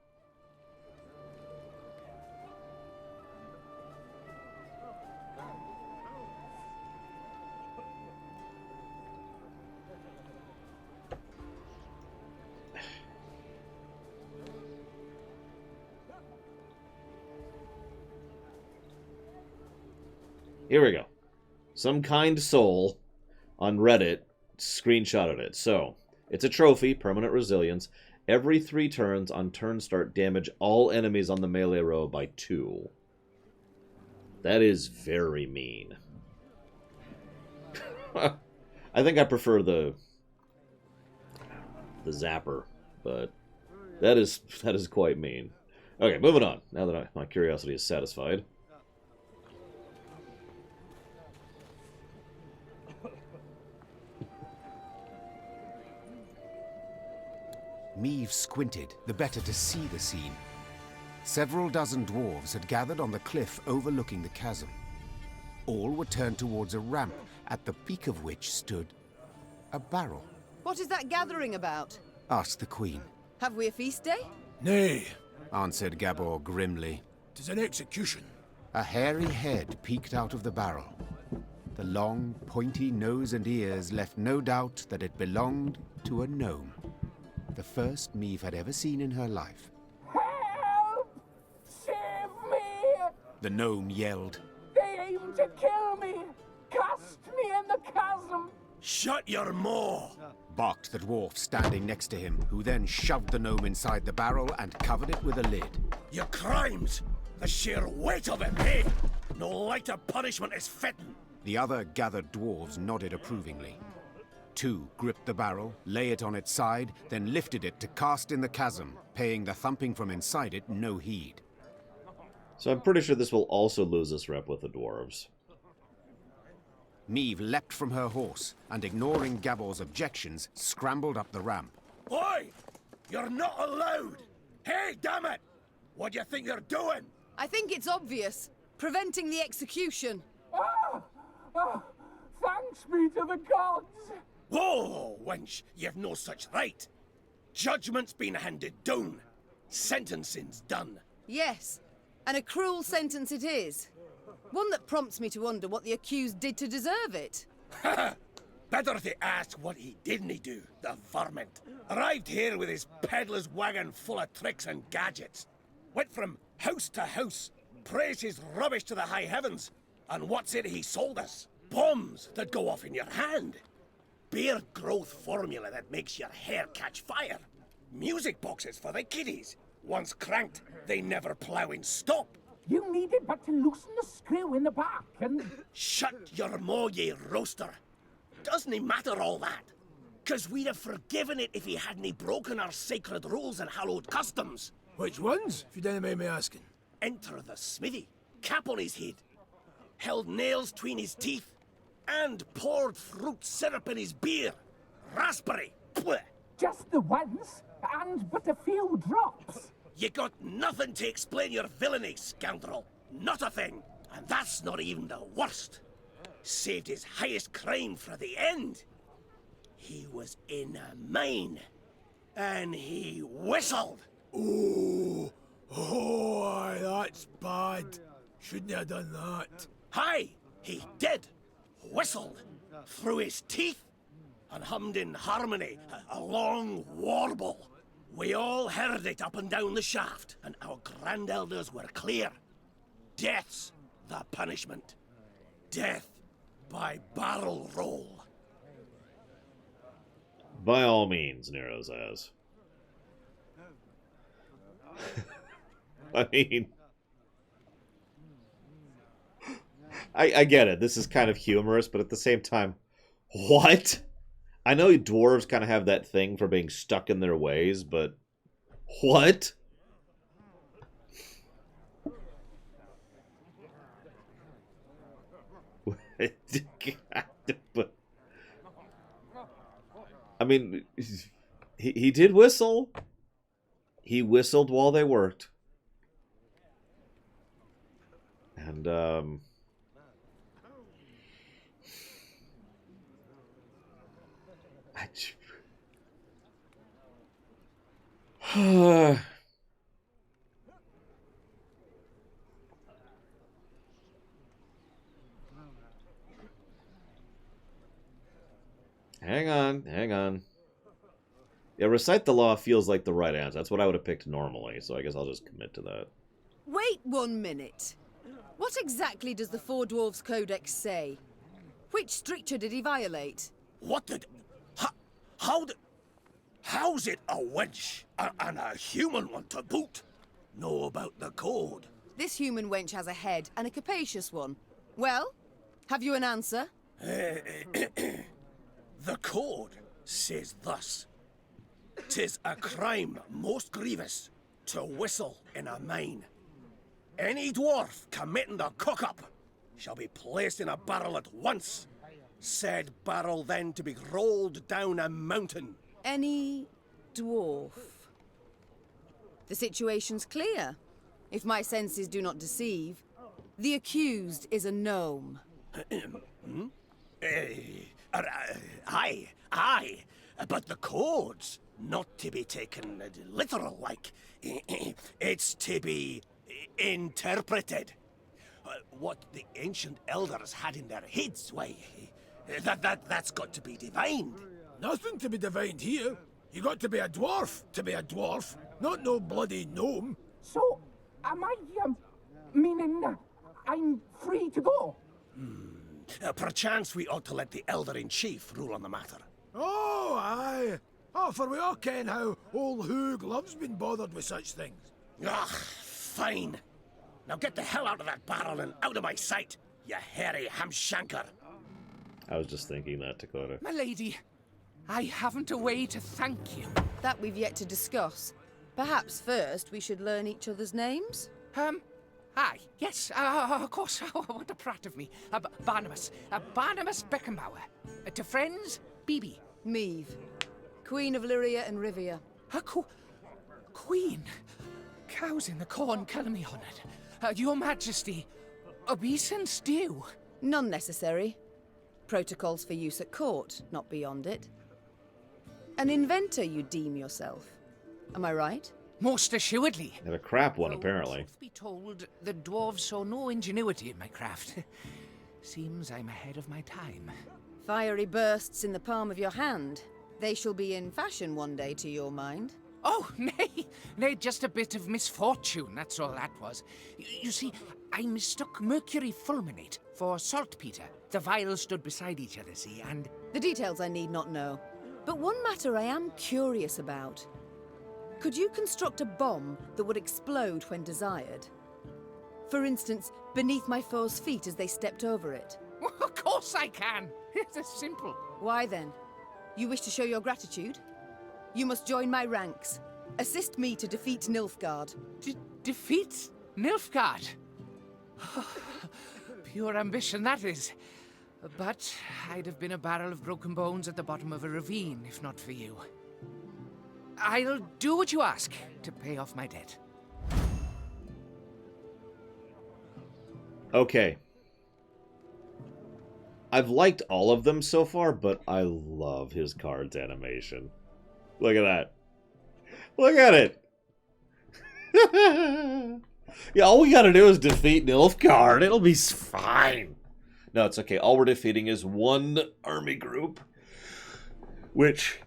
Here we go. Some kind soul on Reddit screenshotted it. So, it's a trophy, permanent resilience. Every 3 turns on turn start, damage all enemies on the melee row by 2. That is very mean. I think I prefer the zapper, but that is quite mean. Okay, moving on. Now that my curiosity is satisfied. Meve squinted, the better to see the scene. Several dozen dwarves had gathered on the cliff overlooking the chasm. All were turned towards a ramp, at the peak of which stood a barrel. What is that gathering about? Asked the queen. Have we a feast day? Nay, answered Gabor grimly. 'Tis an execution. A hairy head peeked out of the barrel. The long, pointy nose and ears left no doubt that it belonged to a gnome. The first Meve had ever seen in her life. Help! Save me! The gnome yelled. They aim to kill me! Cast me in the chasm! Shut your maw! Barked the dwarf standing next to him, who then shoved the gnome inside the barrel and covered it with a lid. Your crimes! The sheer weight of it, eh? No lighter punishment is fitting. The other gathered dwarves nodded approvingly. 2 gripped the barrel, lay it on its side, then lifted it to cast in the chasm, paying the thumping from inside it no heed. So I'm pretty sure this will also lose us rep with the dwarves. Meve leapt from her horse, and ignoring Gabor's objections, scrambled up the ramp. Oi! You're not allowed! Hey, damn it! What do you think you're doing? I think it's obvious. Preventing the execution. Ah! Oh, thanks be to the gods. Whoa, wench, you've no such right. Judgment's been handed down. Sentencing's done. Yes, and a cruel sentence it is. One that prompts me to wonder what the accused did to deserve it. Better to ask what he didn't do, the varmint. Arrived here with his peddler's wagon full of tricks and gadgets. Went from house to house, praised his rubbish to the high heavens. And what's it he sold us? Bombs that go off in your hand. Beer growth formula that makes your hair catch fire. Music boxes for the kiddies. Once cranked, they never plough in stop. You needed but to loosen the screw in the back and... Shut your maw, ye roaster. Doesn't it matter all that? 'Cause we'd have forgiven it if he hadn't broken our sacred rules and hallowed customs. Which ones, if you don't mind me asking? Enter the smithy, cap on his head, held nails tween his teeth, and poured fruit syrup in his beer. Raspberry. Blech. Just the once, and but a few drops. You got nothing to explain your villainy, scoundrel. Not a thing. And that's not even the worst. Saved his highest crime for the end. He was in a mine. And he whistled. Oh, aye, that's bad. Shouldn't have done that. Aye, he did. Whistled. Through his teeth. And hummed in harmony, a long warble. We all heard it up and down the shaft, and our grand elders were clear. Death's the punishment. Death by barrel roll. By all means, Nero says. I mean... I get it. This is kind of humorous, but at the same time, what? I know dwarves kind of have that thing for being stuck in their ways, but what? I mean, he did whistle. He whistled while they worked. And, Hang on. Yeah, recite the law feels like the right answer. That's what I would have picked normally, so I guess I'll just commit to that. Wait 1 minute. What exactly does the Four Dwarfs Codex say? Which stricture did he violate? What did... How's it a wench and a human one to boot? Know about the code? This human wench has a head, and a capacious one. Well, have you an answer? The code says thus. 'Tis a crime most grievous to whistle in a mine. Any dwarf committing the cock-up shall be placed in a barrel at once. Said barrel then to be rolled down a mountain. Any dwarf. The situation's clear. If my senses do not deceive, the accused is a gnome. Aye, but the code's not to be taken literal like. It's to be interpreted. What the ancient elders had in their heads, why, that's got to be divined. Nothing to be divined here. You got to be a dwarf, not no bloody gnome. So, am I, meaning I'm free to go? Perchance we ought to let the Elder-in-Chief rule on the matter. Oh, aye. Oh, for we all ken how old Hoog loves been bothered with such things. Ah, fine. Now get the hell out of that barrel and out of my sight, you hairy hamshanker. I was just thinking that, Dakota. My lady, I haven't a way to thank you. That we've yet to discuss. Perhaps first we should learn each other's names? Aye, yes, of course. What a prat of me. Barnabas. Barnabas Beckenbauer. To friends, Bibi. Meve. Queen of Lyria and Rivia. Queen? Cows in the corn, kill me on it. Your Majesty, obeisance due. None necessary. Protocols for use at court, not beyond it. An inventor, you deem yourself. Am I right? Most assuredly. And a crap one, apparently. Truth be told, the dwarves saw no ingenuity in my craft. Seems I'm ahead of my time. Fiery bursts in the palm of your hand. They shall be in fashion one day, to your mind. Oh, nay, just a bit of misfortune, that's all that was. You see, I mistook mercury fulminate for saltpeter. The vials stood beside each other, see, and... The details I need not know. But one matter I am curious about. Could you construct a bomb that would explode when desired? For instance, beneath my foe's feet as they stepped over it. Of course I can. It's simple. Why then? You wish to show your gratitude? You must join my ranks. Assist me to defeat Nilfgaard. Defeat Nilfgaard? Pure ambition, that is. But I'd have been a barrel of broken bones at the bottom of a ravine, if not for you. I'll do what you ask to pay off my debt. Okay. I've liked all of them so far, but I love his cards animation. Look at that. Look at it. Yeah, all we gotta do is defeat Nilfgaard. It'll be fine. No, it's okay. All we're defeating is one army group, which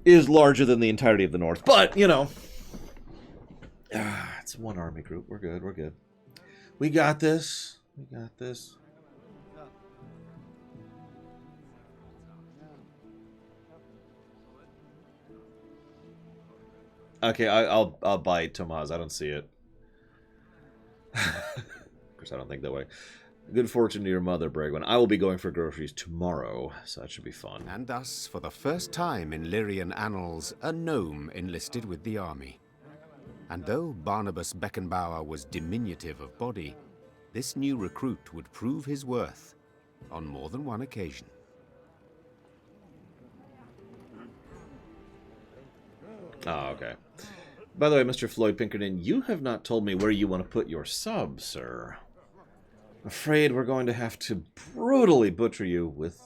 is larger than the entirety of the North. But, you know, it's one army group. We're good. We're good. We got this. We got this. Okay, I'll buy Tomaz. I don't see it. Of course, I don't think that way. Good fortune to your mother, Bragwin. I will be going for groceries tomorrow, so that should be fun. And thus, for the first time in Lyrian annals, a gnome enlisted with the army. And though Barnabas Beckenbauer was diminutive of body, this new recruit would prove his worth on more than one occasion. Oh, okay. By the way, Mr. Floyd Pinkerton, you have not told me where you want to put your sub, sir. I'm afraid we're going to have to brutally butcher you with,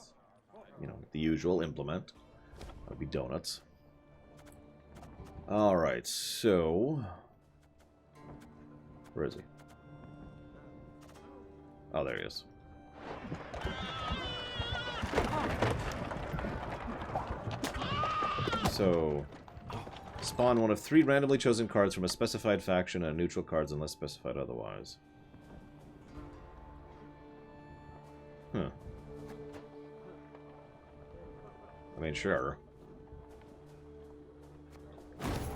you know, the usual implement. That would be donuts. Alright, so... Where is he? Oh, there he is. So... Spawn one of 3 randomly chosen cards from a specified faction and neutral cards unless specified otherwise. Huh. I mean, sure.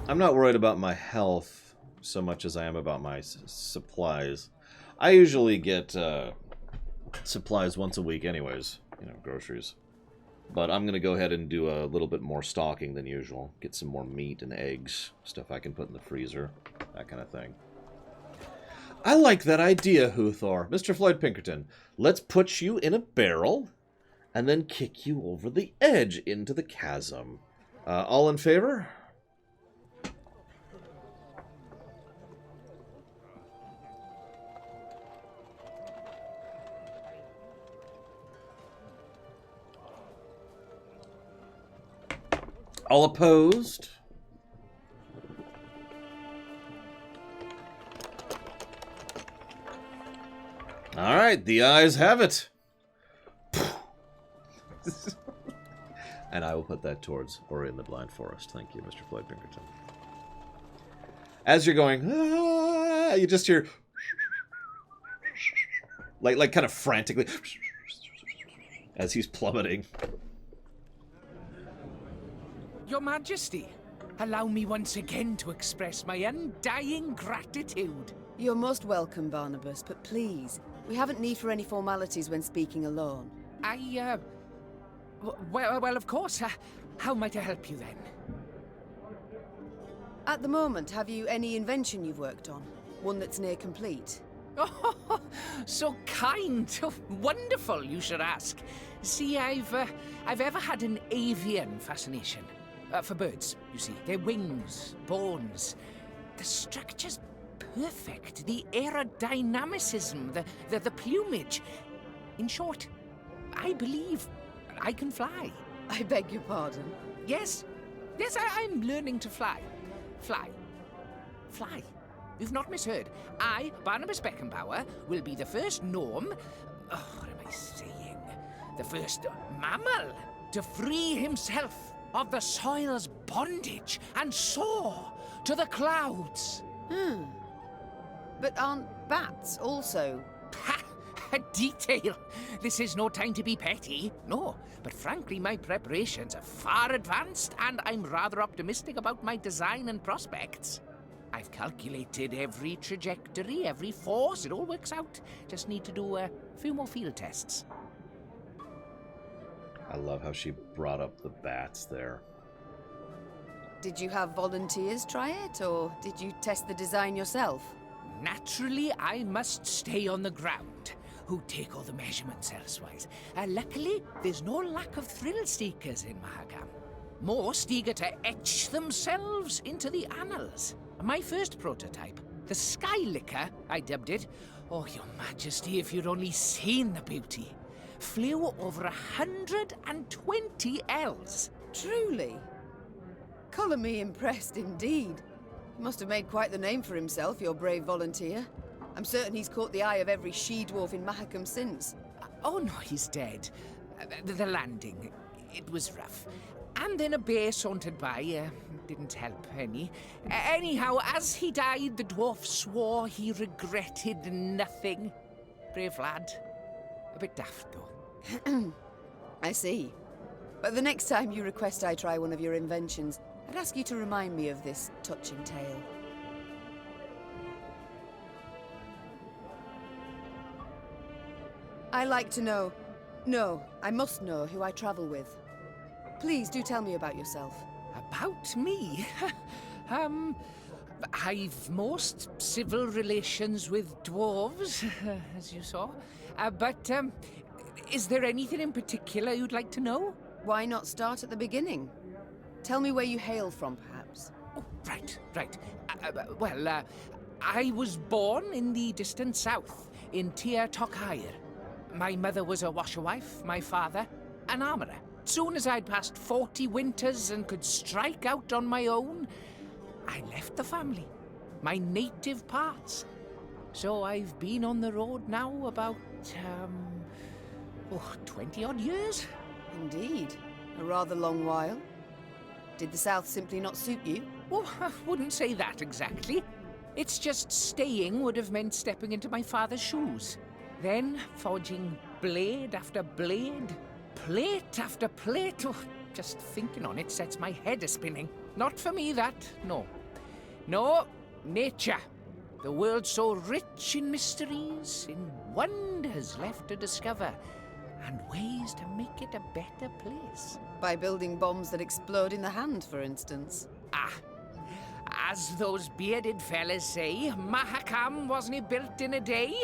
I'm not worried about my health so much as I am about my supplies. I usually get supplies once a week anyways, you know, groceries. But I'm going to go ahead and do a little bit more stocking than usual. Get some more meat and eggs, stuff I can put in the freezer, that kind of thing. I like that idea, Huthor. Mr. Floyd Pinkerton, let's put you in a barrel and then kick you over the edge into the chasm. All in favor? All opposed? All right, the ayes have it. And I will put that towards Ori in the Blind Forest. Thank you, Mr. Floyd Pinkerton. As you're going, ah, you just hear, like kind of frantically, as he's plummeting. Your Majesty, allow me once again to express my undying gratitude. You're most welcome, Barnabas, but please, we haven't need for any formalities when speaking alone. Well, of course. How might I help you then? At the moment, have you any invention you've worked on? One that's near complete? Oh, so kind. Oh, wonderful, you should ask. See, I've ever had an avian fascination. For birds, you see. Their wings, bones. The structure's perfect. The aerodynamicism, the plumage. In short, I believe I can fly. I beg your pardon? Yes. Yes, I'm learning to fly. Fly. Fly. You've not misheard. I, Barnabas Beckenbauer, will be the first gnome... Oh, what am I saying? The first mammal to free himself of the soil's bondage and soar to the clouds. But aren't bats also? Ha! A detail. This is no time to be petty. No, but frankly, my preparations are far advanced, and I'm rather optimistic about my design and prospects. I've calculated every trajectory, every force. It all works out. Just need to do a few more field tests. I love how she brought up the bats there. Did you have volunteers try it, or did you test the design yourself? Naturally, I must stay on the ground. Who take all the measurements elsewise. Luckily, there's no lack of thrill seekers in Mahakam. Most eager to etch themselves into the annals. My first prototype, the Sky Licker, I dubbed it. Oh, Your Majesty, if you'd only seen the beauty. Flew over 120 Ls. Truly? Colour me impressed indeed. He must have made quite the name for himself, your brave volunteer. I'm certain he's caught the eye of every she-dwarf in Mahakam since. Oh no, he's dead. The landing, it was rough. And then a bear sauntered by, didn't help any. Anyhow, as he died, the dwarf swore he regretted nothing. Brave lad. A bit daft, though. I see. But the next time you request I try one of your inventions, I'd ask you to remind me of this touching tale. I like to know... No, I must know who I travel with. Please do tell me about yourself. About me? I've most civil relations with dwarves, as you saw. But is there anything in particular you'd like to know? Why not start at the beginning? Tell me where you hail from, perhaps. Oh, right. I was born in the distant south, in Tir Tokhair. My mother was a washerwife, my father, an armourer. Soon as I'd passed 40 winters and could strike out on my own, I left the family, my native parts. So I've been on the road now about, 20-odd years. Indeed. A rather long while. Did the south simply not suit you? Oh, I wouldn't say that exactly. It's just staying would have meant stepping into my father's shoes. Then forging blade after blade, plate after plate. Oh, just thinking on it sets my head a-spinning. Not for me, that, no. No, nature. The world so rich in mysteries, in wonders left to discover, and ways to make it a better place. By building bombs that explode in the hand, for instance. As those bearded fellas say, Mahakam wasn't built in a day.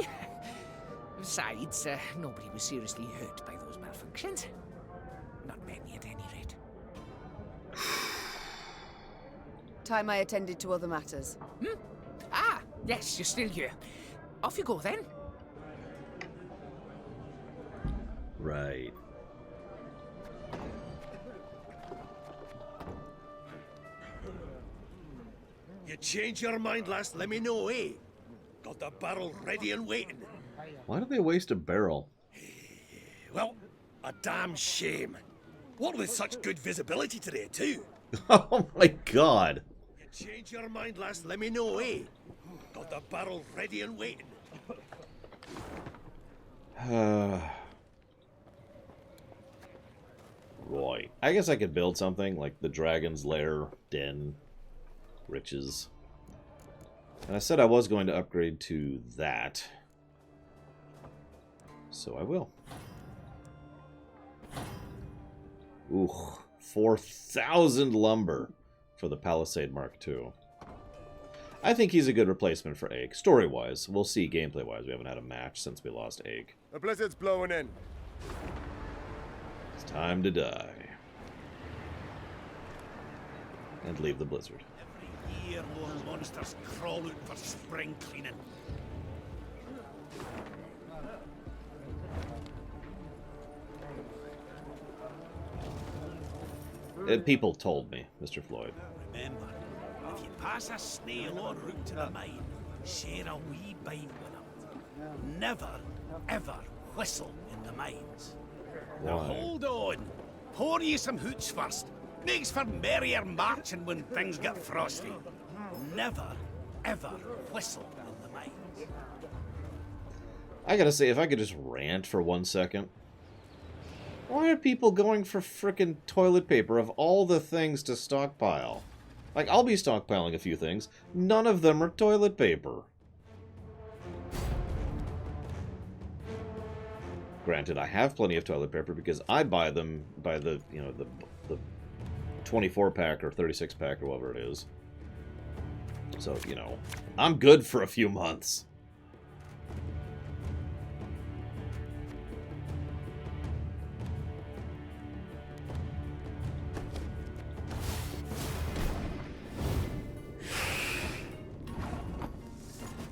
Besides, nobody was seriously hurt by those malfunctions. Not many, at any rate. Time I attended to other matters. Yes, you're still here. Off you go, then. Right. You change your mind, lass, let me know, eh? Got the barrel ready and waiting. Why do they waste a barrel? Well, a damn shame. What with such good visibility today, too. Oh my god. You change your mind, lass, let me know, eh? Got the barrel ready and waiting. Right. I guess I could build something like the Dragon's Lair, Den, Riches. And I said I was going to upgrade to that. So I will. Ooh, 4,000 lumber for the Palisade Mark II. I think he's a good replacement for Aig. Story-wise, we'll see gameplay-wise. We haven't had a match since we lost Aig. The blizzard's blowing in. It's time to die. And leave the blizzard. Every year more monsters crawl out for spring cleaning. People told me, Mr. Floyd. Remember, if you pass a snail en route to the mine, share a wee bite with him. Never, ever whistle in the mines. Now Why? hold on. Pour you some hoots first. Makes for merrier marching when things get frosty. Never, ever whistle in the mines. I gotta say, if I could just rant for 1 second. Why are people going for frickin' toilet paper of all the things to stockpile? Like, I'll be stockpiling a few things. None of them are toilet paper. Granted, I have plenty of toilet paper because I buy them by the, you know, the 24-pack or 36-pack or whatever it is. So, you know, I'm good for a few months.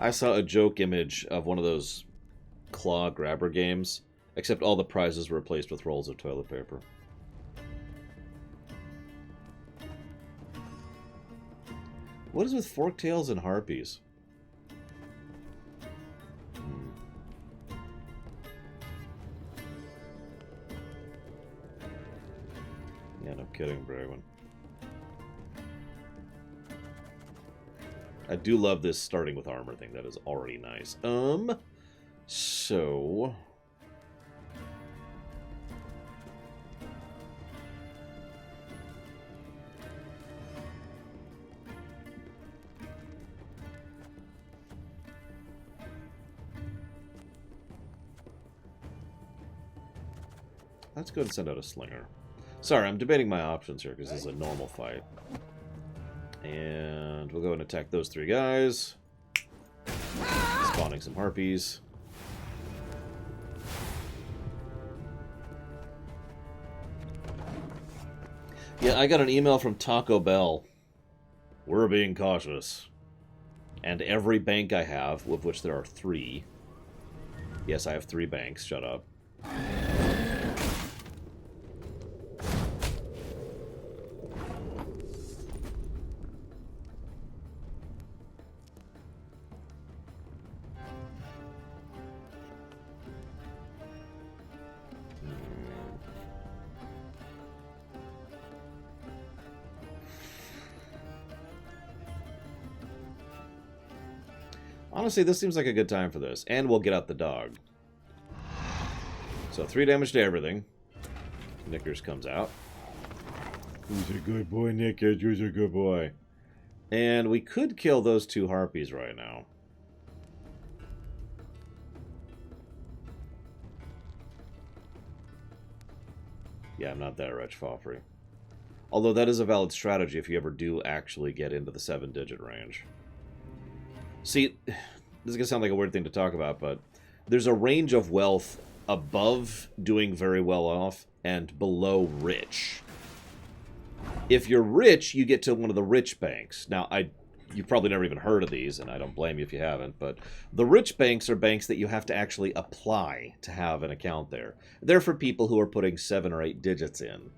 I saw a joke image of one of those claw grabber games, except all the prizes were replaced with rolls of toilet paper. What is with forktails and harpies? Yeah, no kidding, Bragwin. I do love this starting with armor thing. That is already nice. So... let's go ahead and send out a slinger. Sorry, I'm debating my options here because this is a normal fight. And we'll go and attack those three guys. Spawning some harpies. Yeah, I got an email from Taco Bell. We're being cautious. And every bank I have, of which there are 3. Yes, I have 3 banks. Shut up. Honestly, this seems like a good time for this. And we'll get out the dog. So 3 damage to everything. Knickers comes out. Who's a good boy, Knickers? Who's a good boy? And we could kill those 2 harpies right now. Yeah, I'm not that rich, Fawfrey. Although that is a valid strategy if you ever do actually get into the 7-digit range. See, this is going to sound like a weird thing to talk about, but there's a range of wealth above doing very well off and below rich. If you're rich, you get to one of the rich banks. Now, you've probably never even heard of these, and I don't blame you if you haven't, but the rich banks are banks that you have to actually apply to have an account there. They're for people who are putting 7 or 8 digits in.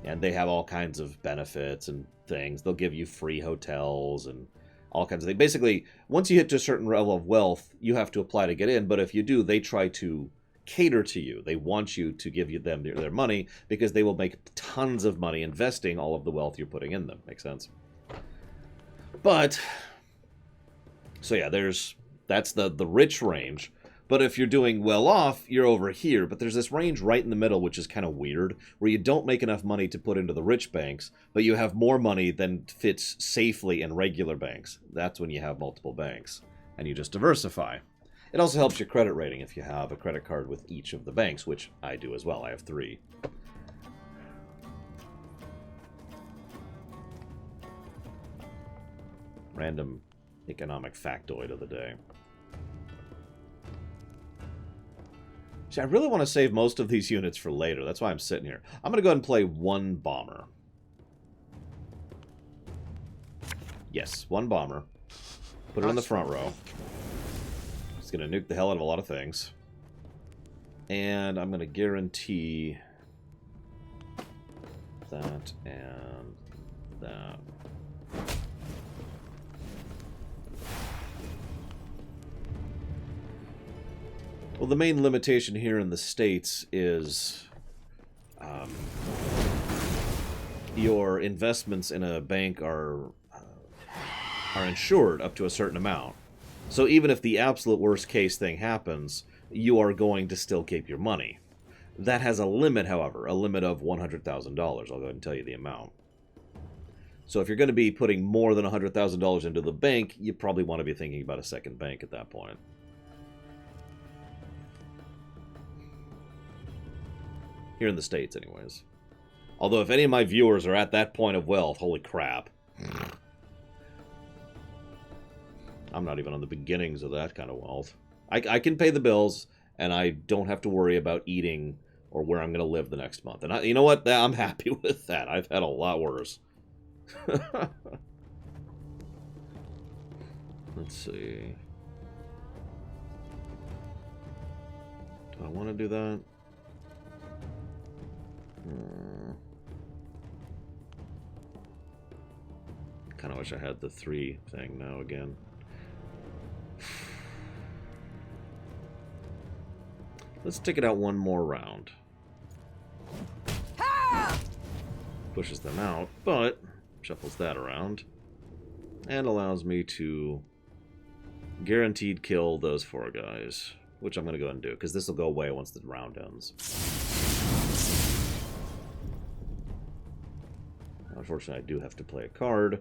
And they have all kinds of benefits and things. They'll give you free hotels and all kinds of things. Basically, once you hit to a certain level of wealth, you have to apply to get in, but if you do, they try to cater to you. They want you to give them their money because they will make tons of money investing all of the wealth you're putting in them. Makes sense? But, so yeah, that's the rich range. But if you're doing well off, you're over here. But there's this range right in the middle, which is kind of weird, where you don't make enough money to put into the rich banks, but you have more money than fits safely in regular banks. That's when you have multiple banks, and you just diversify. It also helps your credit rating if you have a credit card with each of the banks, which I do as well. I have 3. Random economic factoid of the day. See, I really want to save most of these units for later. That's why I'm sitting here. I'm going to go ahead and play 1 bomber. Yes, 1 bomber. Put it in the front row. It's going to nuke the hell out of a lot of things. And I'm going to guarantee that, and that. Well, the main limitation here in the States is your investments in a bank are insured up to a certain amount. So even if the absolute worst case thing happens, you are going to still keep your money. That has a limit, however, a limit of $100,000. I'll go ahead and tell you the amount. So if you're going to be putting more than $100,000 into the bank, you probably want to be thinking about a second bank at that point. Here in the States, anyways. Although if any of my viewers are at that point of wealth, holy crap. I'm not even on the beginnings of that kind of wealth. I can pay the bills, and I don't have to worry about eating or where I'm going to live the next month. And you know what? I'm happy with that. I've had a lot worse. Let's see. Do I want to do that? Kind of wish I had the 3 thing now again. Let's take it out one more round. Pushes them out, but shuffles that around. And allows me to guaranteed kill those 4 guys. Which I'm going to go ahead and do, because this will go away once the round ends. Unfortunately, I do have to play a card.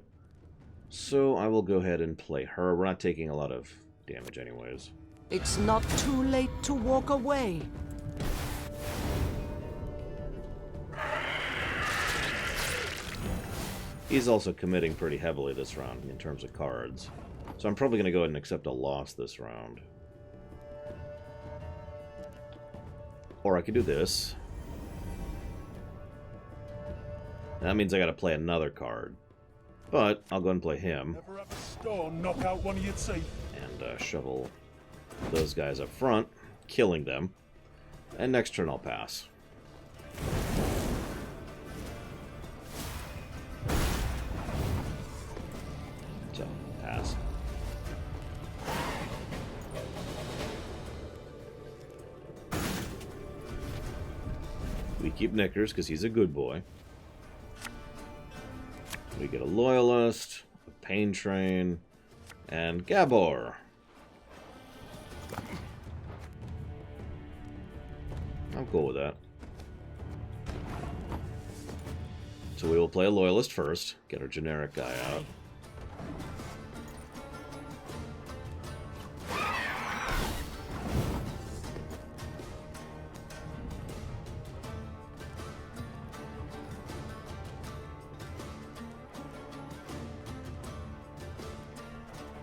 So I will go ahead and play her. We're not taking a lot of damage anyways. It's not too late to walk away. He's also committing pretty heavily this round in terms of cards. So I'm probably going to go ahead and accept a loss this round. Or I could do this. That means I got to play another card. But I'll go ahead and play him. Never have a stone knock out one of your teeth. And shovel those guys up front, killing them. And next turn I'll pass. So, pass. We keep Knickers because he's a good boy. We get a Loyalist, a Pain Train, and Gabor. I'm cool with that. So we will play a Loyalist first, get our generic guy out.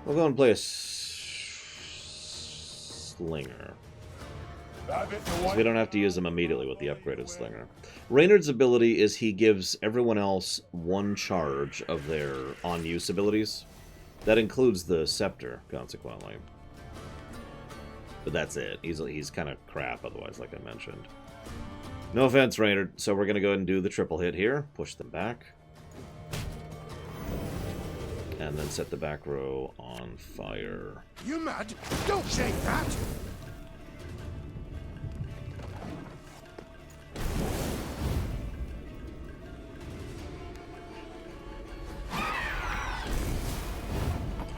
We'll go and play a Slinger. So we don't have to use them immediately with the upgraded Slinger. Reynard's ability is he gives everyone else 1 charge of their on-use abilities. That includes the Scepter, consequently. But that's it. He's kind of crap otherwise, like I mentioned. No offense, Reynard. So we're going to go ahead and do the triple hit here. Push them back. And then set the back row on fire. You mad? Don't say that!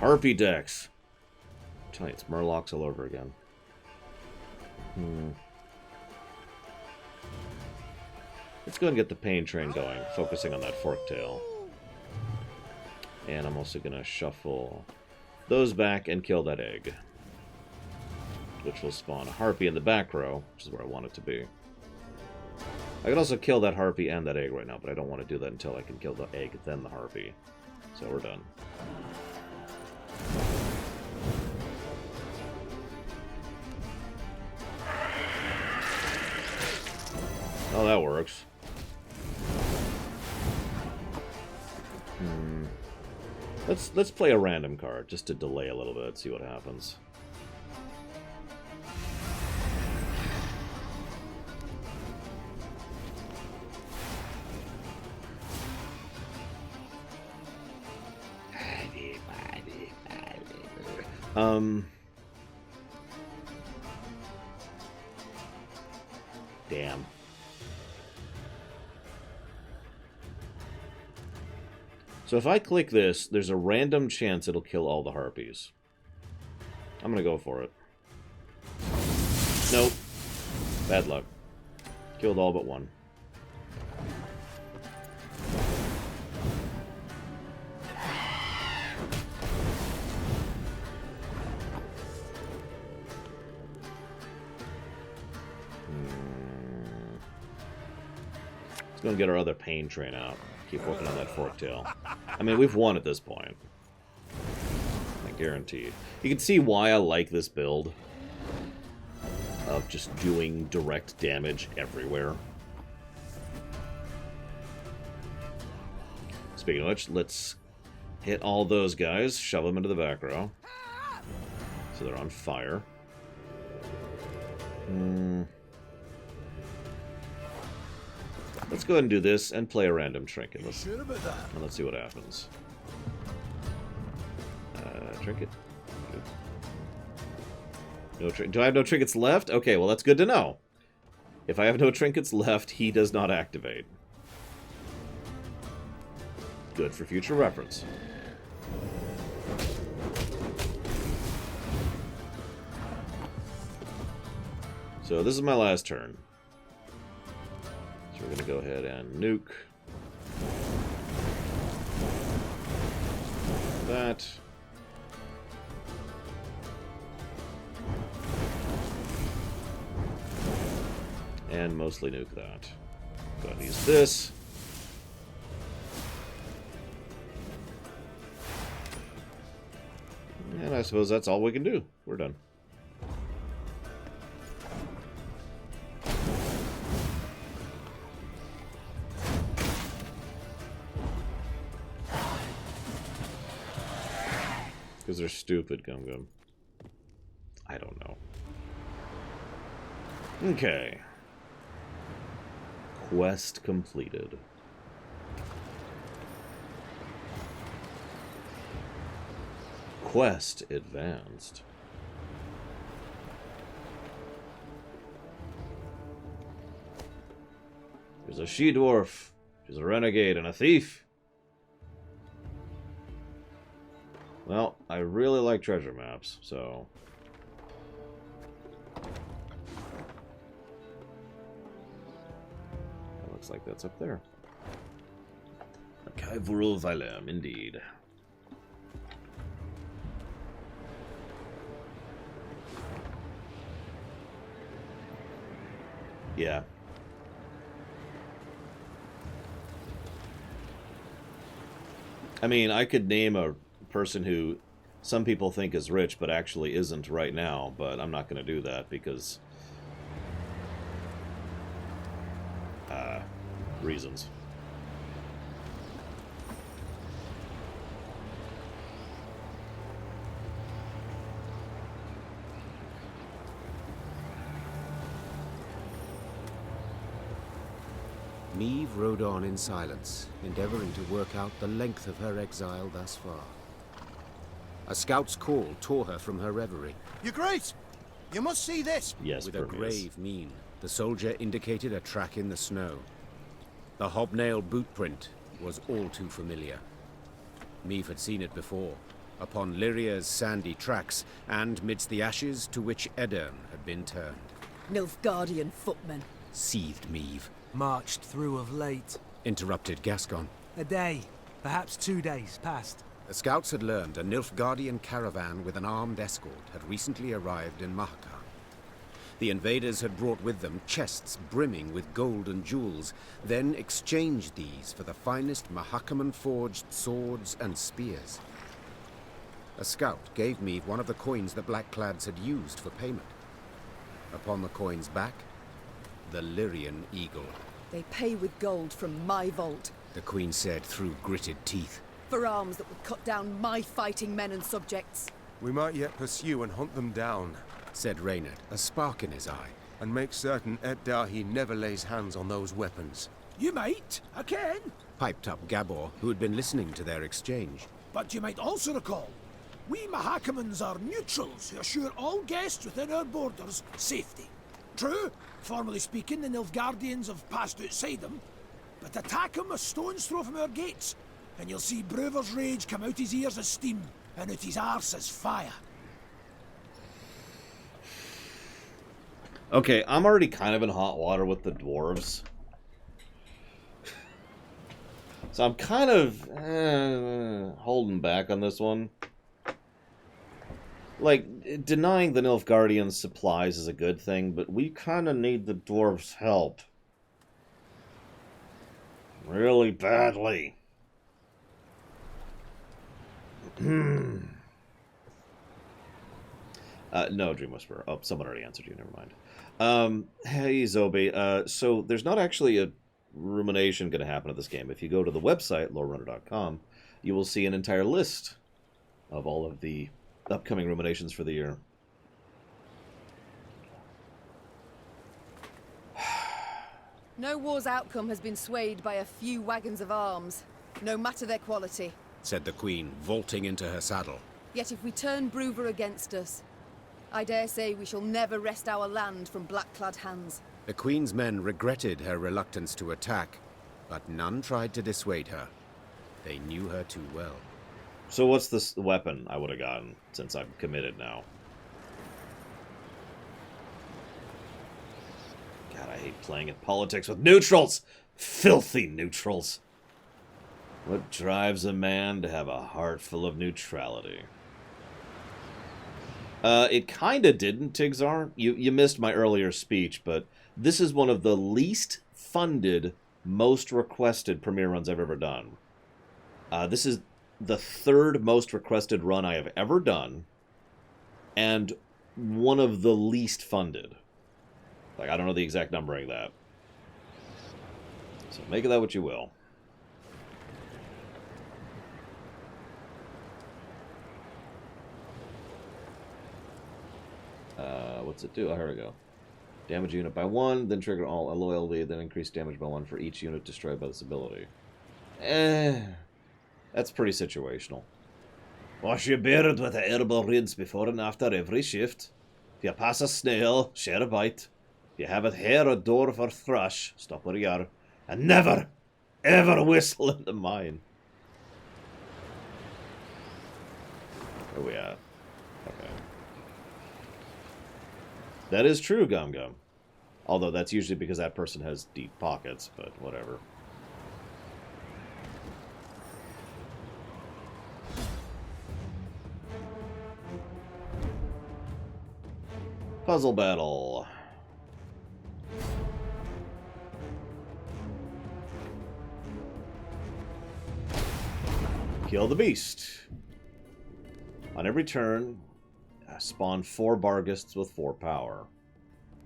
Harpy decks. I'm telling you, it's Murlocs all over again. Let's go and get the Pain Train going, focusing on that Forktail. And I'm also going to shuffle those back and kill that egg. Which will spawn a Harpy in the back row, which is where I want it to be. I could also kill that Harpy and that egg right now, but I don't want to do that until I can kill the egg, then the Harpy. So we're done. Oh, that works. Let's play a random card just to delay a little bit, see what happens. Damn. So if I click this, there's a random chance it'll kill all the harpies. I'm gonna go for it. Nope. Bad luck. Killed all but one. Let's go and get our other pain train out. Keep working on that forktail. I mean, we've won at this point. I guarantee. You can see why I like this build. Of just doing direct damage everywhere. Speaking of which, let's hit all those guys, shove them into the back row. So they're on fire. Let's go ahead and do this and play a random trinket. Let's see what happens. Trinket. Good. No do I have no trinkets left? Okay, well that's good to know. If I have no trinkets left, he does not activate. Good for future reference. So this is my last turn. So we're going to go ahead and nuke. That. And mostly nuke that. Go ahead and use this. And I suppose that's all we can do. We're done. Because they're stupid, Gum Gum. I don't know. Okay. Quest completed. Quest advanced. There's a she-dwarf. She's a renegade and a thief. Well, I really like treasure maps, so... That looks like that's up there. Archival Valem, indeed. Yeah. I mean, I could name a person who some people think is rich but actually isn't right now, but I'm not going to do that because reasons. Meve rode on in silence, endeavoring to work out the length of her exile thus far. A scout's call tore her from her reverie. Your Grace! You must see this! Yes, with a grave mien, the soldier indicated a track in the snow. The hobnail boot print was all too familiar. Meve had seen it before, upon Lyria's sandy tracks, and midst the ashes to which Edirn had been turned. Nilfgaardian footmen. Seethed Meve. Marched through of late. Interrupted Gascon. A day, perhaps 2 days past. The scouts had learned a Nilfgaardian caravan with an armed escort had recently arrived in Mahaka. The invaders had brought with them chests brimming with gold and jewels, then exchanged these for the finest Mahakaman-forged swords and spears. A scout gave me one of the coins the Blackclads had used for payment. Upon the coin's back, the Lyrian eagle. They pay with gold from my vault. The Queen said through gritted teeth. For arms that would cut down my fighting men and subjects. We might yet pursue and hunt them down, said Reynard, a spark in his eye. And make certain Ed Dahi never lays hands on those weapons. You might, I can. Piped up Gabor, who had been listening to their exchange. But you might also recall, We Mahakimans are neutrals who assure all guests within our borders safety. True, formally speaking, the Nilfgaardians have passed outside them, but attack him a stone's throw from our gates, and you'll see Brewer's rage come out his ears as steam, and out his arse as fire. Okay, I'm already kind of in hot water with the dwarves. So I'm kind of holding back on this one. Like, denying the Nilfgaardians supplies is a good thing, but we kind of need the dwarves' help. Really badly. No, Dream Whisperer. Oh, someone already answered you, never mind. Hey, Zobi. So there's not actually a rumination going to happen at this game. If you go to the website, lorerunner.com, you will see an entire list of all of the upcoming ruminations for the year. No war's outcome has been swayed by a few wagons of arms, no matter their quality, said the Queen, vaulting into her saddle. Yet if we turn Brewer against us, I dare say we shall never wrest our land from black-clad hands. The Queen's men regretted her reluctance to attack, but none tried to dissuade her. They knew her too well. So what's this weapon I would have gotten, since I'm committed now? God, I hate playing at politics with neutrals! Filthy neutrals! What drives a man to have a heart full of neutrality? It kinda didn't, Tigzar. You missed my earlier speech, but this is one of the least funded, most requested premiere runs I've ever done. This is the third most requested run I have ever done, and one of the least funded. Like, I don't know the exact numbering of that. So make of that what you will. What's it do? Oh, here we go. Damage unit by 1, then trigger all loyalty, then increase damage by 1 for each unit destroyed by this ability. That's pretty situational. Wash your beard with a herbal rinse before and after every shift. If you pass a snail, share a bite. If you have a hare, a dwarf, or thrush, stop where you are. And never, ever whistle in the mine. Where are we at? Okay. That is true, Gum Gum. Although that's usually because that person has deep pockets, but whatever. Puzzle battle. Kill the beast. On every turn, spawn 4 Barghists with 4 power.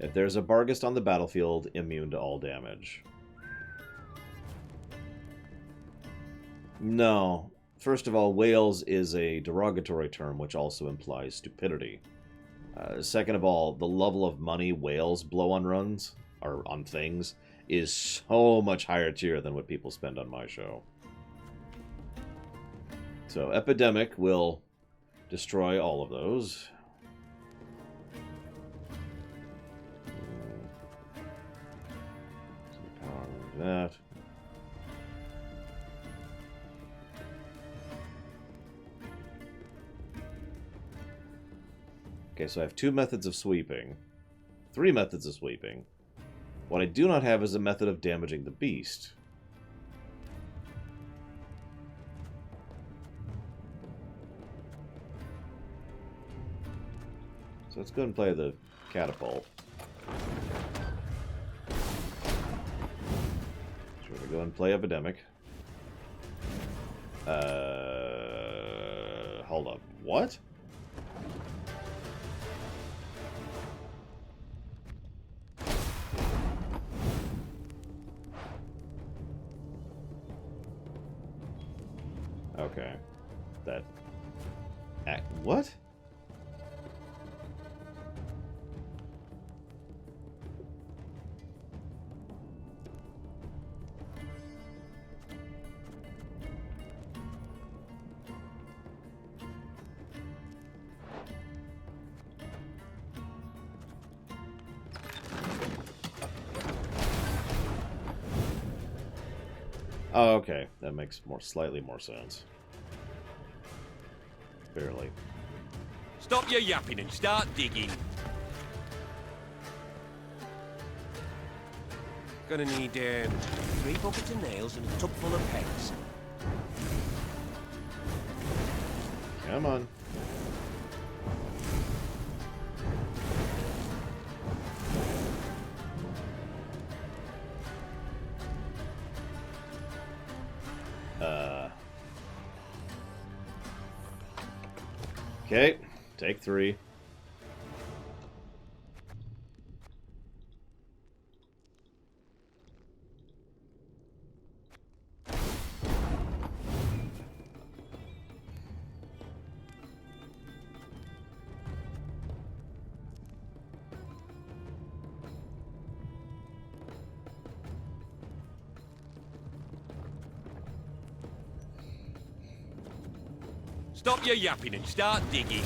If there's a Barghist on the battlefield, immune to all damage. No. First of all, Wales is a derogatory term which also implies stupidity. Second of all, the level of money whales blow on runs, or on things, is so much higher tier than what people spend on my show. So, Epidemic will destroy all of those. That. Okay, so I have 2 methods of sweeping. 3 methods of sweeping. What I do not have is a method of damaging the beast. So let's go and play the catapult. Sure, we go and play Epidemic. Hold up. What? Okay. That... What? Oh, okay. That makes slightly more sense. Barely. Stop your yapping and start digging. Gonna need 3 buckets of nails and a tub full of pegs. Come on. Okay, take 3. Stop your yapping and start digging.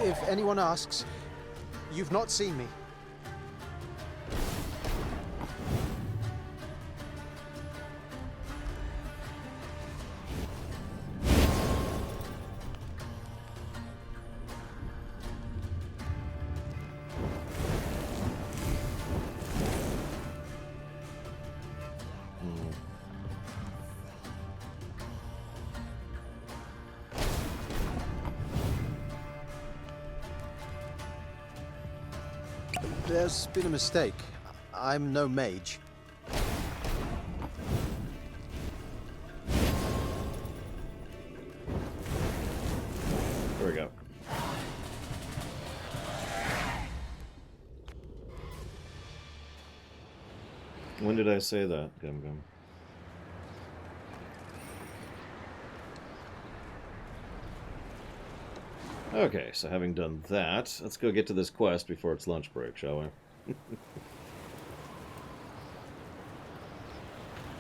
If anyone asks, you've not seen me. There's been a mistake. I'm no mage. There we go. When did I say that, Gum Gum? Okay, so having done that, let's go get to this quest before it's lunch break, shall we?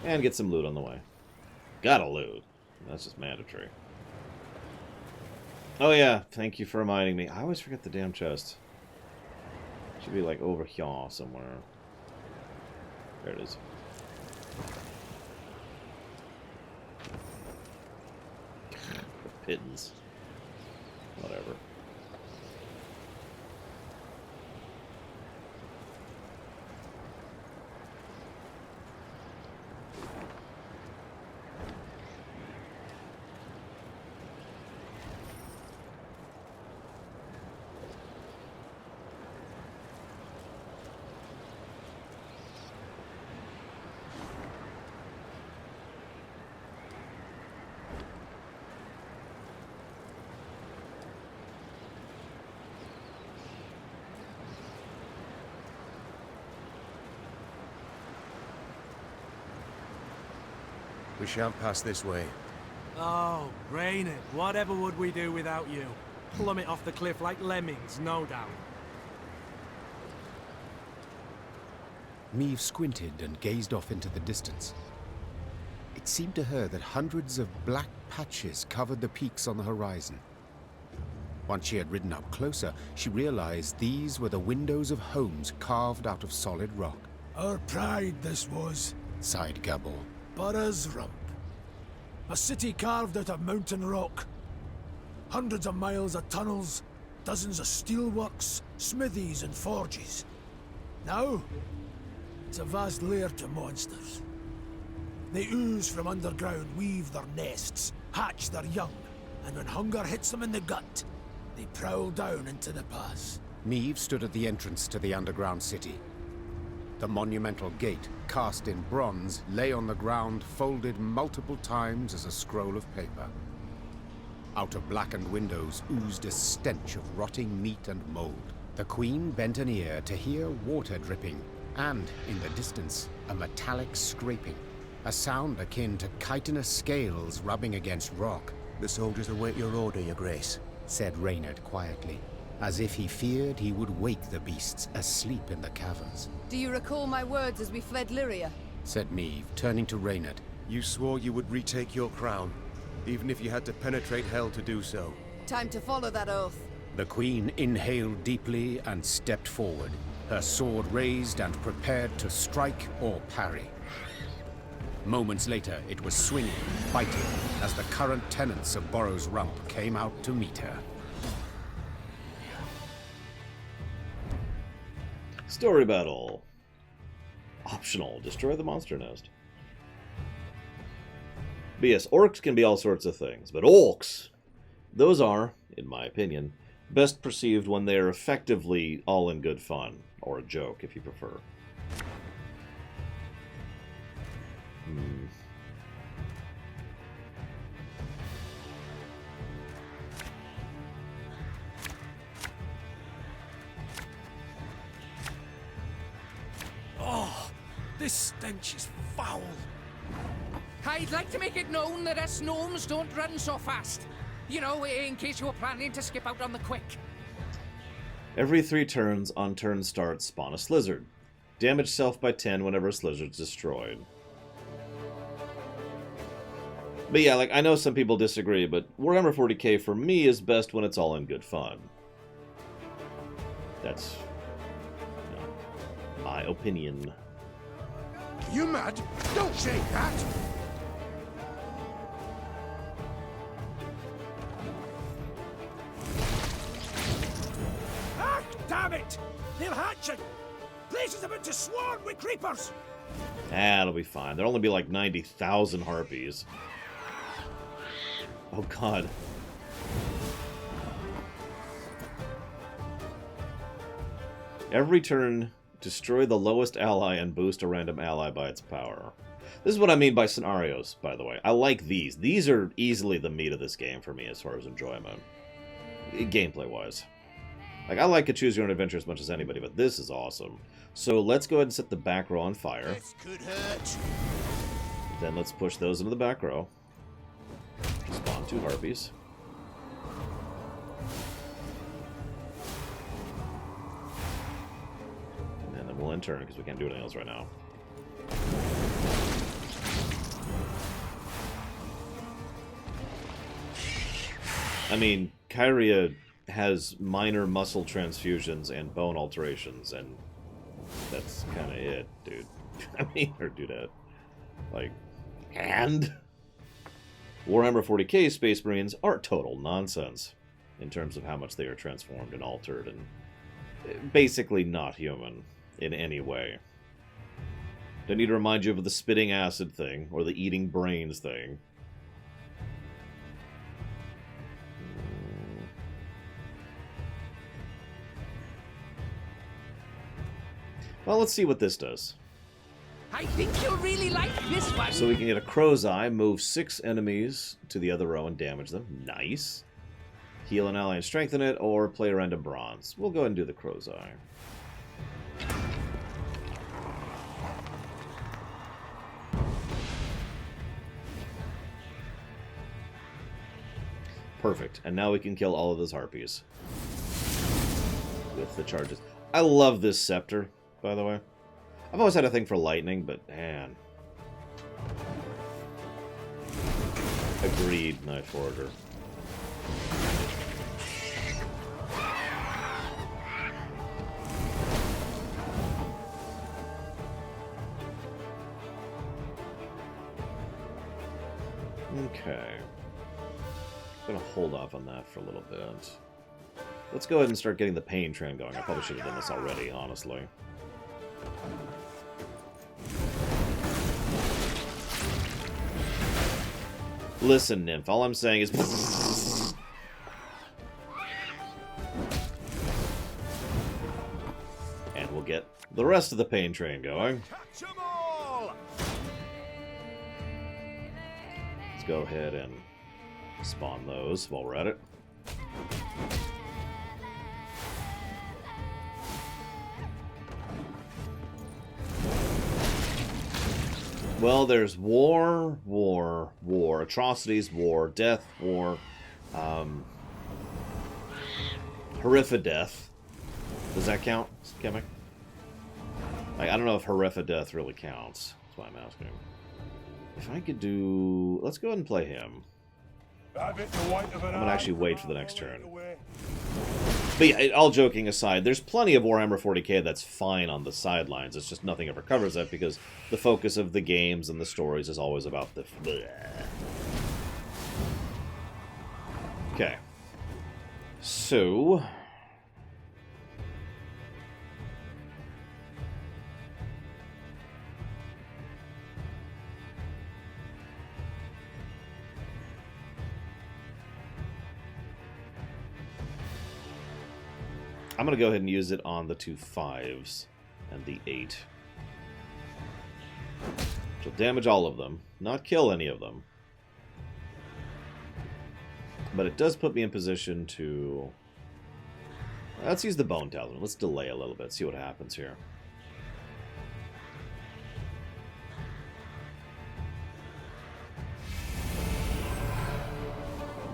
And get some loot on the way. Gotta loot. That's just mandatory. Oh yeah, thank you for reminding me. I always forget the damn chest. Should be like over here somewhere. There it is. Pittance. Whatever. We shan't pass this way. Oh, Rainy, whatever would we do without you? Plummet off the cliff like lemmings, no doubt. Meve squinted and gazed off into the distance. It seemed to her that hundreds of black patches covered the peaks on the horizon. Once she had ridden up closer, she realized these were the windows of homes carved out of solid rock. Our pride this was, sighed Gabor. Burra's Rump. A city carved out of mountain rock. Hundreds of miles of tunnels, dozens of steelworks, smithies and forges. Now, it's a vast lair to monsters. They ooze from underground, weave their nests, hatch their young, and when hunger hits them in the gut, they prowl down into the pass. Meve stood at the entrance to the underground city. The monumental gate, cast in bronze, lay on the ground, folded multiple times as a scroll of paper. Out of blackened windows oozed a stench of rotting meat and mold. The Queen bent an ear to hear water dripping, and, in the distance, a metallic scraping. A sound akin to chitinous scales rubbing against rock. The soldiers await your order, Your Grace. said Reynard quietly, as if he feared he would wake the beasts asleep in the caverns. Do you recall my words as we fled Lyria? Said Meve, turning to Reynard. You swore you would retake your crown, even if you had to penetrate hell to do so. Time to follow that oath. The Queen inhaled deeply and stepped forward, her sword raised and prepared to strike or parry. Moments later, it was swinging, fighting, as the current tenants of Borrow's Rump came out to meet her. Story battle. Optional. Destroy the monster nest. But yes, orcs can be all sorts of things, but orcs, those are, in my opinion, best perceived when they are effectively all in good fun, or a joke if you prefer. Oh, this stench is foul. I'd like to make it known that us gnomes don't run so fast. You know, in case you were planning to skip out on the quick. Every 3 turns on turn start, spawn a Slizzard. Damage self by 10 whenever a Slizzard's destroyed. But yeah, like, I know some people disagree, but Warhammer 40k for me is best when it's all in good fun. That's, you know, my opinion. You mad? Don't say that! Ah, damn it! They're hatching! Place is about to swarm with creepers! That'll be fine. There'll only be like 90,000 harpies. Oh god. Every turn, destroy the lowest ally and boost a random ally by its power. This is what I mean by scenarios, by the way. I like these. These are easily the meat of this game for me as far as enjoyment. Gameplay-wise. Like, I like a choose-your-own-adventure as much as anybody, but this is awesome. So let's go ahead and set the back row on fire. This could hurt. Then let's push those into the back row. Spawn 2 harpies. And then we'll end turn, because we can't do anything else right now. I mean, Kyria has minor muscle transfusions and bone alterations, and that's kind of it, dude. I mean, or dudette. Like, and Warhammer 40k Space Marines are total nonsense in terms of how much they are transformed and altered and basically not human in any way. Don't need to remind you of the spitting acid thing or the eating brains thing. Well, let's see what this does. I think you'll really like this one. So we can get a crow's eye, move 6 enemies to the other row and damage them. Nice. Heal an ally and strengthen it, or play a random bronze. We'll go ahead and do the crow's eye. Perfect. And now we can kill all of those harpies with the charges. I love this scepter, by the way. I've always had a thing for lightning, but man. Agreed, Knight Forger. Okay. I'm gonna hold off on that for a little bit. Let's go ahead and start getting the pain train going. I probably should have done this already, honestly. Listen, Nymph, all I'm saying is... And we'll get the rest of the pain train going. Let's go ahead and spawn those while we're at it. Well, there's war, war, war, atrocities, war, death, war. Horrifideath. Does that count, Kemek? Like, I don't know if Horrifideath really counts. That's why I'm asking. If I could do... Let's go ahead and play him. I'm gonna actually wait for the next turn. But yeah, all joking aside, there's plenty of Warhammer 40k that's fine on the sidelines. It's just nothing ever covers that because the focus of the games and the stories is always about the... Okay. So... I'm going to go ahead and use it on the 2 5s and the 8. Which will damage all of them, not kill any of them. But it does put me in position to... Let's use the Bone Talisman. Let's delay a little bit, see what happens here.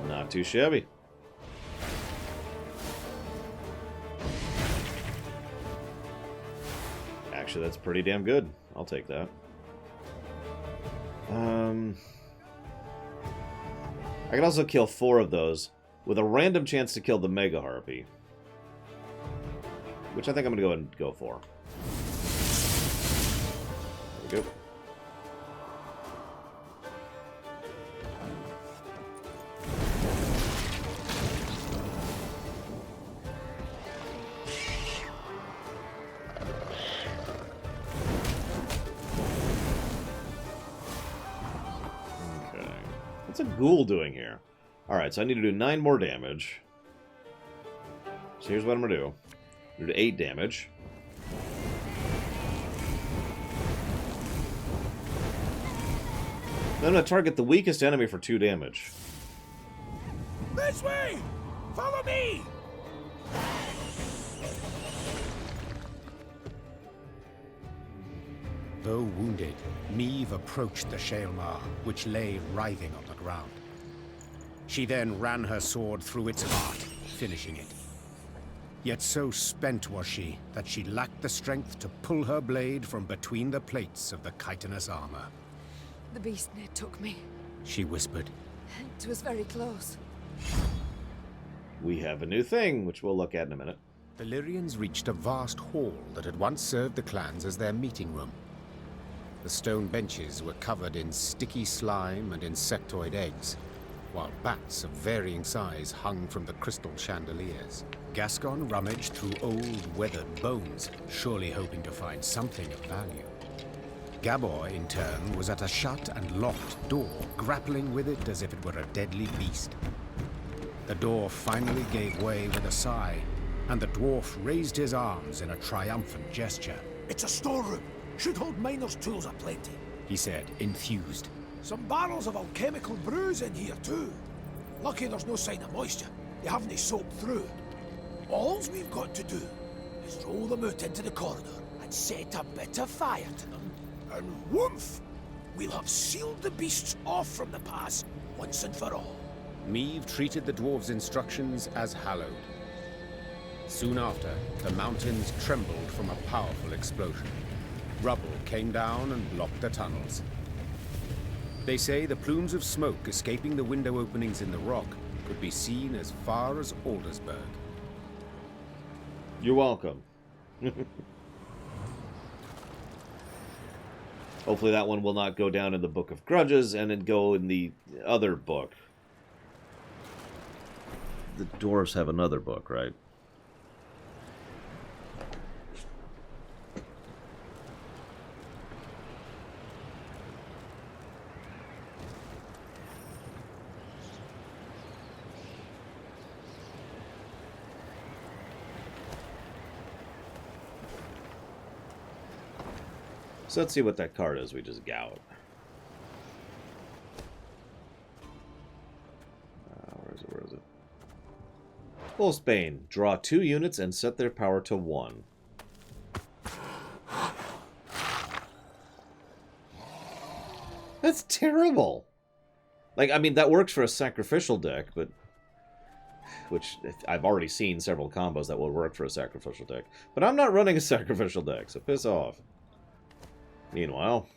Not too shabby. Actually, that's pretty damn good. I'll take that. I can also kill 4 of those with a random chance to kill the Mega Harpy. Which I think I'm going to go ahead and go for. There we go. What's a ghoul doing here? Alright, so I need to do 9 more damage. So here's what I'm going to do. I'm going to do 8 damage. Then I'm going to target the weakest enemy for 2 damage. This way! Follow me! Though wounded, Meve approached the Shaelmar, which lay writhing on the ground. She then ran her sword through its heart, finishing it. Yet so spent was she that she lacked the strength to pull her blade from between the plates of the chitinous armor. The beast near took me. She whispered. It was very close. We have a new thing, which we'll look at in a minute. The Lyrians reached a vast hall that had once served the clans as their meeting room. The stone benches were covered in sticky slime and insectoid eggs, while bats of varying size hung from the crystal chandeliers. Gascon rummaged through old, weathered bones, surely hoping to find something of value. Gabor, in turn, was at a shut and locked door, grappling with it as if it were a deadly beast. The door finally gave way with a sigh, and the dwarf raised his arms in a triumphant gesture. It's a storeroom. Should hold miners' tools aplenty, he said, enthused. Some barrels of alchemical brews in here, too. Lucky there's no sign of moisture. They haven't soaked through. All's we've got to do is roll them out into the corridor and set a bit of fire to them, and whoomph! We'll have sealed the beasts off from the pass once and for all. Meve treated the dwarves' instructions as hallowed. Soon after, the mountains trembled from a powerful explosion. Rubble came down and blocked the tunnels. They say the plumes of smoke escaping the window openings in the rock could be seen as far as Aldersburg. You're welcome. Hopefully that one will not go down in the Book of Grudges and then go in the other book. The dwarves have another book, right? So let's see what that card is we just got. Where is it? Wolfsbane. Draw 2 units and set their power to 1. That's terrible. Like, I mean, that works for a sacrificial deck, but... which I've already seen several combos that will work for a sacrificial deck. But I'm not running a sacrificial deck, so piss off. Meanwhile,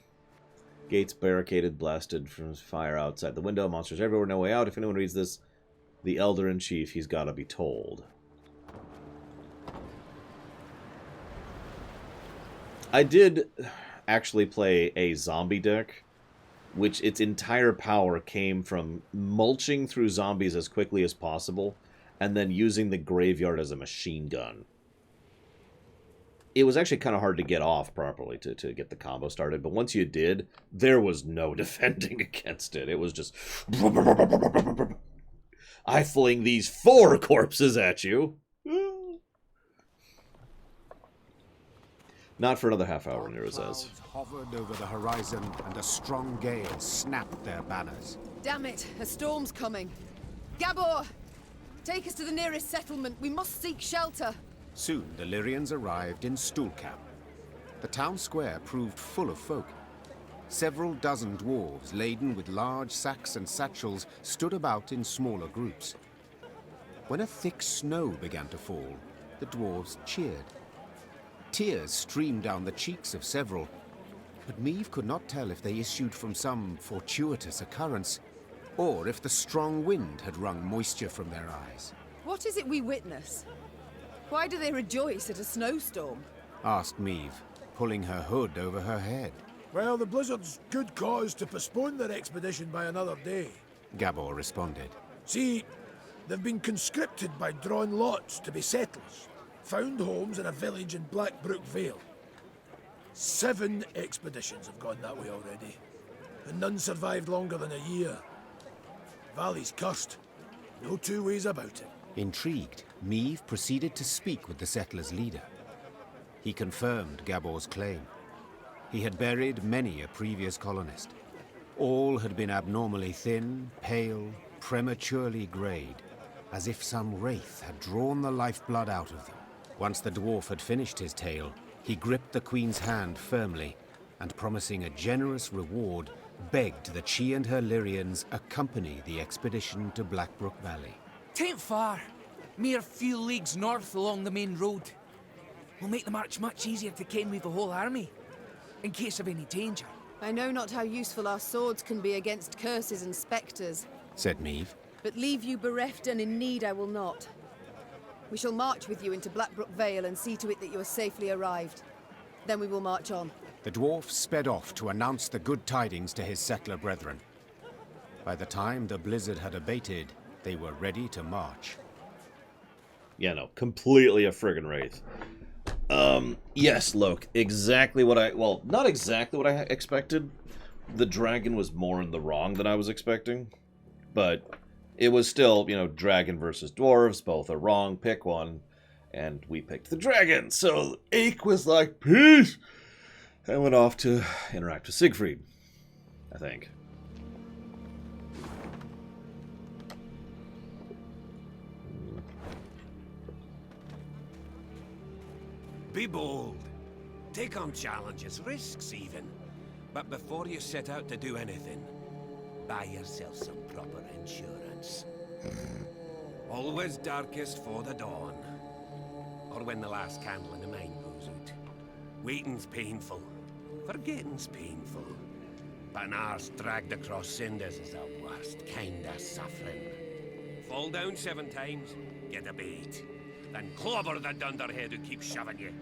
gates barricaded, blasted from fire outside the window, monsters everywhere, no way out. If anyone reads this, the Elder-in-Chief, he's got to be told. I did actually play a zombie deck, which its entire power came from mulching through zombies as quickly as possible, and then using the graveyard as a machine gun. It was actually kind of hard to get off properly to get the combo started, but once you did, there was no defending against it. It was just... I fling these 4 corpses at you. Not for another half hour, Nero says. Hovered over the horizon, and a strong gale snapped their banners. Damn it, a storm's coming. Gabor, take us to the nearest settlement. We must seek shelter. Soon the Lyrians arrived in Stuhlkamp. The town square proved full of folk. Several dozen dwarves, laden with large sacks and satchels, stood about in smaller groups. When a thick snow began to fall, the dwarves cheered. Tears streamed down the cheeks of several, but Meve could not tell if they issued from some fortuitous occurrence, or if the strong wind had wrung moisture from their eyes. What is it we witness? Why do they rejoice at a snowstorm? Asked Meve, pulling her hood over her head. Well, the Blizzard's good cause to postpone their expedition by another day. Gabor responded. See, they've been conscripted by drawn lots to be settlers. Found homes in a village in Blackbrook Vale. 7 expeditions have gone that way already, and none survived longer than a year. Valley's cursed. No 2 ways about it. Intrigued, Meve proceeded to speak with the settlers' leader. He confirmed Gabor's claim. He had buried many a previous colonist. All had been abnormally thin, pale, prematurely greyed, as if some wraith had drawn the lifeblood out of them. Once the dwarf had finished his tale, he gripped the queen's hand firmly, and promising a generous reward, begged that she and her Lyrians accompany the expedition to Blackbrook Valley. 'Tain't far. Mere few leagues north along the main road. We'll make the march much easier to ken with the whole army, in case of any danger. I know not how useful our swords can be against curses and spectres, said Meve. But leave you bereft and in need I will not. We shall march with you into Blackbrook Vale and see to it that you are safely arrived. Then we will march on. The dwarf sped off to announce the good tidings to his settler brethren. By the time the blizzard had abated, they were ready to march. Yeah, no, completely a friggin' wraith. Yes, Loke, exactly what well, not exactly what I expected. The dragon was more in the wrong than I was expecting. But it was still, you know, dragon versus dwarves, both are wrong, pick one. And we picked the dragon, so Ache was like, peace! I went off to interact with Siegfried, I think. Be bold. Take on challenges, risks even. But before you set out to do anything, buy yourself some proper insurance. Always darkest for the dawn. Or when the last candle in the mine goes out. Waiting's painful. Forgetting's painful. But an arse dragged across cinders is the worst kind of suffering. Fall down 7 times, get a bait. Then clobber the dunderhead who keeps shoving you.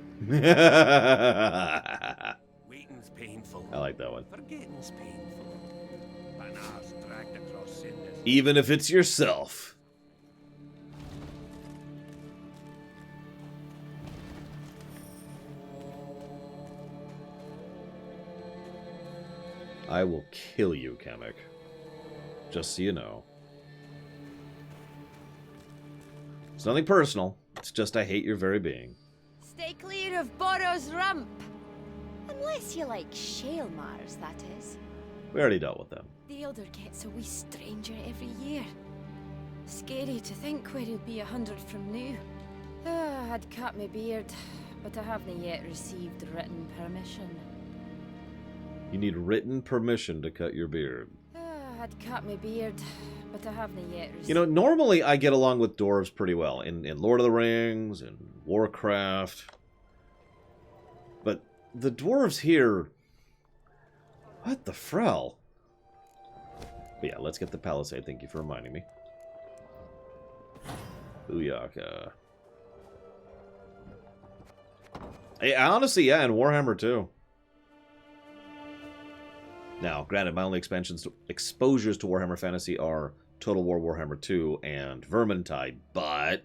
Waiting's painful. I like that one. Forgetting's painful. But an arse dragged across cinders. Even if it's yourself. I will kill you, Kamek. Just so you know. It's nothing personal. It's just I hate your very being. Stay clear of Boros Rump. Unless you like shale Mars, that is. We already dealt with them. The Elder gets a wee stranger every year. Scary to think where he'll be 100 from now. I'd cut my beard, but I haven't yet received written permission. You need written permission to cut your beard. I'd cut my beard, but I haven't yet received... You know, normally I get along with dwarves pretty well. In Lord of the Rings, in Warcraft. But the dwarves here... What the frell? But yeah, let's get the palisade. Thank you for reminding me. Booyaka. Hey, honestly, yeah, and Warhammer too. Now, granted, my only exposures to Warhammer Fantasy are Total War Warhammer 2 and Vermintide, but...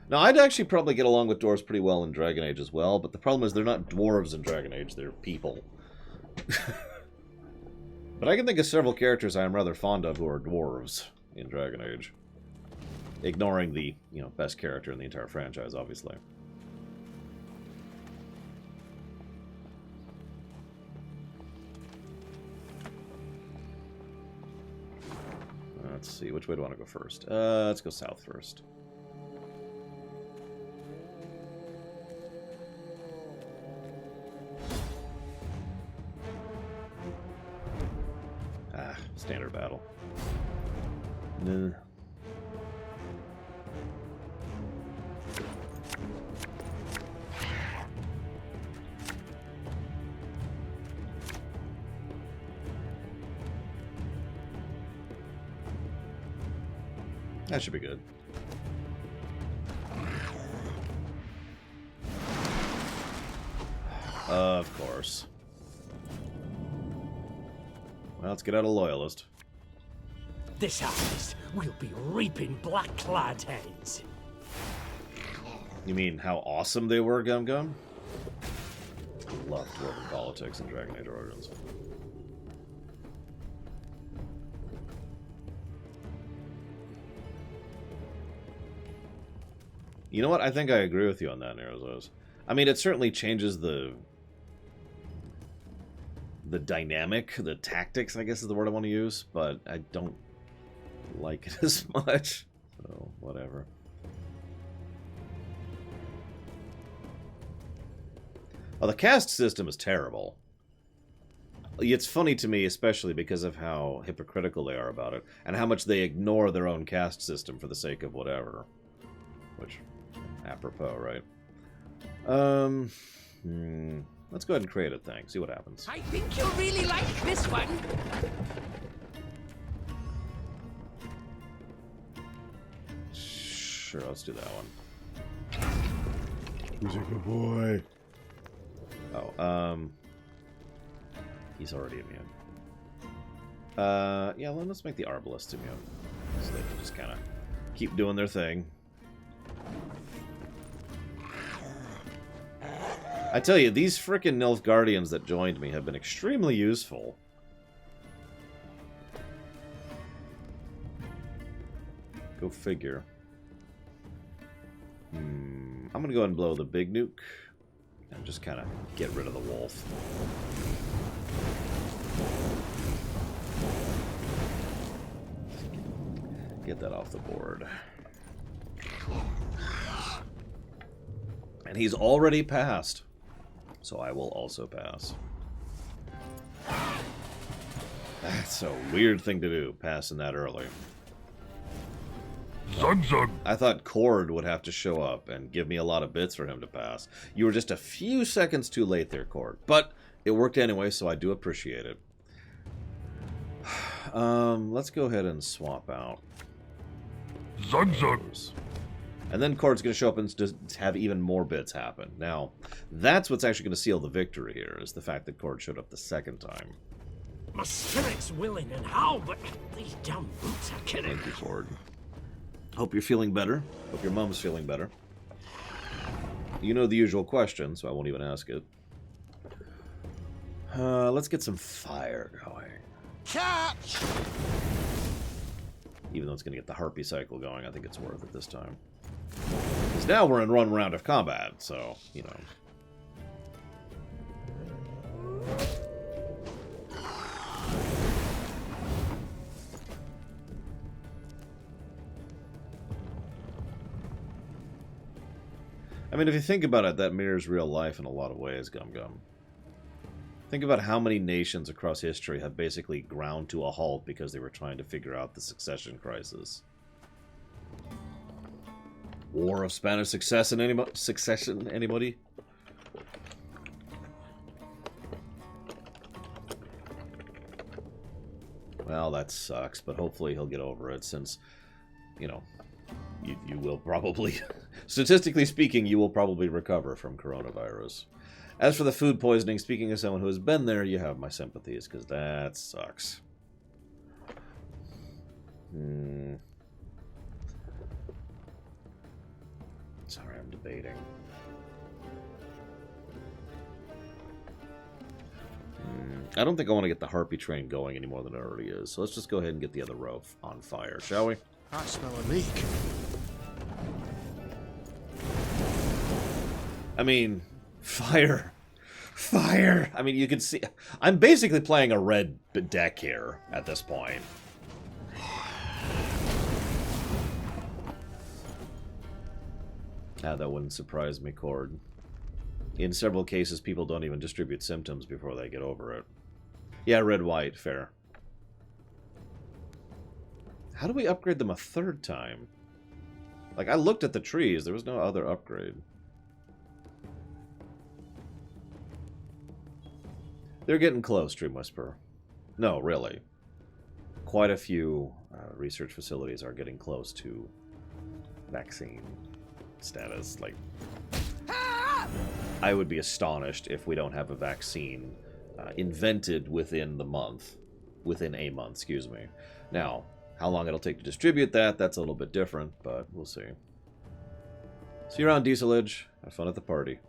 Now, I'd actually probably get along with dwarves pretty well in Dragon Age as well, but the problem is they're not dwarves in Dragon Age, they're people. But I can think of several characters I am rather fond of who are dwarves in Dragon Age. Ignoring the, you know, best character in the entire franchise, obviously. Let's see, which way do I want to go first? Let's go south first. Ah, standard battle. Nah. That should be good. Of course. Well, let's get out a loyalist. This harvest, we'll be reaping black-clad heads. You mean how awesome they were, Gum Gum? I love dwarven politics in Dragon Age Origins. You know what? I think I agree with you on that, Nerozos. I mean, it certainly changes the dynamic, the tactics, I guess is the word I want to use, but I don't like it as much. So, whatever. Oh, the caste system is terrible. It's funny to me, especially because of how hypocritical they are about it, and how much they ignore their own caste system for the sake of whatever. Which... apropos, right? Let's go ahead and create a thing. See what happens. I think you'll really like this one. Sure, let's do that one. Who's a good boy? Oh, he's already immune. Yeah, well, let's make the Arbalists immune. So they can just kind of keep doing their thing. I tell you, these frickin' Nilfgaardians that joined me have been extremely useful. Go figure. I'm gonna go ahead and blow the big nuke and just kind of get rid of the wolf. Get that off the board. And he's already passed. So I will also pass. That's a weird thing to do, passing that early. Zug Zug. I thought Cord would have to show up and give me a lot of bits for him to pass. You were just a few seconds too late there, Cord. But it worked anyway, so I do appreciate it. Let's go ahead and swap out. Zug Zug. And then Cord's going to show up and just have even more bits happen. Now, that's what's actually going to seal the victory here, is the fact that Cord showed up the second time. My spirit's willing and how, but these damn boots are killing. Thank you, Cord. Hope you're feeling better. Hope your mom's feeling better. You know the usual question, so I won't even ask it. Let's get some fire going. Catch! Even though it's going to get the harpy cycle going, I think it's worth it this time. Because now we're in one round of combat, so, you know. I mean, if you think about it, that mirrors real life in a lot of ways, Gum Gum. Think about how many nations across history have basically ground to a halt because they were trying to figure out the succession crisis. War of Spanish succession, anybody? Well, that sucks, but hopefully he'll get over it since, you know, you will probably, statistically speaking, you will probably recover from coronavirus. As for the food poisoning, speaking of someone who has been there, you have my sympathies, because that sucks. Sorry, I'm debating. I don't think I want to get the Harpy train going any more than it already is, so let's just go ahead and get the other row on fire, shall we? I smell a leak. I mean, fire. Fire! I mean, you can see... I'm basically playing a red deck here at this point. Ah, that wouldn't surprise me, Cord. In several cases, people don't even distribute symptoms before they get over it. Yeah, red-white, fair. How do we upgrade them a third time? Like, I looked at the trees, there was no other upgrade. They're getting close, Dream Whisperer. No, really. Quite a few research facilities are getting close to vaccine status. Like, I would be astonished if we don't have a vaccine invented within a month, excuse me. Now, how long it'll take to distribute that, that's a little bit different, but we'll see. See you around, Dieselage. Have fun at the party.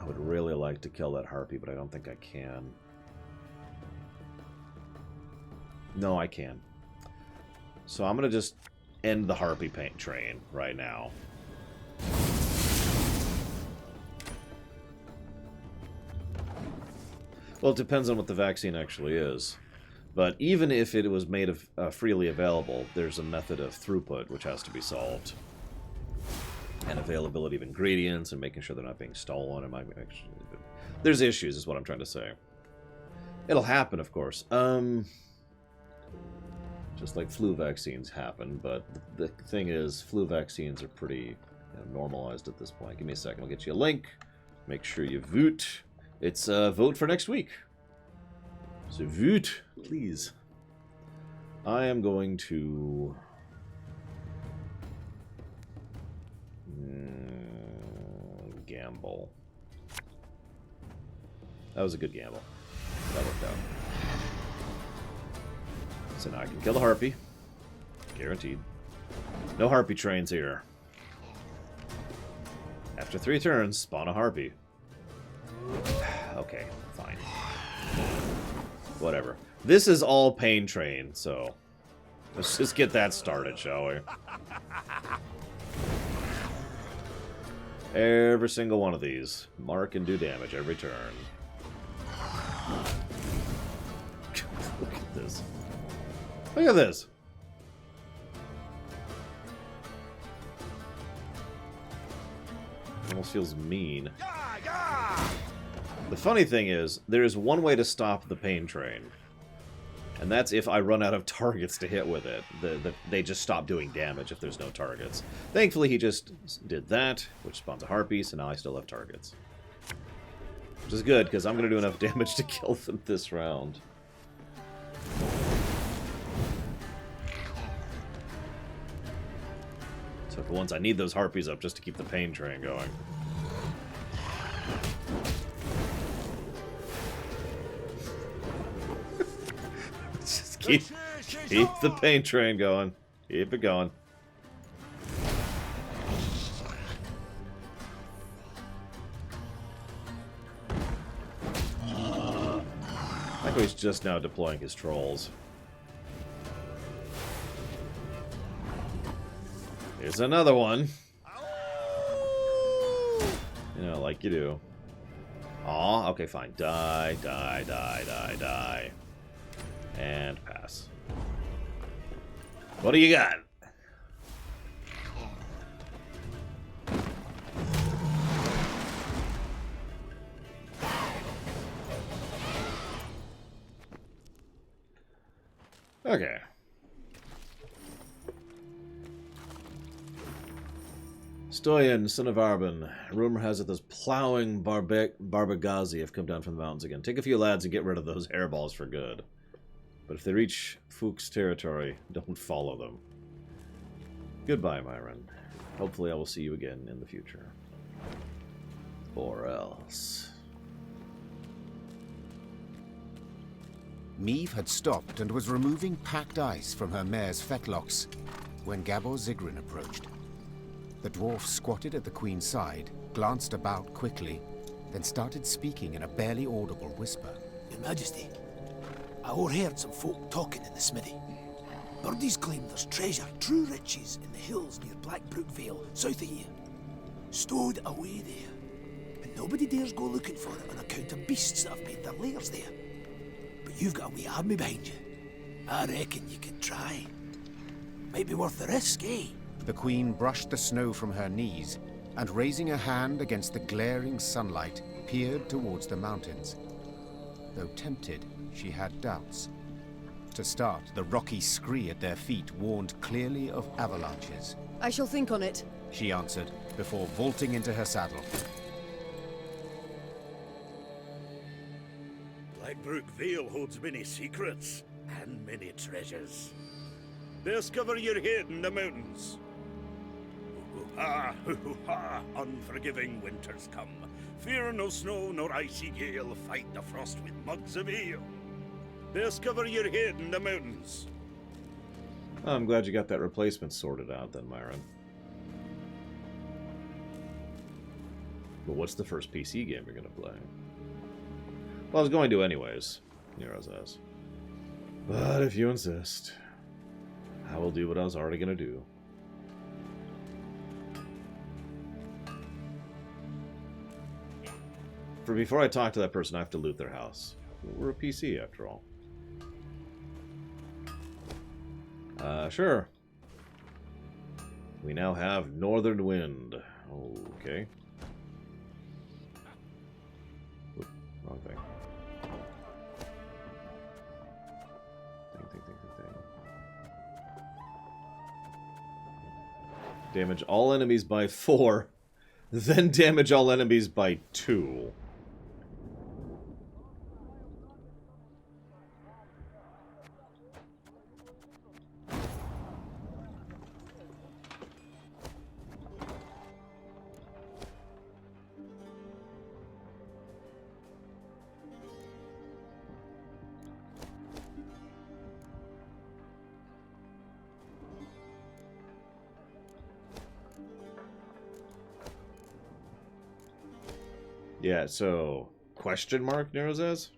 I would really like to kill that Harpy, but I don't think I can. No, I can. So I'm going to just end the Harpy paint train right now. Well, it depends on what the vaccine actually is. But even if it was made of freely available, there's a method of throughput which has to be solved. And availability of ingredients and making sure they're not being stolen. There's issues, is what I'm trying to say. It'll happen, of course. Just like flu vaccines happen, but the thing is, flu vaccines are pretty normalized at this point. Give me a second, I'll get you a link. Make sure you vote. It's vote for next week. So vote, please. I am going to... gamble. That was a good gamble. That worked out. So now I can kill the Harpy. Guaranteed. No Harpy trains here. After 3 turns, spawn a Harpy. Okay, fine. Whatever. This is all Pain Train, so... let's just get that started, shall we? Every single one of these. Mark and do damage every turn. Look at this. Look at this. Almost feels mean. The funny thing is, there is one way to stop the Pain Train. And that's if I run out of targets to hit with it. They just stop doing damage if there's no targets. Thankfully, he just did that, which spawns a Harpy, so now I still have targets. Which is good, because I'm going to do enough damage to kill them this round. So for once, I need those Harpies up just to keep the Pain Train going. Just keep the Pain Train going. Keep it going. I think he's just now deploying his trolls. Here's another one. You know, like you do. Aw, okay, fine. Die, die, die, die, die. And pass. What do you got? Okay. Stoyan, son of Arban. Rumor has it those plowing Barbagazi have come down from the mountains again. Take a few lads and get rid of those hairballs for good. But if they reach Fuchs territory, don't follow them. Goodbye, Myron. Hopefully I will see you again in the future. Or else... Meve had stopped and was removing packed ice from her mare's fetlocks when Gabor Zigrin approached. The dwarf squatted at the queen's side, glanced about quickly, then started speaking in a barely audible whisper. Your Majesty, I overheard some folk talking in the smithy. Birdies claim there's treasure, true riches, in the hills near Blackbrook Vale, south of here. Stowed away there. And nobody dares go looking for it on account of beasts that have made their lairs there. But you've got a wee army behind you. I reckon you could try. Might be worth the risk, eh? The queen brushed the snow from her knees and, raising a hand against the glaring sunlight, peered towards the mountains. Though tempted, she had doubts. To start, the rocky scree at their feet warned clearly of avalanches. I shall think on it, she answered, before vaulting into her saddle. Blackbrook Vale holds many secrets and many treasures. Discover your head in the mountains. Hoo-ha, unforgiving winters come. Fear no snow nor icy gale, fight the frost with mugs of ale. Discover your head in the mountains. I'm glad you got that replacement sorted out then, Myron. But what's the first PC game you're going to play? Well, I was going to anyways, Nero says. But if you insist, I will do what I was already going to do. For before I talk to that person, I have to loot their house. We're a PC, after all. Sure. We now have Northern Wind. Okay. Oop, wrong thing. Thing. Damage all enemies by 4, then damage all enemies by 2. Yeah, so question mark, Nero says?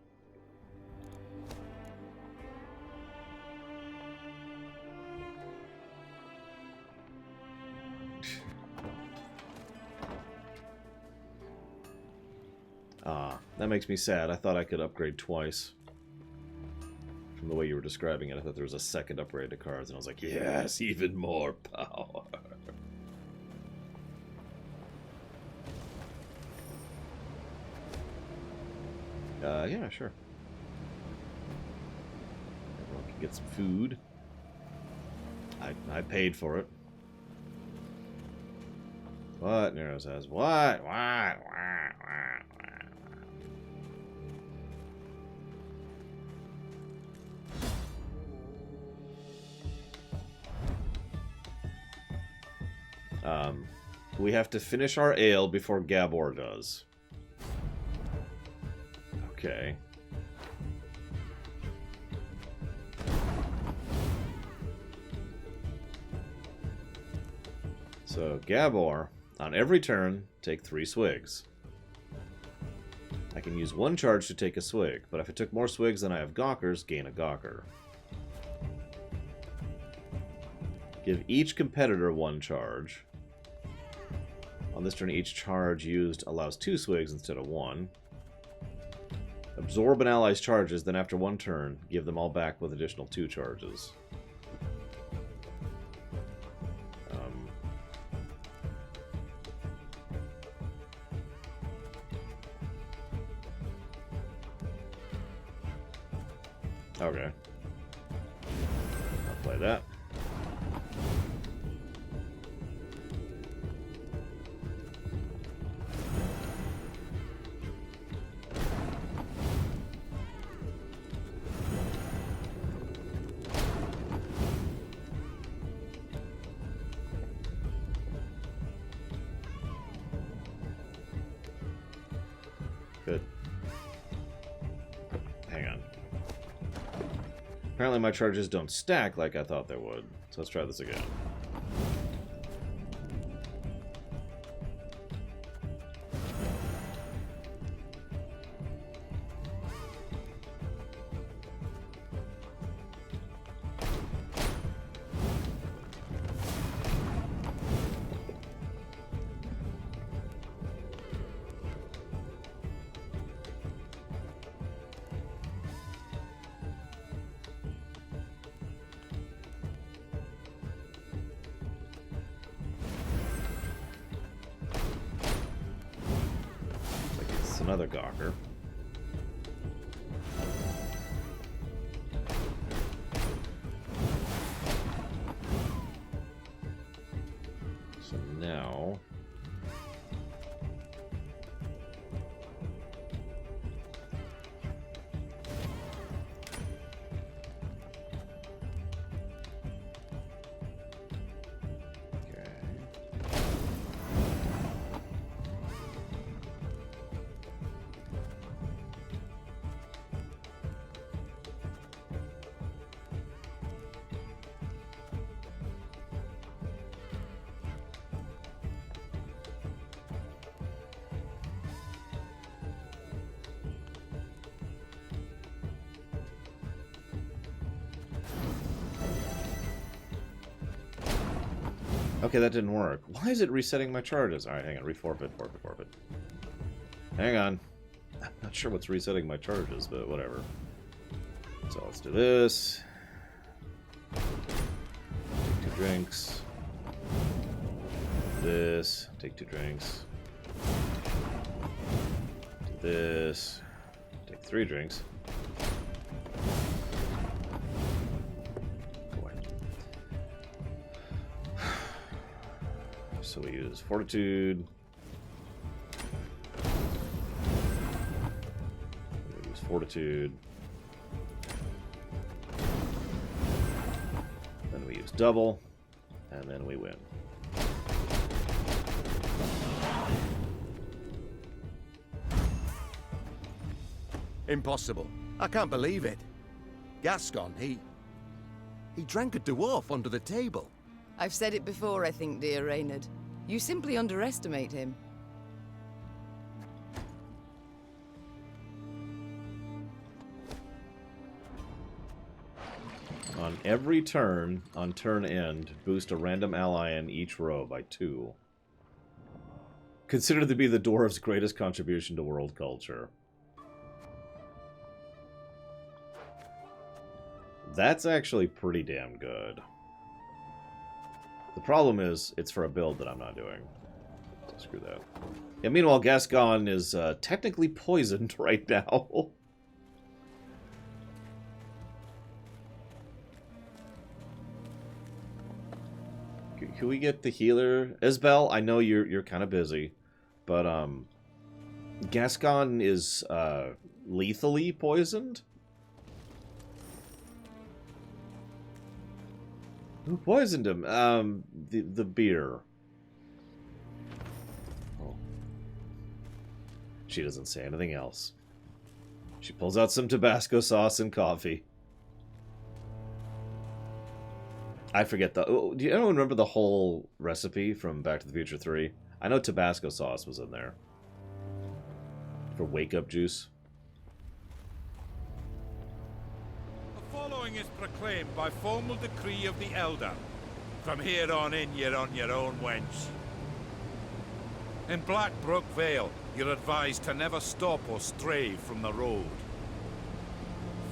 That makes me sad. I thought I could upgrade twice. From the way you were describing it, I thought there was a second upgrade to cards, and I was like, yes, even more power. Yeah, sure. Everyone can get some food. I paid for it. What? Nero says, what? We have to finish our ale before Gabor does. Okay. So, Gabor, on every turn, take 3 swigs. I can use 1 charge to take a swig, but if I took more swigs than I have gawkers, gain a gawker. Give each competitor 1 charge. On this turn, each charge used allows 2 swigs instead of 1. Absorb an ally's charges, then after 1 turn, give them all back with additional 2 charges. Okay. I'll play that. Good. Hang on. Apparently my charges don't stack like I thought they would. So let's try this again. Another Gawker. So now... Okay, that didn't work. Why is it resetting my charges? Alright, hang on. Reforfeit, forfeit, forfeit. Hang on. I'm not sure what's resetting my charges, but whatever. So let's do this. Take 2 drinks. This. Take 2 drinks. Do this. Take 3 drinks. So we use Fortitude. We use Fortitude. Then we use double. And then we win. Impossible. I can't believe it. Gascon, he drank a dwarf under the table. I've said it before, I think, dear Reynard. You simply underestimate him. On every turn, on turn end, boost a random ally in each row by 2. Considered to be the dwarves' greatest contribution to world culture. That's actually pretty damn good. The problem is, it's for a build that I'm not doing. So screw that. Yeah, meanwhile, Gascon is technically poisoned right now. Can we get the healer? Isbel, I know you're kind of busy, but Gascon is lethally poisoned? Who poisoned him? The beer. Oh. She doesn't say anything else. She pulls out some Tabasco sauce and coffee. I forget the... Oh, do you anyone remember the whole recipe from Back to the Future 3? I know Tabasco sauce was in there. For wake-up juice. Following is proclaimed by formal decree of the Elder. From here on in, you're on your own, wench. In Blackbrook Vale, you're advised to never stop or stray from the road.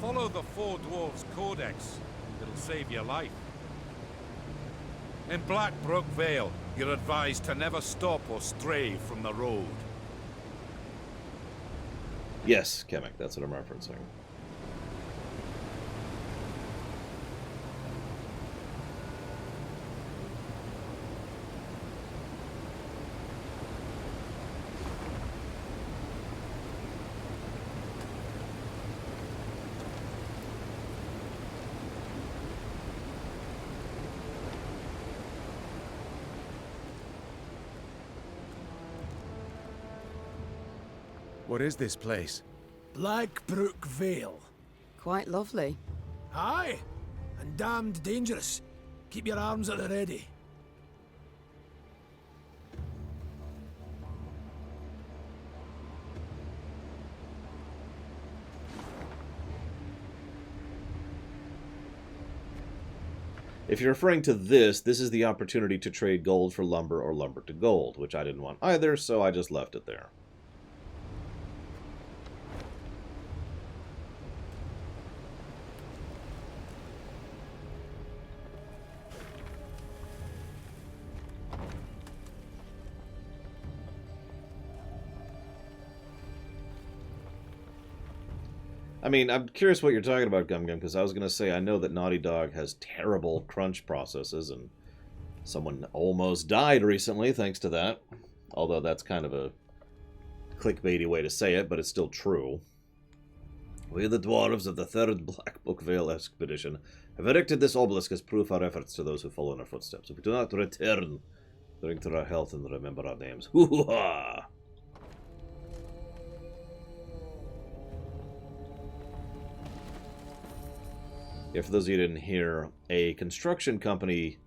Follow the Four Dwarves Codex. It'll save your life. In Blackbrook Vale, you're advised to never stop or stray from the road. Yes, Kemek, that's what I'm referencing. What is this place? Blackbrook Vale. Quite lovely. Aye, and damned dangerous. Keep your arms at the ready. If you're referring to this is the opportunity to trade gold for lumber or lumber to gold, which I didn't want either, so I just left it there. I mean, I'm curious what you're talking about, Gum Gum, because I was going to say I know that Naughty Dog has terrible crunch processes, and someone almost died recently thanks to that. Although that's kind of a clickbaity way to say it, but it's still true. We, the dwarves of the Third Black Book Vale expedition, have erected this obelisk as proof of our efforts to those who follow in our footsteps. If we do not return, drink to our health and remember our names. Hoo-ha! Yeah, for those of you who didn't hear, a construction company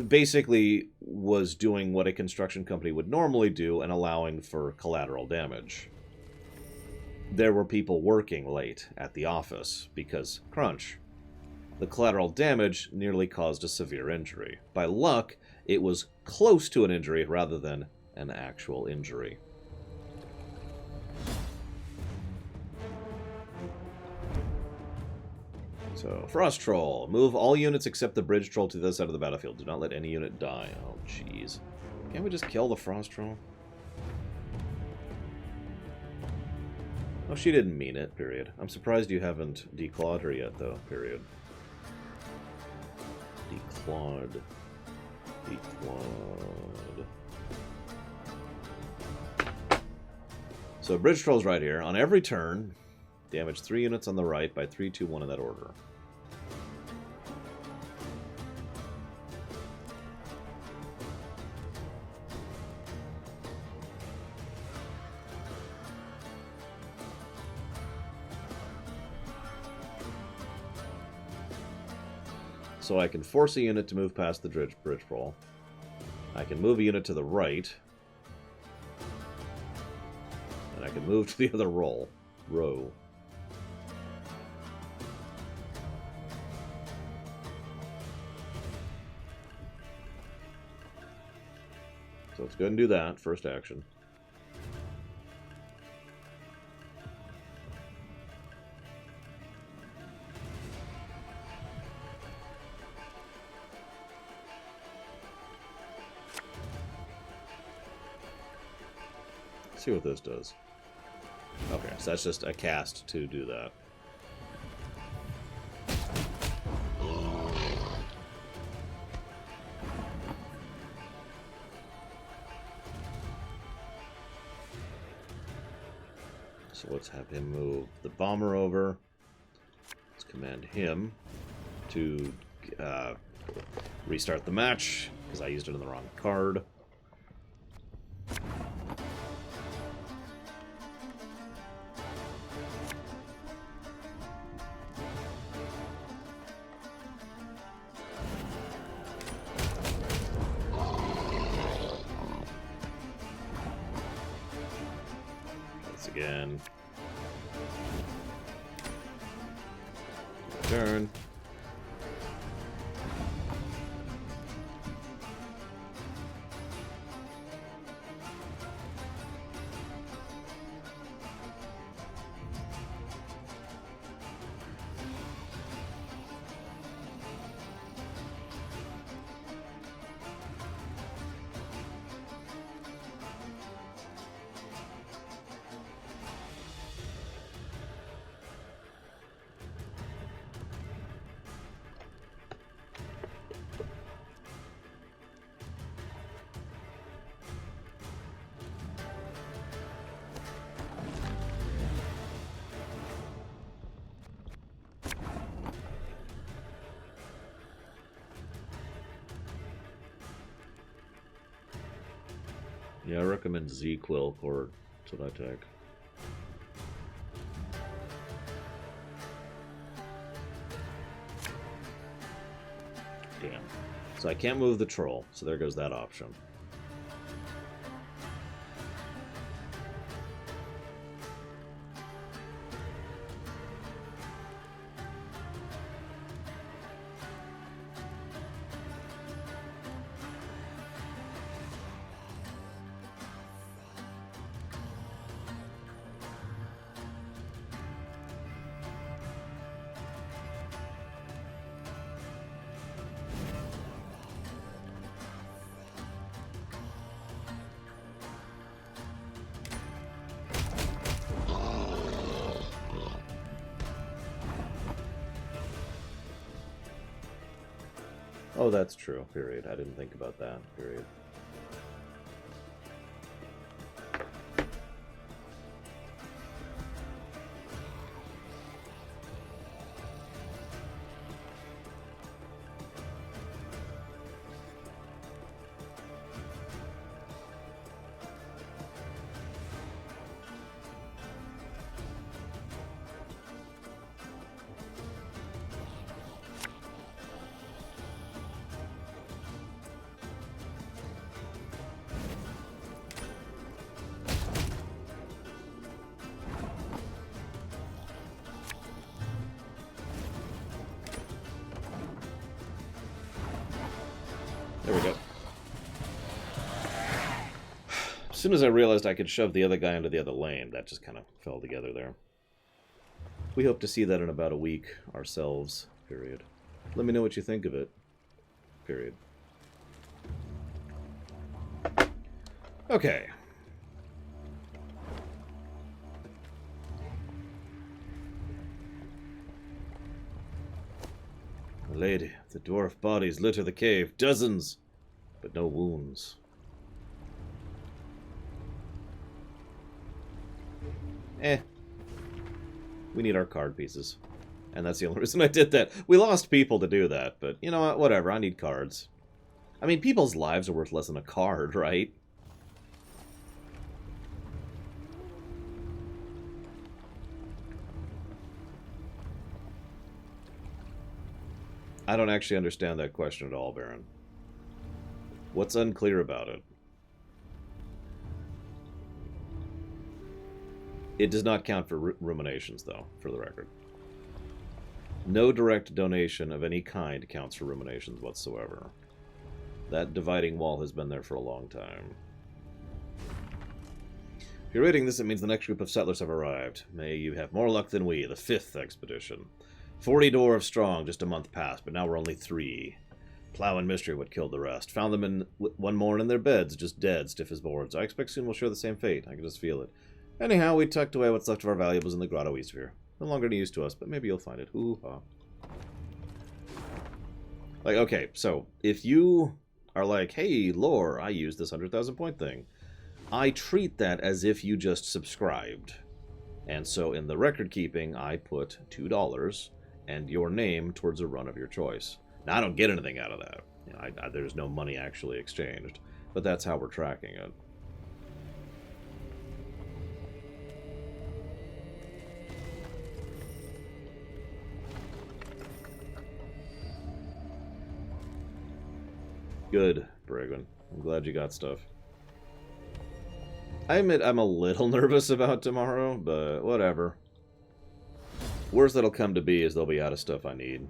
basically was doing what a construction company would normally do and allowing for collateral damage. There were people working late at the office because crunch. The collateral damage nearly caused a severe injury. By luck, it was close to an injury rather than an actual injury. So, Frost Troll. Move all units except the Bridge Troll to the other side of the battlefield. Do not let any unit die. Oh, jeez. Can't we just kill the Frost Troll? Oh, she didn't mean it, period. I'm surprised you haven't declawed her yet, though, period. Declawed. Declawed. So, Bridge Troll's right here. On every turn, damage 3 units on the right by 3, 2, 1 in that order. So I can force a unit to move past the bridge troll. I can move a unit to the right. And I can move to the other row. So let's go ahead and do that. First action. See what this does. Okay, so that's just a cast to do that. So let's have him move the bomber over. Let's command him to restart the match, because I used it on the wrong card. Again. Turn. Yeah, I recommend Z-Quill Cord. That's what I take. Damn. So I can't move the troll, so there goes that option. Oh, that's true, period. I didn't think about that, period. There we go. As soon as I realized I could shove the other guy into the other lane, that just kind of fell together there. We hope to see that in about a week ourselves, period. Let me know what you think of it, period. Okay. Lady, the dwarf bodies litter the cave. Dozens, but no wounds. We need our card pieces. And that's the only reason I did that. We lost people to do that, but you know what? Whatever, I need cards. I mean, people's lives are worth less than a card, right? I don't actually understand that question at all, Baron. What's unclear about it? It does not count for ruminations, though, for the record. No direct donation of any kind counts for ruminations whatsoever. That dividing wall has been there for a long time. If you're reading this, it means the next group of settlers have arrived. May you have more luck than we, the 5th expedition. 40 dwarves strong, just a month past, but now we're only 3. Plow and Mystery would kill the rest. Found them in one morning in their beds, just dead, stiff as boards. I expect soon we'll share the same fate. I can just feel it. Anyhow, we tucked away what's left of our valuables in the grotto east here. No longer any use to us, but maybe you'll find it. Hoo-ha. Like, okay, so if you are like, hey, lore, I use this 100,000 point thing, I treat that as if you just subscribed. And so in the record keeping, I put $2 and your name towards a run of your choice. Now, I don't get anything out of that. You know, there's no money actually exchanged, but that's how we're tracking it. Good, Bragwin. I'm glad you got stuff. I admit I'm a little nervous about tomorrow, but whatever. Worst that'll come to be is they'll be out of stuff I need.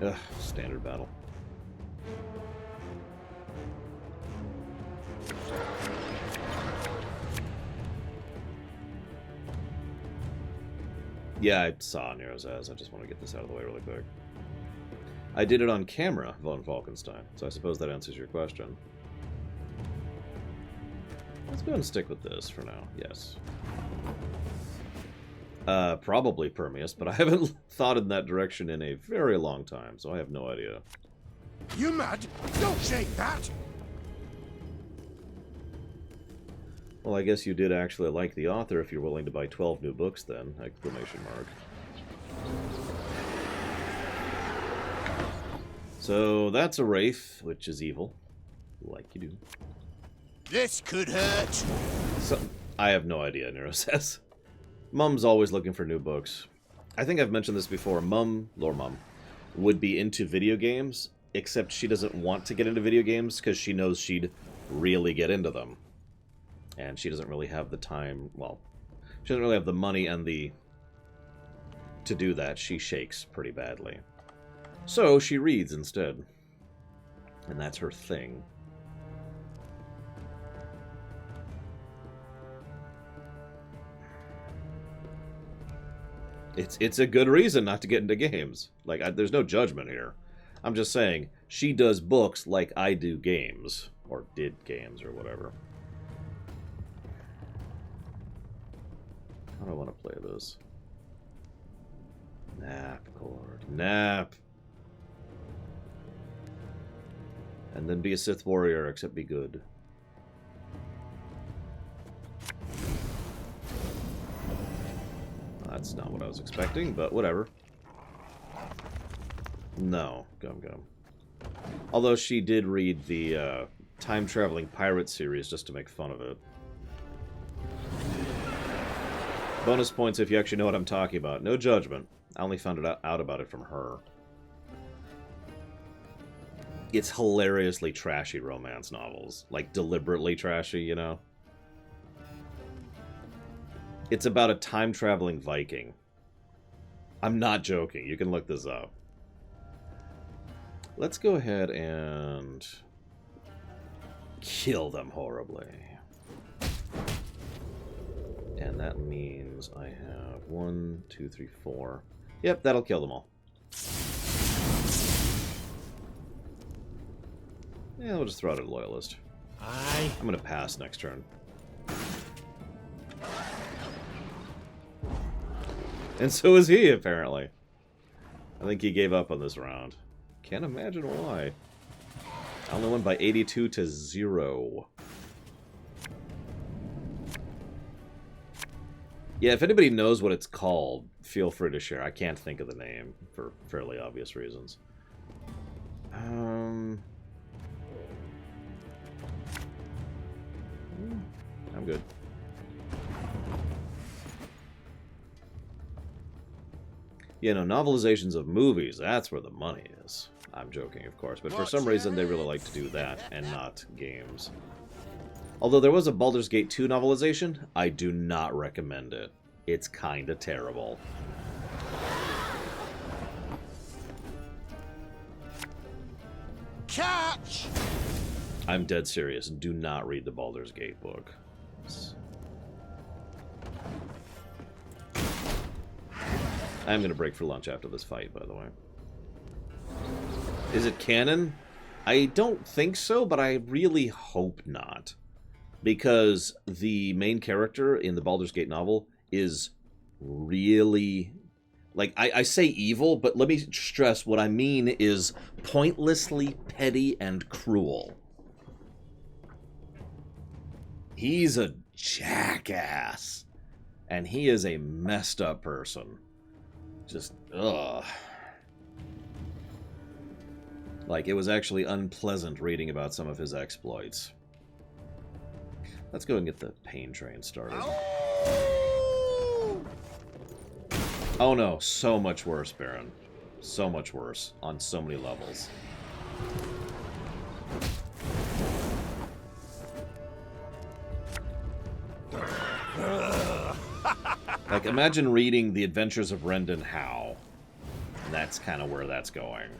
Ugh, standard battle. Yeah, I saw Nero's as. I just want to get this out of the way really quick. I did it on camera, von Falkenstein, so I suppose that answers your question. Let's go ahead and stick with this for now, yes. Probably Permeus, but I haven't thought in that direction in a very long time, so I have no idea. You mad? Don't shake that! Well, I guess you did actually like the author if you're willing to buy 12 new books then, exclamation mark. So that's a wraith, which is evil, like you do. This could hurt. So, I have no idea, Nero says. Mum's always looking for new books. I think I've mentioned this before. Lore Mum, would be into video games, except she doesn't want to get into video games because she knows she'd really get into them. And she doesn't really have the time, well, she doesn't really have the money and the... to do that. She shakes pretty badly. So she reads instead. And that's her thing. It's a good reason not to get into games. Like, there's no judgment here. I'm just saying, she does books like I do games. Or did games, or whatever. How do I want to play this? Nap, Cord. Nap! And then be a Sith warrior, except be good. That's not what I was expecting, but whatever. No, Gum Gum. Although she did read the time-traveling pirate series just to make fun of it. Bonus points if you actually know what I'm talking about. No judgment. I only found out about it from her. It's hilariously trashy romance novels. Like, deliberately trashy, you know? It's about a time-traveling Viking. I'm not joking. You can look this up. Let's go ahead and kill them horribly. And that means I have 1, 2, 3, 4. Yep, that'll kill them all. Yeah, we'll just throw out a loyalist. I'm gonna pass next turn. And so is he, apparently. I think he gave up on this round. Can't imagine why. I only won by 82 to 0. Yeah, if anybody knows what it's called, feel free to share. I can't think of the name for fairly obvious reasons. I'm good. Yeah, no, novelizations of movies, that's where the money is. I'm joking, of course, but for some reason they really like to do that and not games. Although there was a Baldur's Gate 2 novelization, I do not recommend it. It's kinda terrible. Catch! I'm dead serious. Do not read the Baldur's Gate book. I'm going to break for lunch after this fight, by the way. Is it canon? I don't think so, but I really hope not. Because the main character in the Baldur's Gate novel is really... Like, I say evil, but let me stress what I mean is pointlessly petty and cruel. He's a jackass. And he is a messed up person. Just, ugh. Like, it was actually unpleasant reading about some of his exploits. Let's go and get the pain train started. Oh no, so much worse, Baron. So much worse, on so many levels. Like, imagine reading The Adventures of Rendon Howe. And that's kind of where that's going.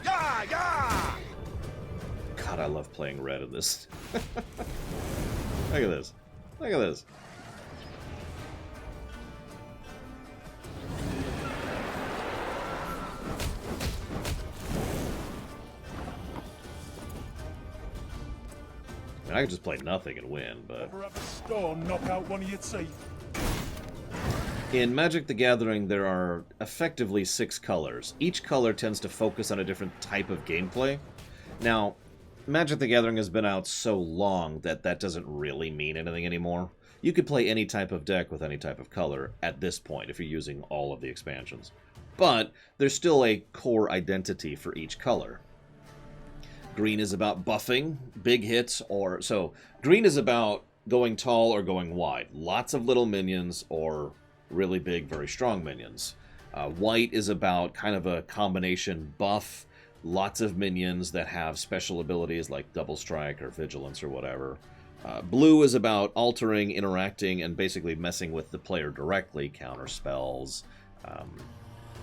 Yeah! God, I love playing red in this. Look at this. Look at this. I mean, I could just play nothing and win, but... Storm knock out one of your teeth. In Magic the Gathering, there are effectively 6 colors. Each color tends to focus on a different type of gameplay. Now, Magic the Gathering has been out so long that that doesn't really mean anything anymore. You could play any type of deck with any type of color at this point if you're using all of the expansions. But there's still a core identity for each color. Green is about buffing, big hits, or... So, green is about going tall or going wide. Lots of little minions or really big, very strong minions. White is about kind of a combination buff, lots of minions that have special abilities like double strike or vigilance or whatever. Blue is about altering, interacting, and basically messing with the player directly, counter spells,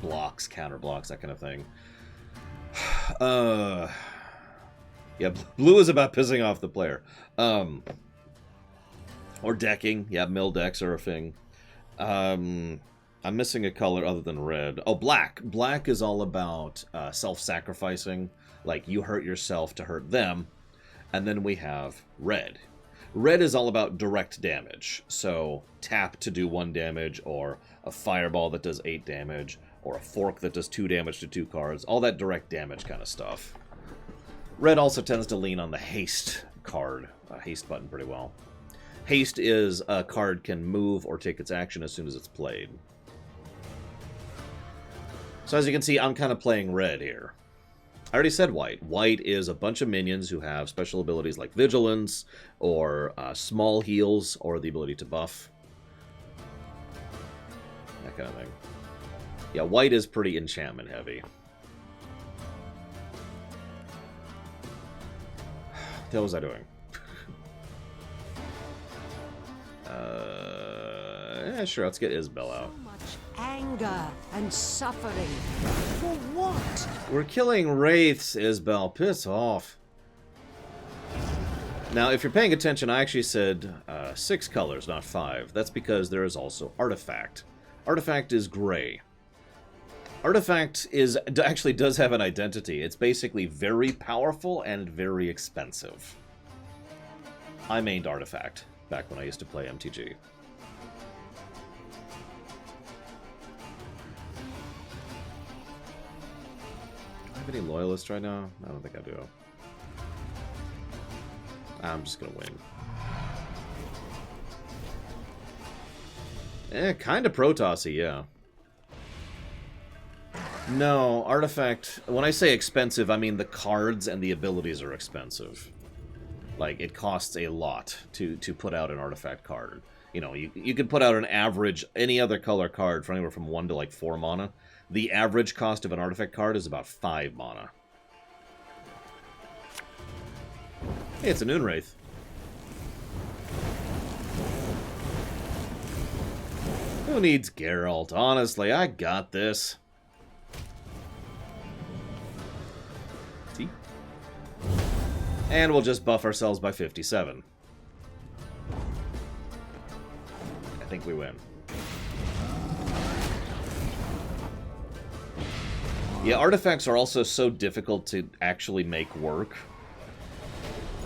blocks, counter blocks, that kind of thing. Yeah, blue is about pissing off the player. Or decking. Yeah, mill decks are a thing. I'm missing a color other than red. Oh, black. Black is all about self-sacrificing. Like, you hurt yourself to hurt them. And then we have red. Red is all about direct damage. So, tap to do 1 damage, or a fireball that does 8 damage, or a fork that does 2 damage to 2 cards. All that direct damage kind of stuff. Red also tends to lean on the haste card, haste button pretty well. Haste is a card can move or take its action as soon as it's played. So as you can see, I'm kind of playing red here. I already said white. White is a bunch of minions who have special abilities like vigilance, or small heals, or the ability to buff. That kind of thing. Yeah, white is pretty enchantment heavy. What was I doing? Yeah, sure, let's get Isabel out. So much anger and suffering. For what? We're killing wraiths, Isabel. Piss off. Now, if you're paying attention, I actually said 6 colors, not 5. That's because there is also Artifact. Artifact is gray. Artifact actually does have an identity. It's basically very powerful and very expensive. I mained Artifact back when I used to play MTG. Do I have any loyalists right now? I don't think I do. I'm just gonna win. Kind of Protossy, yeah. No, Artifact... When I say expensive, I mean the cards and the abilities are expensive. Like, it costs a lot to put out an Artifact card. You know, you could put out an average, any other color card for anywhere from 1 to, like, 4 mana. The average cost of an Artifact card is about 5 mana. Hey, it's a Noonwraith. Who needs Geralt? Honestly, I got this. See? And we'll just buff ourselves by 57. I think we win. Yeah, artifacts are also so difficult to actually make work.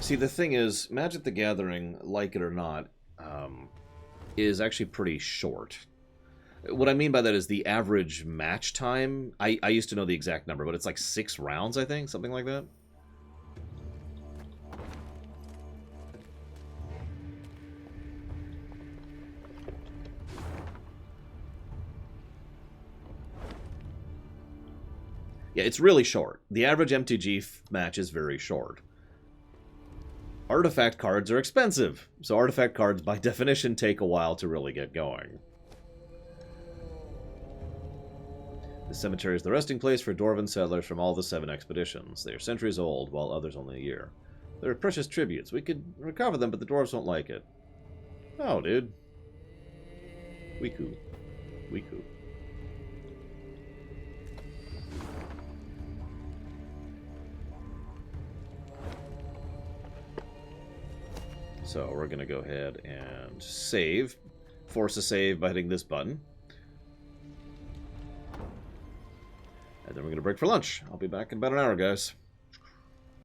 See, the thing is, Magic the Gathering, like it or not, is actually pretty short. What I mean by that is the average match time, I used to know the exact number, but it's like 6 rounds, I think, something like that. Yeah, it's really short. The average MTG match is very short. Artifact cards are expensive, so artifact cards by definition take a while to really get going. The cemetery is the resting place for dwarven settlers from all the 7 expeditions. They are centuries old, while others only a year. They are precious tributes. We could recover them, but the dwarves won't like it. Oh, dude. Weeku. Weeku. So we're going to go ahead and save. Force a save by hitting this button. And then we're going to break for lunch. I'll be back in about an hour, guys.